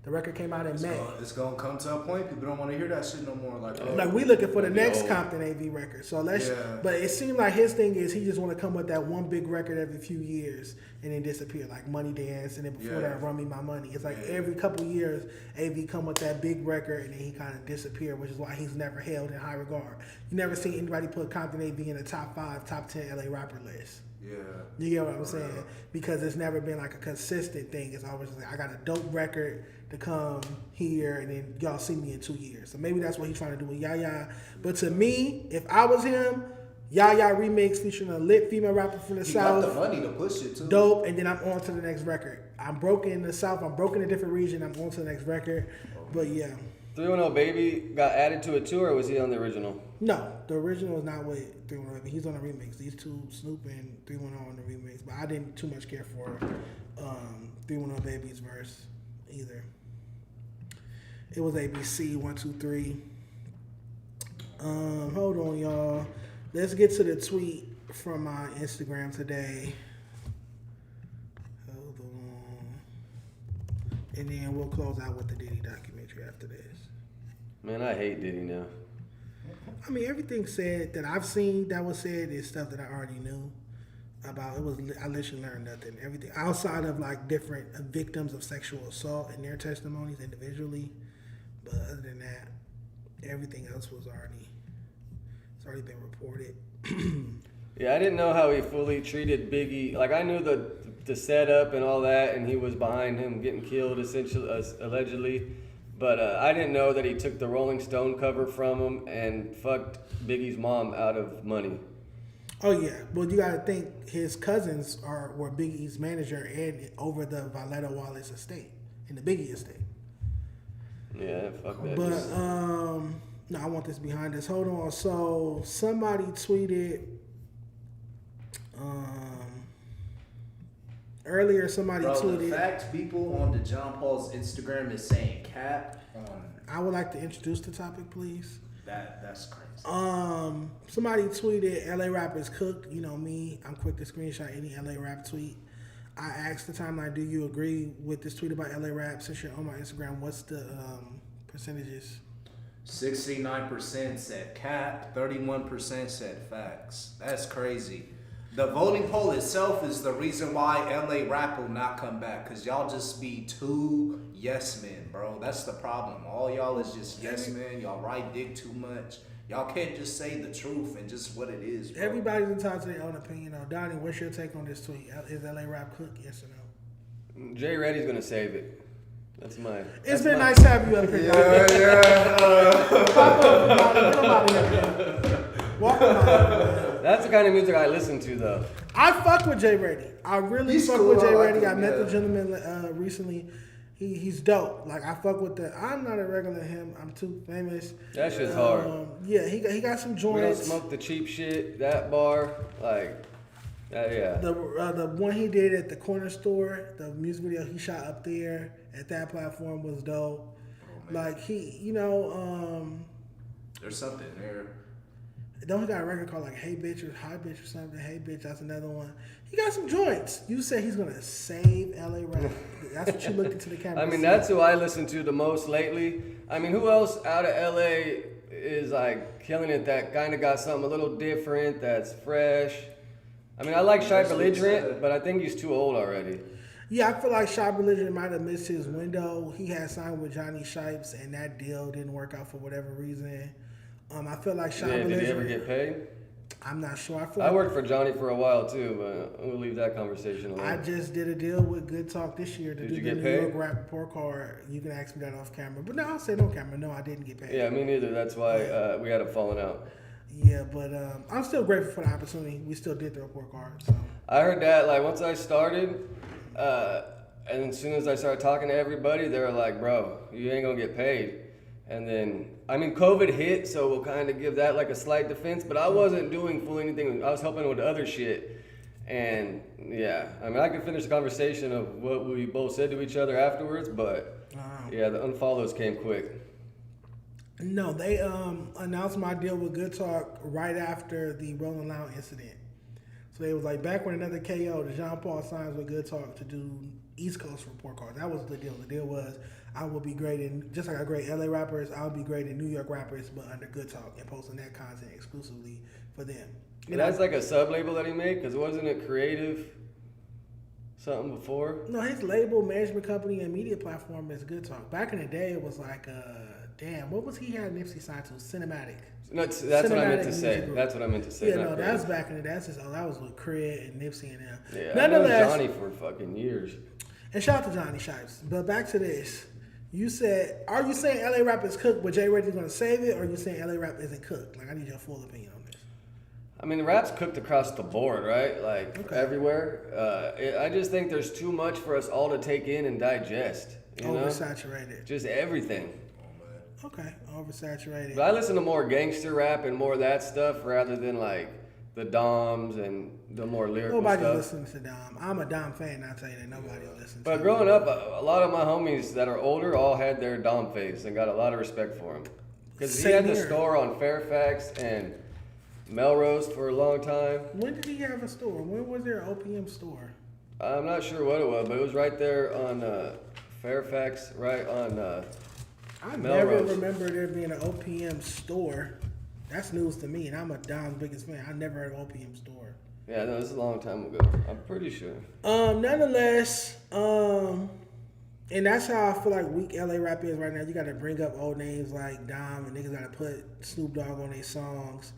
The record came out in May. It's gonna come to a point. People don't want to hear that shit no more. Like we looking for the next Compton AV record. So let's. Yeah. But it seemed like his thing is he just want to come with that one big record every few years and then disappear, like Money Dance, and then before that, Run Me My Money. It's like every couple of years, AV come with that big record and then he kind of disappear, which is why he's never held in high regard. You never seen anybody put Compton AV in the top 5, top 10 LA rapper list. Yeah. You get what I'm saying? Because it's never been like a consistent thing. It's always like, I got a dope record to come here and then y'all see me in 2 years. So maybe that's what he's trying to do with Yaya. But to me, if I was him, Yaya remix featuring a lit female rapper from the South. Got the money to push it too. Dope, and then I'm on to the next record. I'm broken in the South, I'm broken in a different region, I'm on to the next record. But yeah. 310 Baby got added to it too, or was he on the original? No, the original is not with 310 Baby. He's on a remix. These two, Snoop and 310 on the remix. But I didn't too much care for 310 Baby's verse either. It was ABC 1, 2, 3. Hold on, y'all. Let's get to the tweet from my Instagram today. Hold on. And then we'll close out with the Diddy documentary after this. Man, I hate Diddy now. I mean, everything said that I've seen that was said is stuff that I already knew about. I literally learned nothing. Everything outside of like different victims of sexual assault and their testimonies individually. But other than that, everything else was it's already been reported. Yeah, I didn't know how he fully treated Biggie. Like I knew the setup and all that, and he was behind him getting killed, essentially, allegedly. But I didn't know that he took the Rolling Stone cover from him and fucked Biggie's mom out of money. Oh yeah, well you gotta think his cousins were Biggie's manager and over the Valletta Wallace estate, in the Biggie estate. Yeah, fuck that. But No, I want this behind us. Hold on. So somebody tweeted earlier. Somebody tweeted. The fact people on Dejon Paul's Instagram is saying cap on. I would like to introduce the topic, please. That's crazy. Somebody tweeted LA rap is cooked. You know me. I'm quick to screenshot any LA rap tweet. I asked the timeline, do you agree with this tweet about LA rap? Since you're on my Instagram, what's the percentages? 69% said cap, 31% said facts. That's crazy. The voting poll itself is the reason why LA rap will not come back, because y'all just be too yes men, bro. That's the problem. All y'all is just yes men. Y'all write dick too much. Y'all can't just say the truth and just what it is, bro. Everybody's entitled to their own opinion. Donny, what's your take on this tweet? Is LA rap cooked, yes or no? Jay Reddy's gonna save it. That's mine. It's been nice to have you up here. Pop up, get him out of here. Walk him out. That's the kind of music I listen to, though. I fuck with Jay Reddy. I really fuck with Jay Reddy. I met the gentleman recently. He's dope. Like, I fuck with the. I'm not a regular him. I'm too famous. That shit's hard. Yeah, he got some joints. We don't smoke the cheap shit. That bar, like, yeah. The one he did at the corner store, the music video he shot up there at that platform was dope. Like he, there's something there. Don't he got a record called like Hey Bitch or Hi Bitch or something? Hey Bitch, that's another one. He got some joints. You said he's gonna save LA rap. That's what you looked into the camera. I mean, that's who I listen to the most lately. I mean, who else out of LA is like killing it that kind of got something a little different, that's fresh? I mean, I like Shy Belligerent, but I think he's too old already. Yeah, I feel like Shy Belligerent might have missed his window. He had signed with Johnny Shipes, and that deal didn't work out for whatever reason. I feel like Shy Belligerent. Did he ever get paid? I'm not sure. I worked for Johnny for a while too, but we'll leave that conversation alone. I just did a deal with Good Talk this year to do the New York Rap Report Card. You can ask me that off camera, but no, I'll say no camera. No, I didn't get paid. Yeah, me neither. That's why we had a falling out. Yeah, but I'm still grateful for the opportunity. We still did the report card. So. I heard that like once I started, and as soon as I started talking to everybody, they were like, "Bro, you ain't gonna get paid." And then, I mean, COVID hit, so we'll kind of give that like a slight defense. But I wasn't doing full anything. I was helping with other shit. And yeah, I mean, I could finish the conversation of what we both said to each other afterwards. But yeah, the unfollows came quick. No, they announced my deal with Good Talk right after the Rolling Loud incident. So it was like back when another KO, Dejon Paul signs with Good Talk to do East Coast report cards. That was the deal. The deal was I will be grading, just like I grade LA rappers, I'll be grading New York rappers, but under Good Talk and posting that content exclusively for them. And that's like a sub-label that he made? Because wasn't it Creative something before? No, his label, management company, and media platform is Good Talk. Back in the day, it was like, what was he had Nipsey signed to? Cinematic. No, that's what I meant to say. That's what I meant to say. Yeah, no, that's back in the day. That's just, that was with Cred and Nipsey and them. Yeah, I know Johnny for fucking years. And shout out to Johnny Shipes. But back to this. You said, are you saying LA rap is cooked, but Jay Reddy's going to save it, or are you saying LA rap isn't cooked? Like, I need your full opinion on this. I mean, the rap's cooked across the board, right? Like, everywhere. I just think there's too much for us all to take in and digest. You know? Oversaturated. Just everything. Okay, oversaturated. But I listen to more gangster rap and more of that stuff rather than, like, the Doms and the more lyrical stuff. Nobody listens to Dom. I'm a Dom fan, and I'll tell you that nobody will listen to But growing up, a lot of my homies that are older all had their Dom phase and got a lot of respect for him. Because he had the store on Fairfax and Melrose for a long time. When did he have a store? When was there an OPM store? I'm not sure what it was, but it was right there on Fairfax, right on I Melrose. never remember there being an OPM store. That's news to me, and I'm a Dom's biggest fan. I never heard of OPM store. Yeah, no, this is a long time ago. I'm pretty sure. Nonetheless, and that's how I feel like weak LA rap is right now. You got to bring up old names like Dom, and niggas got to put Snoop Dogg on their songs.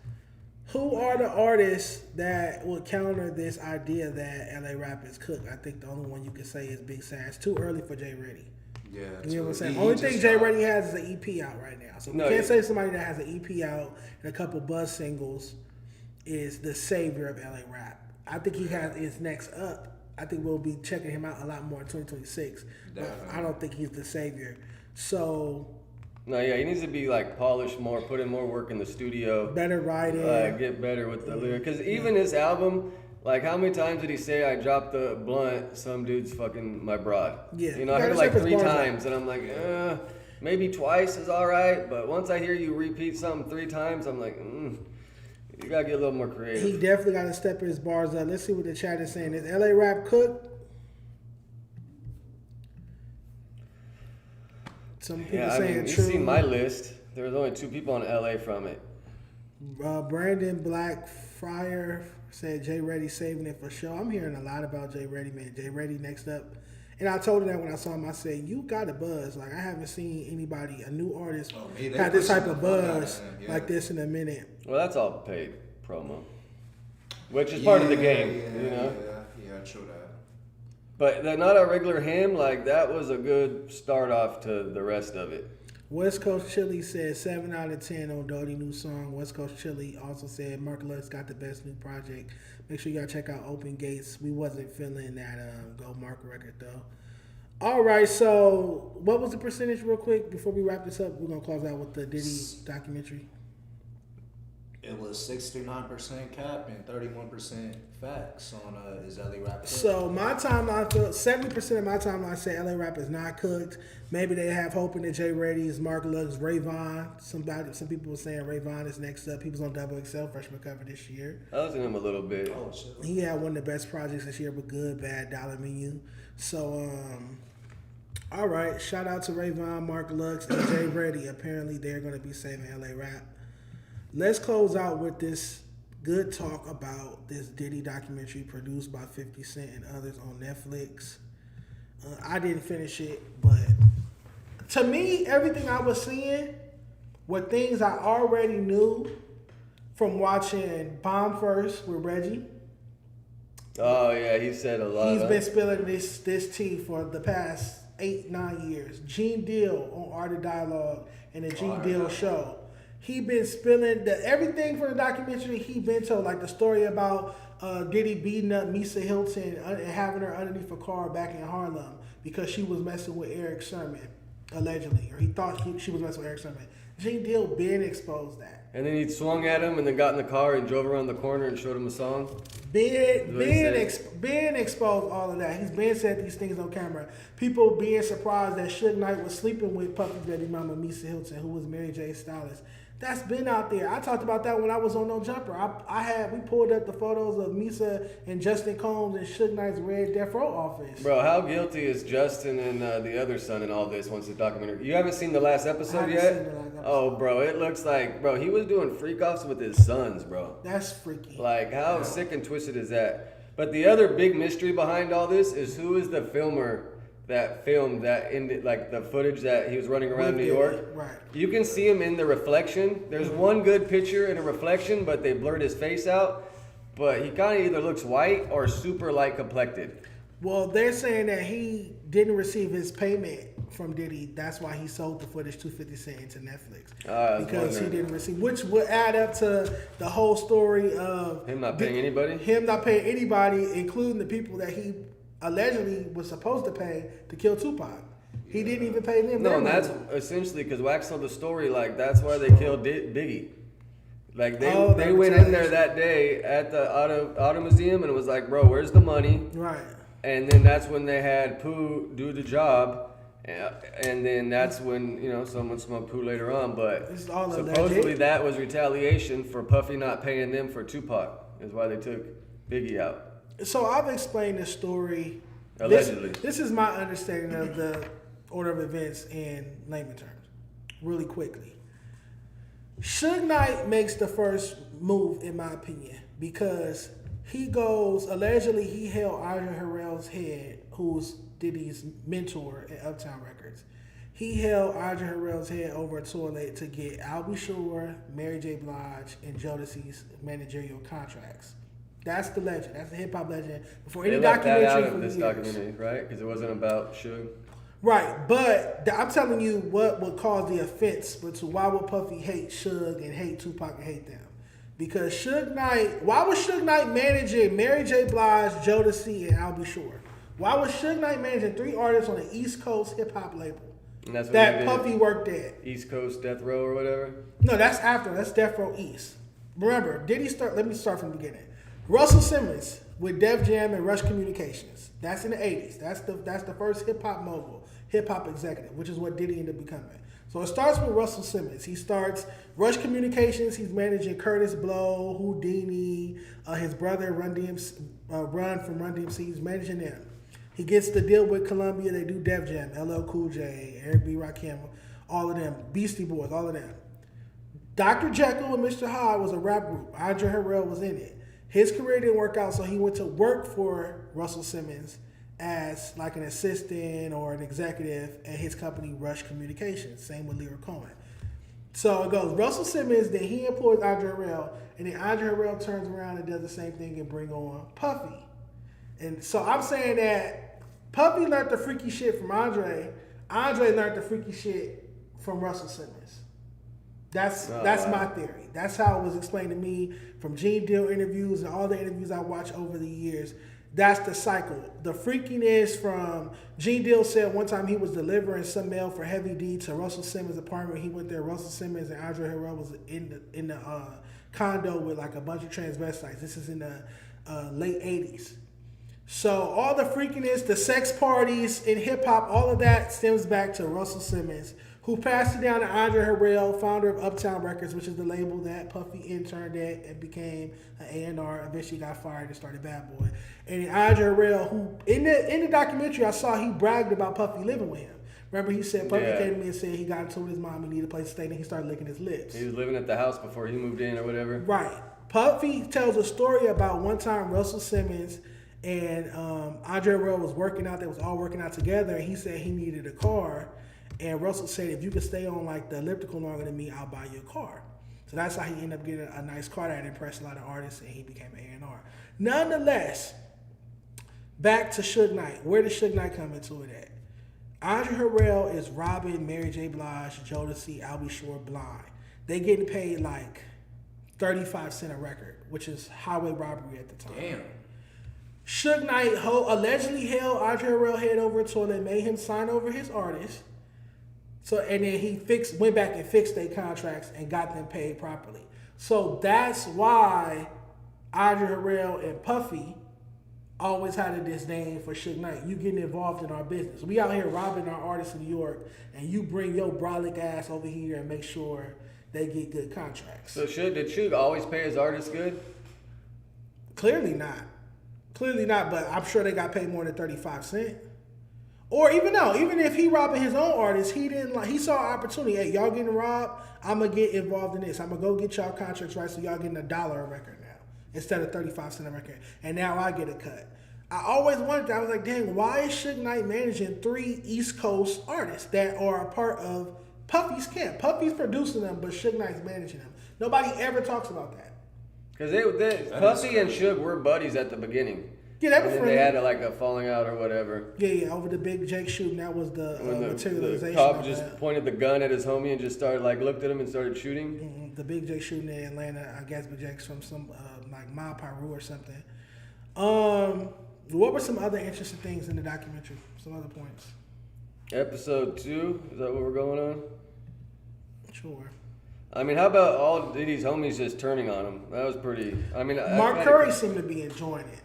Who are the artists that would counter this idea that LA rap is cooked? I think the only one you can say is Big Sam. It's too early for Jay Reddy. Yeah, you know what I'm saying? Only thing Jay Reddy has is an EP out right now. So we can't say somebody that has an EP out and a couple buzz singles is the savior of LA rap. I think he is next up. I think we'll be checking him out a lot more in 2026. But I don't think he's the savior. So No, yeah, he needs to be like polished more, put in more work in the studio. Better writing. Get better with the lyrics. Because even his album, like how many times did he say, I dropped the blunt, some dude's fucking my broad? Yeah. You know, I heard it like 3 times, and I'm like, maybe twice is all right. But once I hear you repeat something 3 times, I'm like, you gotta get a little more creative. He definitely got to step his bars up. Let's see what the chat is saying. Is LA Rap cooked? Some people saying you've seen my list. There was only 2 people in LA from it. Brandon Blackfriar said Jay Reddy saving it for sure. I'm hearing a lot about Jay Reddy, man. Jay Reddy next up. And I told him that when I saw him, I said, you got a buzz. Like, I haven't seen anybody, a new artist, have this type of buzz like this in a minute. Well, that's all paid promo. Which is part of the game, you know? Yeah, true that. But not a regular him, like, that was a good start off to the rest of it. West Coast Chili said 7 out of 10 on Donny new song. West Coast Chili also said Mark Lux got the best new project. Make sure y'all check out Open Gates. We wasn't feeling that Go Mark record though. All right, so what was the percentage real quick before we wrap this up? We're gonna close out with the Diddy documentary. It was 69% cap and 31% facts on his LA Rap. So my timeline, 70% of my timeline say LA Rap is not cooked. Maybe they have hope in the Jay Reddy's, Mark Lux, Rayvon. Some people were saying Rayvon is next up. He was on Double XL freshman cover this year. I was in him a little bit. Oh shit. He had one of the best projects this year, but good, bad, dollar menu. So all right. Shout out to Rayvon, Mark Lux, and Jay Reddy. Apparently they're gonna be saving LA Rap. Let's close out with this good talk about this Diddy documentary produced by 50 Cent and others on Netflix. I didn't finish it, but to me, everything I was seeing were things I already knew from watching Bomb First with Reggie. Oh, yeah, he said a lot. He's been spilling this tea for the past 8-9 years. Gene Deal on Art of Dialogue and the Gene Deal Show. He been spilling everything from the documentary. He been told, like the story about Diddy beating up Misa Hilton and having her underneath a car back in Harlem because she was messing with Eric Sermon, allegedly, or he thought she was messing with Eric Sermon. Gene Deal been exposed that. And then he swung at him and then got in the car and drove around the corner and showed him a song. Been exposed all of that. He's been said these things on camera. People being surprised that Suge Knight was sleeping with Puffy baby mama Misa Hilton, who was Mary J's stylist. That's been out there. I talked about that when I was on No Jumper. We pulled up the photos of Misa and Justin Combs and Suge Knight's Red Death Row office. Bro, how guilty is Justin and the other son in all this once the documentary? You haven't seen the last episode yet? Seen the last episode. Oh, bro, it looks like, bro, he was doing freak offs with his sons, bro. That's freaky. Like, how sick and twisted is that? But the other big mystery behind all this is who is the filmer that filmed that like the footage that he was running around New York. Right. You can see him in the reflection. There's one good picture in a reflection, but they blurred his face out. But he kind of either looks white or super light complected. Well, they're saying that he didn't receive his payment from Diddy. That's why he sold the footage to 50 Cent into Netflix. Because he didn't receive, which would add up to the whole story of him not paying anybody? Him not paying anybody, including the people that he allegedly was supposed to pay to kill Tupac. He didn't even pay them. No, and that's essentially because Wax told the story, like, that's why they killed Biggie. Like, they went in there that day at the auto museum and it was like, bro, where's the money? Right. And then that's when they had Pooh do the job. And then that's when, someone smoked Pooh later on. But supposedly that was retaliation for Puffy not paying them for Tupac. Is why they took Biggie out. So I've explained this story. Allegedly. This is my understanding of the order of events in layman terms, really quickly. Suge Knight makes the first move, in my opinion, because allegedly he held Aja Harrell's head, who's Diddy's mentor at Uptown Records. He held Aja Harrell's head over a toilet to get Al B. Sure, Mary J. Blige, and Jodeci's managerial contracts. That's the legend. That's the hip hop legend. Before any documentary that out for of this years. documentary, right? Because it wasn't about Suge. Right, but I'm telling you what would cause the offense. But why would Puffy hate Suge and hate Tupac and hate them? Because Suge Knight. Why was Suge Knight managing Mary J. Blige, Jodeci, and Al B. Sure? Why was Suge Knight managing 3 artists on the East Coast hip hop label? And that's what that Puffy worked at. East Coast Death Row or whatever? No, that's after. That's Death Row East. Remember, let me start from the beginning. Russell Simmons with Def Jam and Rush Communications. That's in the 80s. That's the first hip-hop mogul, hip-hop executive, which is what Diddy ended up becoming. So it starts with Russell Simmons. He starts Rush Communications. He's managing Curtis Blow, Houdini, his brother Run from Run DMC. He's managing them. He gets the deal with Columbia. They do Def Jam, LL Cool J, Eric B. Rakim, all of them, Beastie Boys, all of them. Dr. Jekyll and Mr. Hyde was a rap group. Andre Harrell was in it. His career didn't work out, so he went to work for Russell Simmons as like an assistant or an executive at his company, Rush Communications. Same with Lyra Cohen. So it goes Russell Simmons, then he employs Andre Harrell, and then Andre Harrell turns around and does the same thing and bring on Puffy. And so I'm saying that Puffy learned the freaky shit from Andre. Andre learned the freaky shit from Russell Simmons. That's my theory. That's how it was explained to me from Gene Deal interviews and all the interviews I watched over the years. That's the cycle. The freakiness from Gene Deal said one time he was delivering some mail for Heavy D to Russell Simmons' apartment. He went there. Russell Simmons and Andre Harrell was in the condo with like a bunch of transvestites. This is in the late 80s. So all the freakiness, the sex parties in hip hop, all of that stems back to Russell Simmons, who passed it down to Andre Harrell, founder of Uptown Records, which is the label that Puffy interned at and became an A&R, eventually got fired and started Bad Boy. And Andre Harrell, who in the documentary I saw, he bragged about Puffy living with him. Remember, he said Puffy came to me and said he got into with his mom, he needed a place to stay, and he started licking his lips. He was living at the house before he moved in or whatever. Right. Puffy tells a story about one time Russell Simmons and Andre Harrell was working out. They was all working out together, and he said he needed a car. And Russell said, if you could stay on like the elliptical longer than me, I'll buy you a car. So that's how he ended up getting a nice car that impressed a lot of artists, and he became an A&R. Nonetheless, back to Suge Knight. Where did Suge Knight come into it at? Andre Harrell is robbing Mary J. Blige, Jodeci, Albie Shore blind. They getting paid like 35 cents a record, which is highway robbery at the time. Damn. Suge Knight allegedly held Andre Harrell head over a toilet, made him sign over his artist. So and then he went back and fixed their contracts and got them paid properly. So that's why Andre Harrell and Puffy always had a disdain for Suge Knight. You getting involved in our business. We out here robbing our artists in New York, and you bring your brolic ass over here and make sure they get good contracts. So did Suge always pay his artists good? Clearly not. But I'm sure they got paid more than 35 cents. Or even if he robbing his own artists, he saw an opportunity. Hey, y'all getting robbed, I'm gonna get involved in this. I'm gonna go get y'all contracts right, so y'all getting $1 a record now instead of 35 cents a record. And now I get a cut. I always wondered that. I was like, dang, why is Suge Knight managing 3 East Coast artists that are a part of Puffy's camp? Puffy's producing them, but Suge Knight's managing them. Nobody ever talks about that. Because Puffy and Suge were buddies at the beginning. Yeah, they were friends. They had a falling out or whatever. Yeah, over the Big Jake shooting. That was the materialization. The cop just pointed the gun at his homie and just started looked at him and started shooting. Mm-hmm. The Big Jake shooting in Atlanta. I guess Big Jake's from some Ma Peru or something. What were some other interesting things in the documentary? Some other points. Episode 2, is that what we're going on? Sure. I mean, how about all Diddy's homies just turning on him? That was pretty. I mean, Mark Curry seemed to be enjoying it.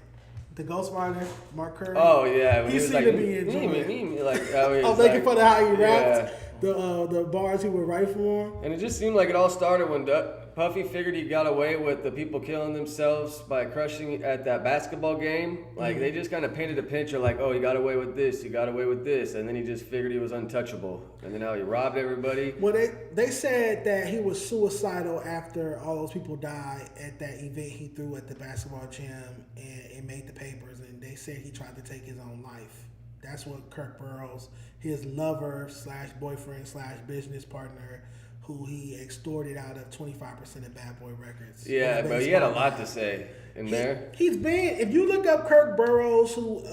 The Ghostwriter, Mark Curry. Oh yeah, he seemed to be enjoying it. I was making fun of how he rapped. The bars he would write for him. And it just seemed like it all started when Puffy figured he got away with the people killing themselves by crushing at that basketball game. They just kind of painted a picture oh, he got away with this, he got away with this, and then he just figured he was untouchable. And then how he robbed everybody. Well, they said that he was suicidal after all those people died at that event he threw at the basketball gym, and it made the papers. And they said he tried to take his own life. That's what Kirk Burroughs, his lover / boyfriend / business partner, who he extorted out of 25% of Bad Boy Records. Yeah, but he had a lot to say in there. He's been, if you look up Kirk Burroughs, who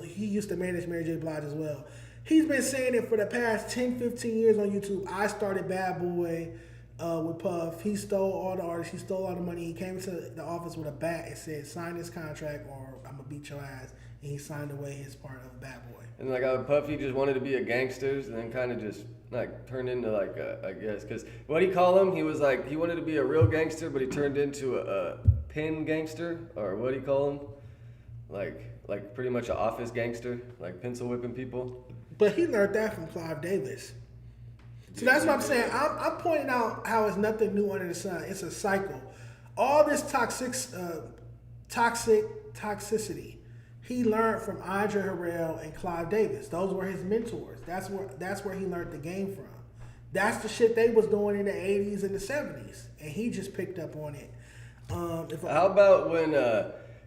he used to manage Mary J. Blige as well, he's been saying it for the past 10, 15 years on YouTube. I started Bad Boy with Puff. He stole all the artists. He stole all the money. He came into the office with a bat and said, sign this contract or I'm going to beat your ass. and he signed away his part of Bad Boy. And like Puffy just wanted to be a gangster, and then kind of just like turned into like I guess, because what do you call him? He was like, he wanted to be a real gangster, but he turned into a pin gangster, or what do you call him? Like pretty much an office gangster, like pencil whipping people. But he learned that from Clive Davis. So that's what I'm saying. I'm pointing out how it's nothing new under the sun. It's a cycle. All this toxicity, he learned from Andre Harrell and Clive Davis. Those were his mentors. That's where he learned the game from. That's the shit they was doing in the 80s and the 70s, and he just picked up on it. How about when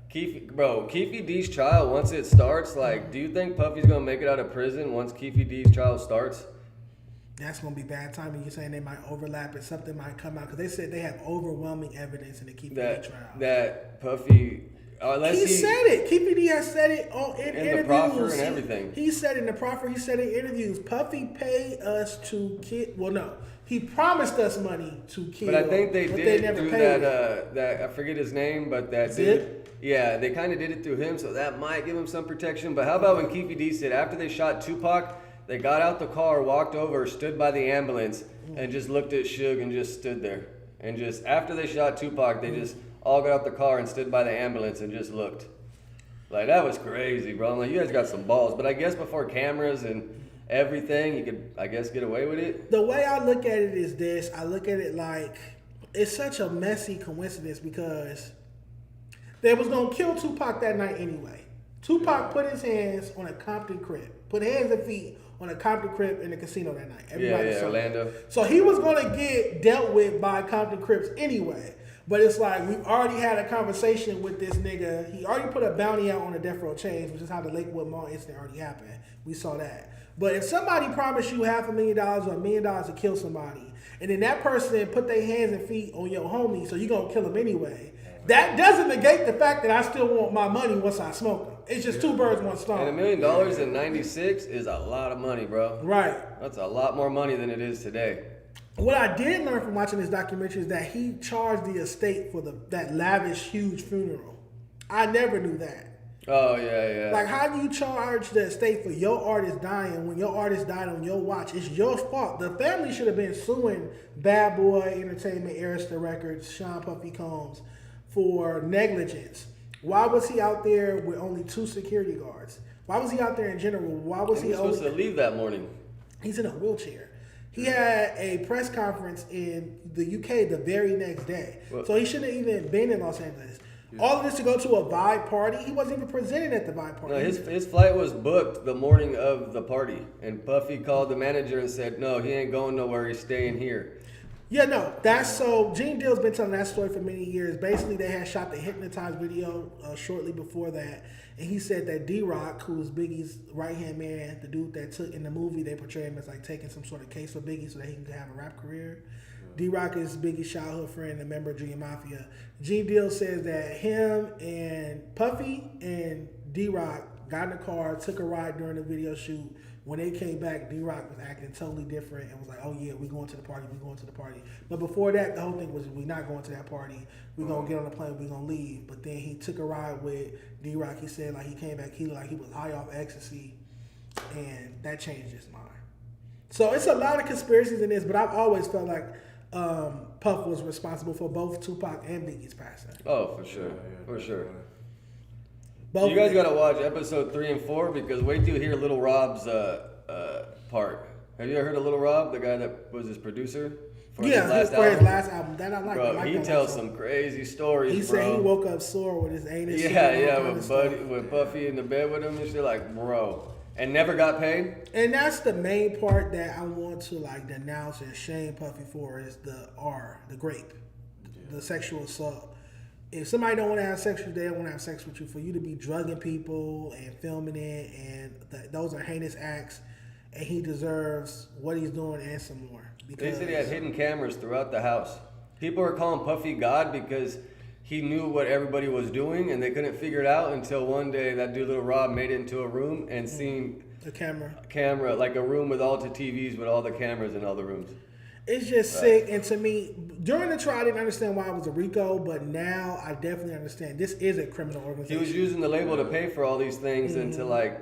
Keefe D's trial, once it starts, like, do you think Puffy's gonna make it out of prison once Keefe D's trial starts? That's gonna be bad timing. You're saying they might overlap and something might come out because they said they have overwhelming evidence in the Keefe D trial. That Puffy, he said it. Keefe D has said it in interviews. The proffer and everything. He said in the proffer. He said in interviews. Puffy paid us to kill. Well, no, he promised us money to kill. But I think they did it through paid that I forget his name, but that dude. Yeah, they kind of did it through him, so that might give him some protection. But how about when Keefe D said after they shot Tupac, they got out the car, walked over, stood by the ambulance, and just looked at Suge and just stood there. And just after they shot Tupac, they just all got out the car and stood by the ambulance and just looked. Like, that was crazy, bro. I'm like, you guys got some balls. But I guess before cameras and everything, you could, I guess, get away with it. The way I look at it is this. I look at it like it's such a messy coincidence because they was going to kill Tupac that night anyway. Tupac put his hands on a Compton crib. Put hands and feet on a Compton crib in the casino that night. Everybody saw Orlando. That. So he was going to get dealt with by Compton Crips anyway. But it's like we've already had a conversation with this nigga. He already put a bounty out on the death row change, which is how the Lakewood Mall incident already happened. We saw that. But if somebody promised you $500,000 or $1 million to kill somebody, and then that person put their hands and feet on your homie, so you're going to kill him anyway, that doesn't negate the fact that I still want my money once I smoke them. It's just two birds, one stone. And $1 million in '96 is a lot of money, bro. Right. That's a lot more money than it is today. What I did learn from watching this documentary is that he charged the estate for that lavish, huge funeral. I never knew that. Oh, yeah. Like, how do you charge the estate for your artist dying when your artist died on your watch? It's your fault. The family should have been suing Bad Boy Entertainment, Arista Records, Sean Puffy Combs for negligence. Why was he out there with only 2 security guards? Why was he out there in general? Why was he supposed to leave that morning? He's in a wheelchair. He had a press conference in the UK the very next day. So he shouldn't have even been in Los Angeles. Yeah. All of this to go to a Vibe party. He wasn't even presented at the Vibe party. No, his flight was booked the morning of the party. And Puffy called the manager and said, no, he ain't going nowhere. He's staying here. Yeah, no. That's so. Gene Deal's been telling that story for many years. Basically, they had shot the Hypnotize video shortly before that. And he said that D-Rock, who's Biggie's right-hand man, the dude that took in the movie, they portray him as like taking some sort of case for Biggie so that he can have a rap career. D-Rock is Biggie's childhood friend, a member of Junior Mafia. Gene Deal says that him and Puffy and D-Rock got in the car, took a ride during the video shoot. When they came back, D-Rock was acting totally different and was like, oh yeah, we going to the party, we going to the party. But before that, the whole thing was, we not going to that party. We going to get on the plane, we going to leave. But then he took a ride with D-Rock. He said like he came back, he looked like he was high off ecstasy. And that changed his mind. So it's a lot of conspiracies in this, but I've always felt like Puff was responsible for both Tupac and Biggie's passing. Oh, for sure. For sure. Both you guys got to watch episode 3 and 4 because wait till you hear Little Rob's part. Have you ever heard of Little Rob, the guy that was his producer? For his last album. That I like. Bro, he tells some crazy stories, He said he woke up sore with his anus. With Puffy in the bed with him and shit, like, bro. And never got paid? And that's the main part that I want to like denounce and shame Puffy for is the grape, the sexual assault. If somebody don't want to have sex with you, they don't want to have sex with you. For you to be drugging people and filming it, and those are heinous acts, and he deserves what he's doing and some more. They said he had hidden cameras throughout the house. People were calling Puffy God because he knew what everybody was doing, and they couldn't figure it out until one day that dude Little Rob made it into a room and seen a camera, like a room with all the TVs with all the cameras in all the rooms. It's just sick. And to me, during the trial, I didn't understand why it was a RICO, but now I definitely understand. This is a criminal organization. He was using the label to pay for all these things and to like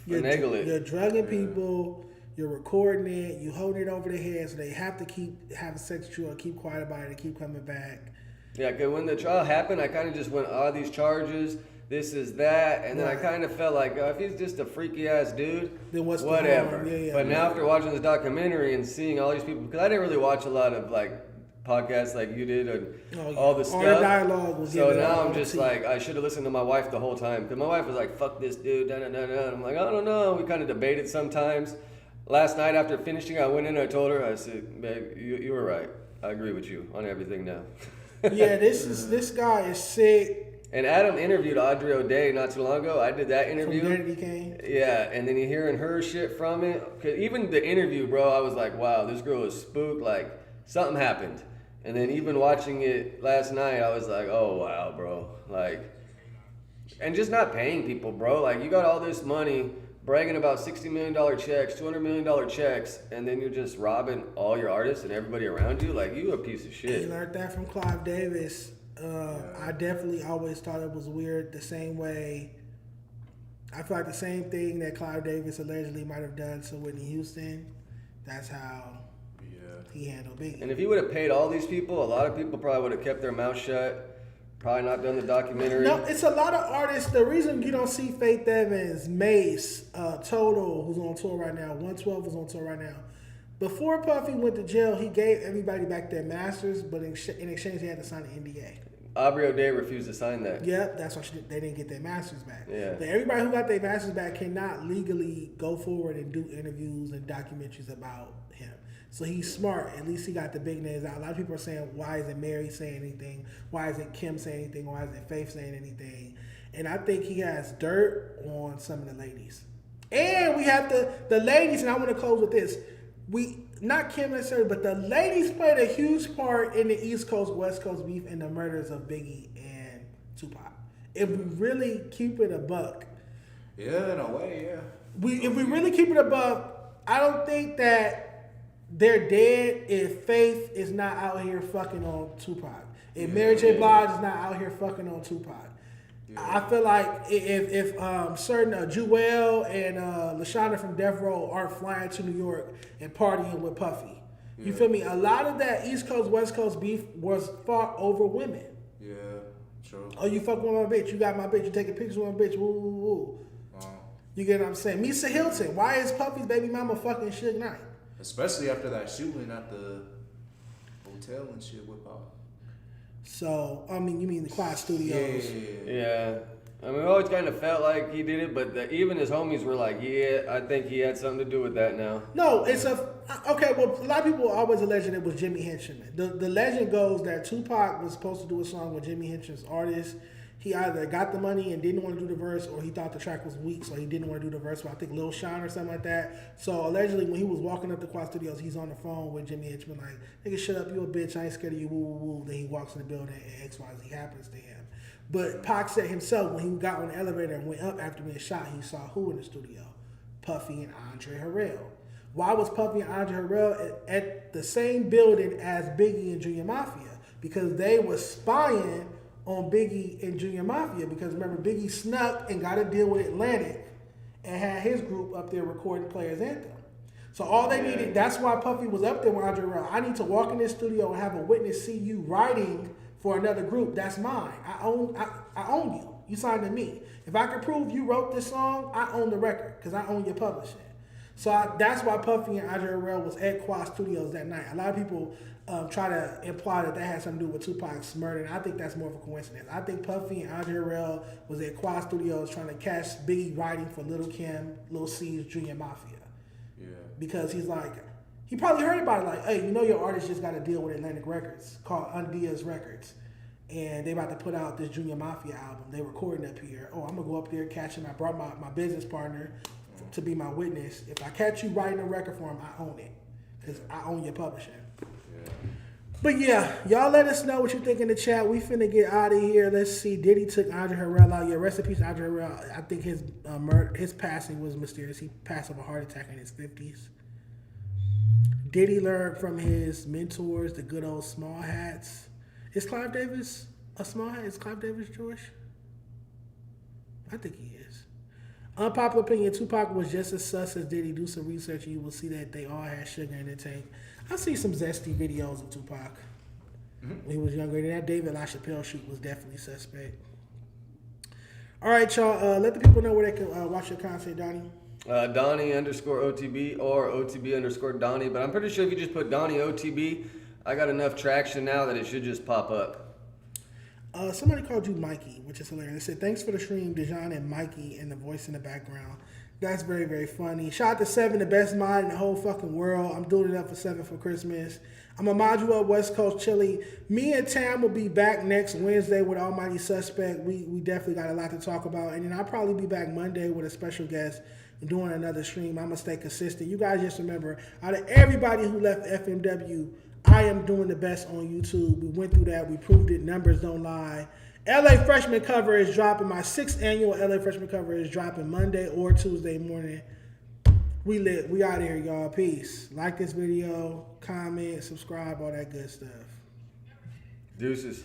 finagle it. You're drugging people. You're recording it. You holding it over their heads. So they have to keep having sex with you or keep quiet about it and keep coming back. Yeah, because when the trial happened, I kind of just went, all these charges, this is that, and then I kind of felt like, if he's just a freaky ass dude, then what's whatever. But now after watching this documentary and seeing all these people, because I didn't really watch a lot of like podcasts like you did and all the stuff. All the dialogue was so now I'm just like, I should have listened to my wife the whole time, because my wife was like, fuck this dude, da da da da. I'm like, I don't know. We kind of debated sometimes. Last night after finishing, I went in and I told her, I said, babe, you were right. I agree with you on everything now. Yeah, this guy is sick. And Adam interviewed Audrey O'Day not too long ago. I did that interview. From Danny Kane? Yeah, and then you hearing her shit from it. Cause even the interview, bro, I was like, wow, this girl is spooked. Like, something happened. And then even watching it last night, I was like, oh, wow, bro. Like, and just not paying people, bro. Like, you got all this money, bragging about $60 million checks, $200 million checks, and then you're just robbing all your artists and everybody around you. Like, you a piece of shit. You learned that from Clive Davis. I definitely always thought it was weird the same way. I feel like the same thing that Clive Davis allegedly might have done to Whitney Houston. That's how he handled Biggie. And if he would have paid all these people, a lot of people probably would have kept their mouth shut. Probably not done the documentary. No, it's a lot of artists. The reason you don't see Faith Evans, Mace, Total, who's on tour right now, 112 is on tour right now. Before Puffy went to jail, he gave everybody back their masters, but in exchange, he had to sign an NDA. Aubrey O'Day refused to sign that. Yep, that's why they didn't get their masters back. Yeah. But everybody who got their masters back cannot legally go forward and do interviews and documentaries about him. So he's smart. At least he got the big names out. A lot of people are saying, why isn't Mary saying anything? Why isn't Kim saying anything? Why isn't Faith saying anything? And I think he has dirt on some of the ladies. And we have the ladies, and I want to close with this. Not Kim necessarily, but the ladies played a huge part in the East Coast, West Coast beef and the murders of Biggie and Tupac. If we really keep it a buck. Yeah, in a way, yeah. If we really keep it a buck, I don't think that they're dead if Faith is not out here fucking on Tupac. If Mary J. Blige is not out here fucking on Tupac. I feel like if certain Jewel and LaShonda from Death Row aren't flying to New York and partying with Puffy, you feel me? A lot of that East Coast, West Coast beef was fought over women. Yeah, true. Oh, you fuck with my bitch. You got my bitch. You taking pictures with my bitch. Woo, woo, woo. You get what I'm saying? Misa Hilton. Why is Puffy's baby mama fucking Suge Knight? Especially after that shooting at the hotel and shit whip out. So, I mean, you mean the Quiet Studios? Yeah. I mean, we always kind of felt like he did it, but even his homies were like, yeah, I think he had something to do with that now. No, it's okay, well, a lot of people always alleged it was Jimmy Henchman. The legend goes that Tupac was supposed to do a song with Jimmy Henchman's artist. He either got the money and didn't want to do the verse, or he thought the track was weak, so he didn't want to do the verse. So I think Lil Sean or something like that. So allegedly, when he was walking up to Quad Studios, he's on the phone with Jimmy Henchman, like, nigga, shut up, you a bitch, I ain't scared of you, woo, woo, woo. Then he walks in the building and XYZ happens to him. But Pac said himself, when he got on the elevator and went up after being shot, he saw who in the studio? Puffy and Andre Harrell. Why was Puffy and Andre Harrell at the same building as Biggie and Junior Mafia? Because they were spying on Biggie and Junior Mafia, because remember, Biggie snuck and got a deal with Atlantic and had his group up there recording Players Anthem. So all they needed, that's why Puffy was up there with Andre Harrell. I need to walk in this studio and have a witness see you writing for another group. That's mine. I own you. You signed to me. If I can prove you wrote this song, I own the record because I own your publishing. So that's why Puffy and Andre Harrell was at Quad Studios that night. A lot of people try to imply that had something to do with Tupac's murder, and I think that's more of a coincidence. I think Puffy and Andre Harrell was at Quad Studios trying to catch Biggie writing for Lil' Kim, Lil C's Junior Mafia. Yeah. Because he's like, he probably heard about it like, hey, you know your artist just got a deal with Atlantic Records called Undia's Records. And they about to put out this Junior Mafia album. They recording up here. Oh, I'm going to go up there, catch him. I brought my business partner to be my witness. If I catch you writing a record for him, I own it. Because I own your publishing. Yeah. But yeah, y'all let us know what you think in the chat. We finna get out of here. Let's see. Diddy took Andre Harrell out. Yeah, rest in peace, Andre Harrell. I think his passing was mysterious. He passed of a heart attack in his 50s. Diddy learned from his mentors, the good old small hats. Is Clive Davis a small hat? Is Clive Davis Jewish? I think he is. Unpopular opinion, Tupac was just as sus as Diddy. Do some research and you will see that they all had sugar in the tank. I see some zesty videos of Tupac when he was younger. That David LaChapelle shoot was definitely suspect. All right, y'all. Let the people know where they can watch your content, Donny. Donny _OTB or OTB _Donny. But I'm pretty sure if you just put Donny OTB, I got enough traction now that it should just pop up. Somebody called you Mikey, which is hilarious. They said, thanks for the stream, Dejon and Mikey, and the voice in the background. That's very, very funny. Shout out to Seven, the best mind in the whole fucking world. I'm doing it up for Seven for Christmas. I'm a module West Coast Chili. Me and Tam will be back next Wednesday with Almighty Suspect. We definitely got a lot to talk about. And then I'll probably be back Monday with a special guest doing another stream. I'm going to stay consistent. You guys just remember, out of everybody who left FMW, I am doing the best on YouTube. We went through that. We proved it. Numbers don't lie. LA Freshman cover is dropping. My 6th annual LA Freshman cover is dropping Monday or Tuesday morning. We lit. We out of here, y'all. Peace. Like this video, comment, subscribe, all that good stuff. Deuces.